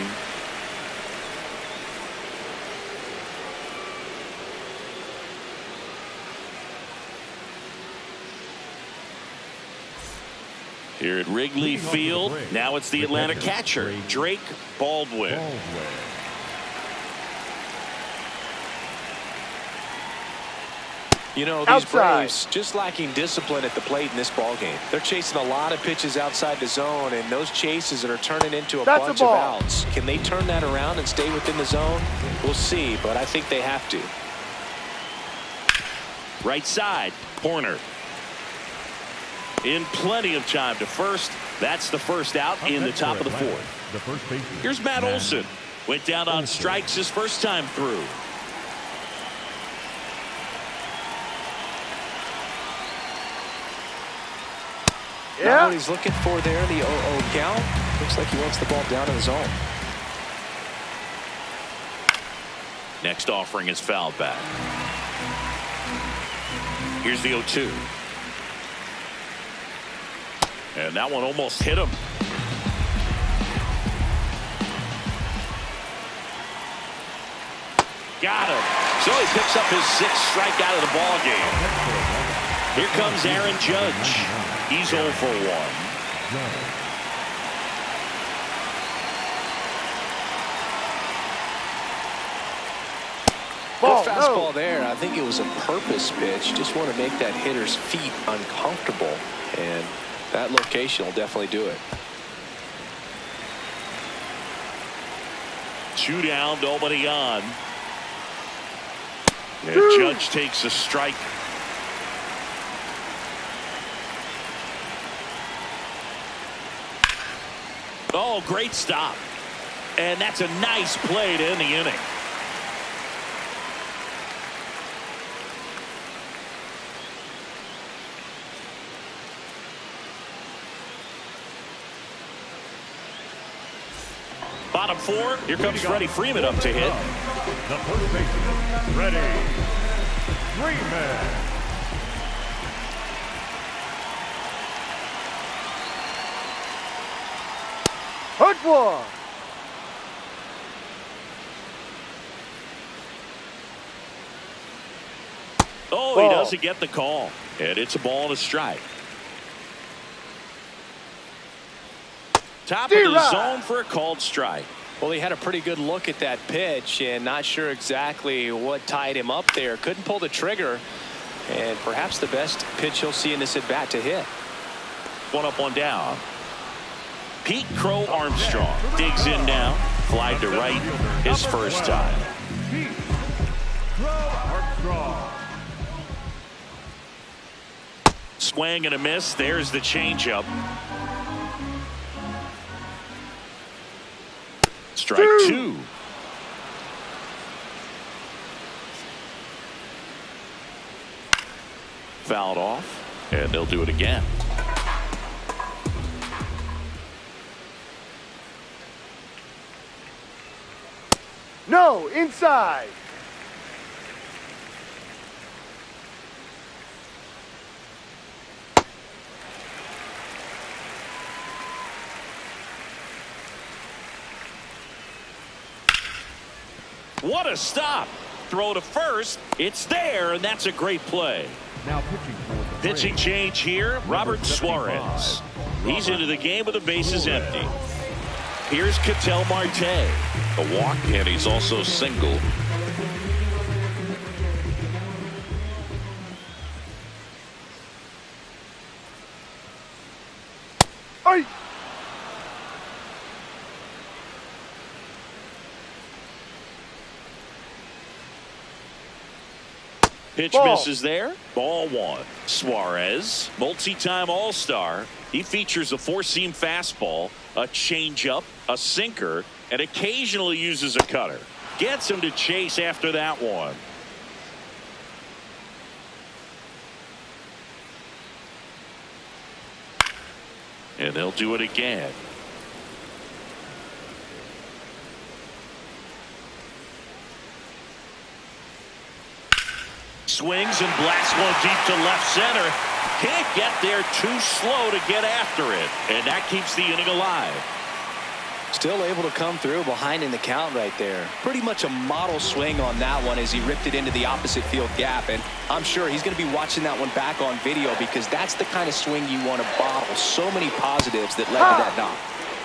Here at Wrigley Field, now it's the Atlanta catcher, Drake Baldwin. You know, these Braves just lacking discipline at the plate in this ballgame. They're chasing a lot of pitches outside the zone, and those chases are turning into a bunch of outs. Can they turn that around and stay within the zone? We'll see, but I think they have to. Right side, Horner. In plenty of time to first. That's the first out in the top of the 4th. Here's Matt Olson. Went down on strikes his first time through. Not what he's looking for there, the 0-0 count. Looks like he wants the ball down in the zone. Next offering is fouled back. Here's the 0-2. And that one almost hit him. Got him. So he picks up his 6th strikeout of the ball game. Here comes Aaron Judge. He's 0 for 1. Good fastball there. I think it was a purpose pitch. Just want to make that hitter's feet uncomfortable, and that location will definitely do it. 2 down, nobody on. And Judge takes a strike. Oh, great stop. And that's a nice play to end the inning. Bottom 4, here comes Freddie Freeman up to hit. The first baseman, Freddie Freeman. Hook one. Oh, he doesn't get the call. And it's a ball and a strike. Top of the zone for a called strike. Well, he had a pretty good look at that pitch and not sure exactly what tied him up there. Couldn't pull the trigger, and perhaps the best pitch he'll see in this at bat to hit. 1 up, 1 down. Pete Crow Armstrong digs in now. Fly to right his first time. Pete Crow Armstrong. swing and a miss. There's the changeup. Strike two. Fouled off, and they'll do it again. No, inside. What a stop. Throw to first. It's there, and that's a great play. Now pitching for the Pitching Braves, change here. Robert Suarez. He's into the game with the bases empty. Here's Ketel Marte. A walk, and he's also single. Ay. Pitch Ball. misses there. Ball one. Suarez, multi-time All-Star. He features a four-seam fastball, a changeup, a sinker, and occasionally uses a cutter. Gets him to chase after that one. And they'll do it again. Swings and blasts one deep to left center. Can't get there, too slow to get after it. And that keeps the inning alive. Still able to come through behind in the count right there. Pretty much a model swing on that one as he ripped it into the opposite field gap. And I'm sure he's going to be watching that one back on video because that's the kind of swing you want to bottle. So many positives that led to that knock.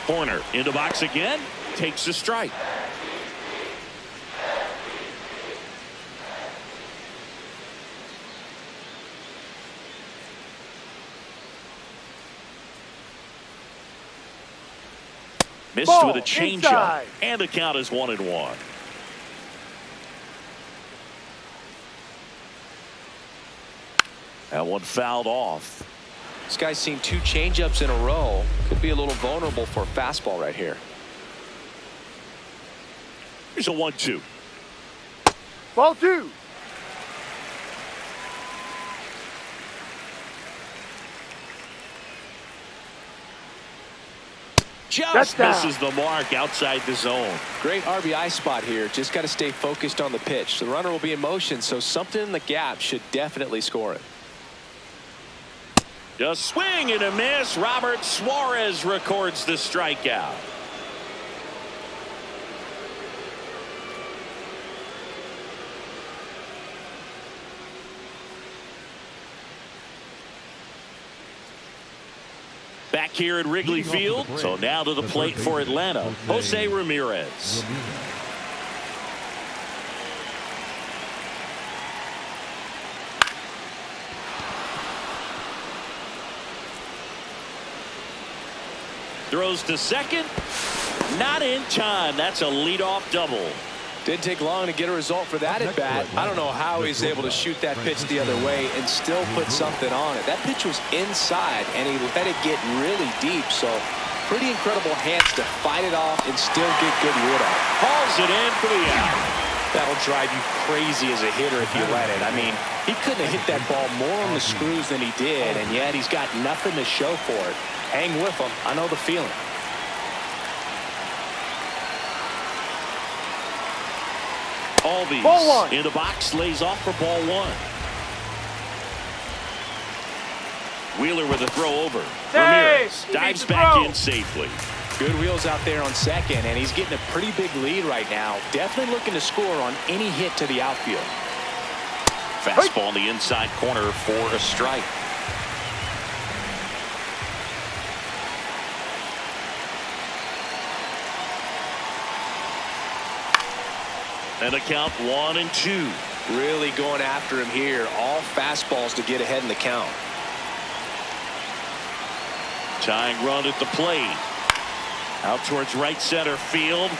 Corner into box again. Takes a strike. Missed Ball, with a changeup, inside. and the count is 1-1. That one fouled off. This guy's seen 2 changeups in a row. Could be a little vulnerable for a fastball right here. Here's a 1-2. Ball two. Just down. misses the mark outside the zone. Great RBI spot here. Just got to stay focused on the pitch. The runner will be in motion, so something in the gap should definitely score it. A swing and a miss. Robert Suarez records the strikeout. Back here at Wrigley Field. So now to the plate for Atlanta, Jose Ramirez. Throws to second. Not in time. That's a leadoff double. Didn't take long to get a result for that at bat. I don't know how he's able to shoot that pitch the other way and still put something on it. That pitch was inside, and he let it get really deep. So pretty incredible hands to fight it off and still get good wood on it. Hauls it in for the out. That'll drive you crazy as a hitter if you let it. I mean, he couldn't have hit that ball more on the screws than he did, and yet he's got nothing to show for it. Hang with him. I know the feeling. Albies Ball one. in the box, lays off for ball one. Wheeler with a throw over. Ramirez He dives needs to back throw. in safely. Good wheels out there on second, and he's getting a pretty big lead right now. Definitely looking to score on any hit to the outfield. Fastball in the inside corner for a strike. And a count 1-2. Really going after him here. All fastballs to get ahead in the count. Tying run at the plate. Out towards right center field.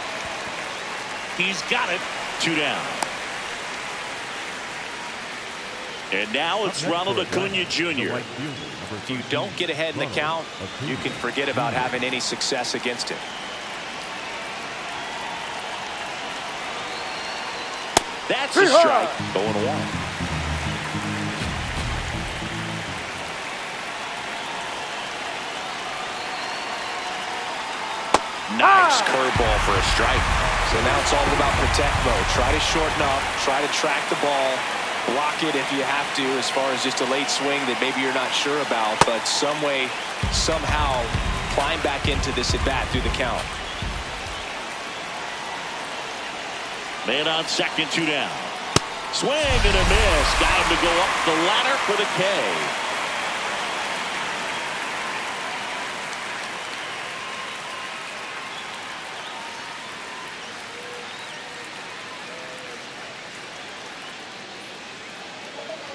He's got it. 2 down. And now it's Ronald Acuna Jr. If you don't get ahead in the count, you can forget about having any success against him. That's a strike. 0-1. Nice curveball for a strike. So now it's all about protect mode. Try to shorten up, try to track the ball, block it if you have to, as far as just a late swing that maybe you're not sure about, but some way, somehow climb back into this at bat through the count. Man on second, 2 down. Swing and a miss. Got him to go up the ladder for the K.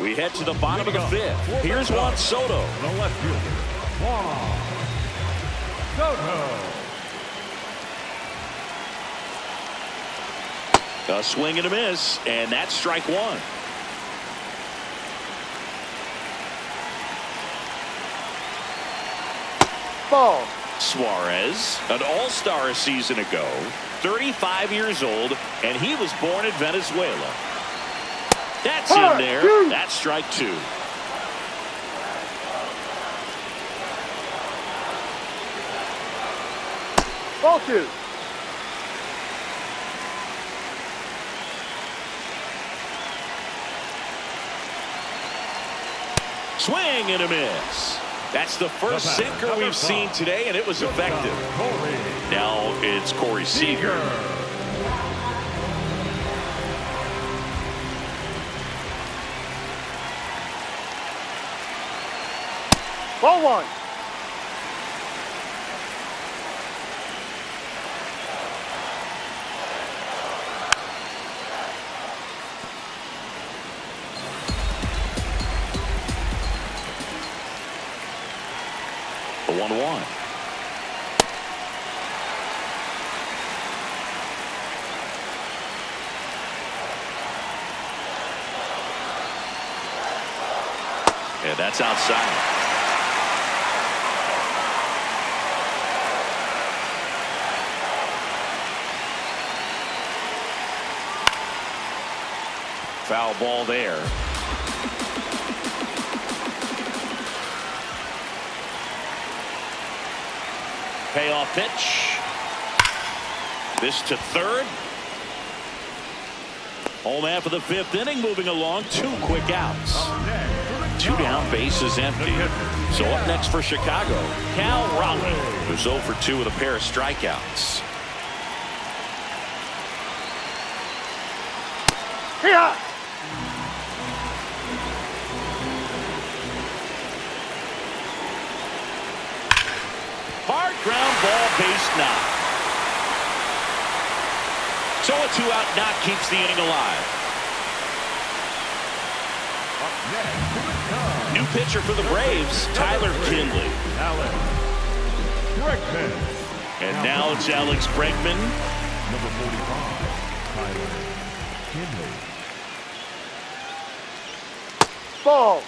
We head to the bottom of the 5th. Here's Juan Soto. The left fielder, Juan Soto. A swing and a miss, and that's strike 1. Ball. Suarez, an all-star a season ago, 35 years old, and he was born in Venezuela. That's in there. That's strike 2. Ball 2. Swing and a miss. That's the first sinker we've seen today, and it was effective. Now it's Corey Seager. Ball 1. The 1-1. Yeah, that's outside. Foul ball there. Payoff pitch. This to third. Home half of the 5th inning, moving along. 2 quick outs. 2 down, bases empty. So up next for Chicago, Cal Raleigh, who's 0 for 2 with a pair of strikeouts. Yeah. Hard ground ball, base knock. So a 2-out knock keeps the inning alive. New pitcher for the Braves, Tyler Kinley. Alex Bregman. And now it's Alex Bregman. Number 45, Tyler Kinley. Ball.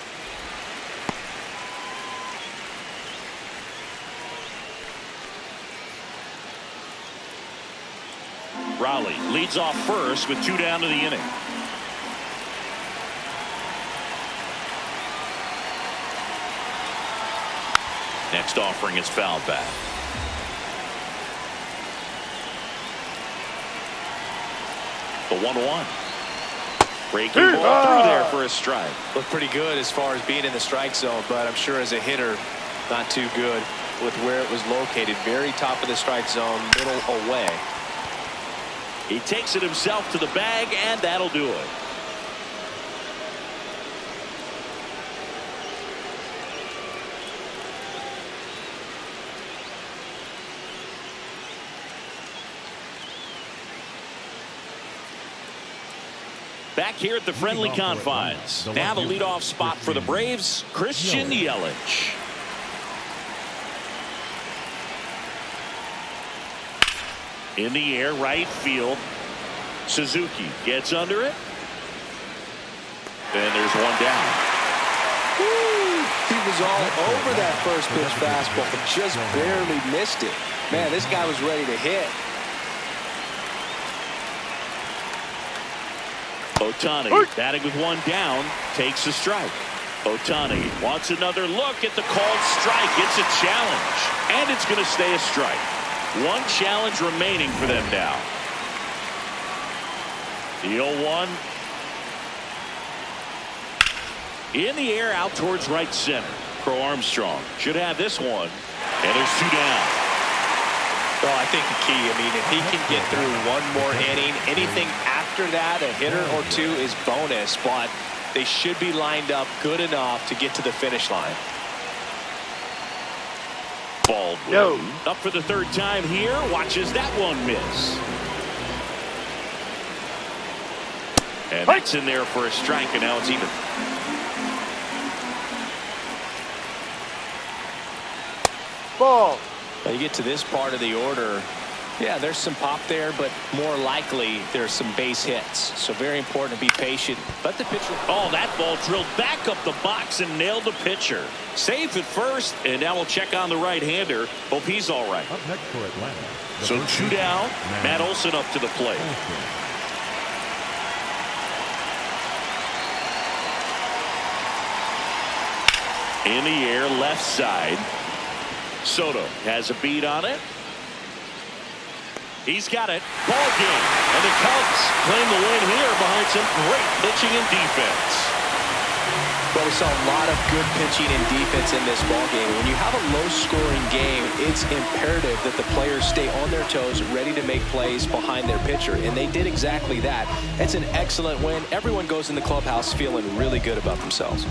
Raleigh leads off first with 2 down to the inning. Next offering is fouled back. The 1-1. Breaking ball through there for a strike. Looked pretty good as far as being in the strike zone, but I'm sure as a hitter, not too good with where it was located. Very top of the strike zone, middle away. He takes it himself to the bag, and that'll do it. Back here at the friendly confines. Now the leadoff spot for the Braves, Christian Yelich. In the air, right field. Suzuki gets under it. And There's one down. He was all over that first pitch fastball, but just barely missed it. Man, this guy was ready to hit. Ohtani batting with one down, takes a strike. Ohtani wants another look at the called strike. It's a challenge, and it's going to stay a strike. One challenge remaining for them now. The 0-1. In the air out towards right center. Crow Armstrong should have this one. And there's two down. Well, I think the key, I mean, if he can get through one more inning, anything after that, a hitter or two is bonus, but they should be lined up good enough to get to the finish line. Baldwin up for the third time here. Watches that one miss. And that's in there for a strike, and now it's even. Ball. Now you get to this part of the order. Yeah, there's some pop there, but more likely there's some base hits. So very important to be patient. Let the pitcher. Oh, that ball drilled back up the box and nailed the pitcher. Safe at first, and now we'll check on the right-hander. Hope he's all right. Up next for Atlanta. So two down. Matt Olson up to the plate. In the air, left side. Soto has a beat on it. He's got it. Ball game. And the Cubs claim the win here behind some great pitching and defense. Well, we saw a lot of good pitching and defense in this ball game. When you have a low-scoring game, it's imperative that the players stay on their toes, ready to make plays behind their pitcher, and they did exactly that. It's an excellent win. Everyone goes in the clubhouse feeling really good about themselves.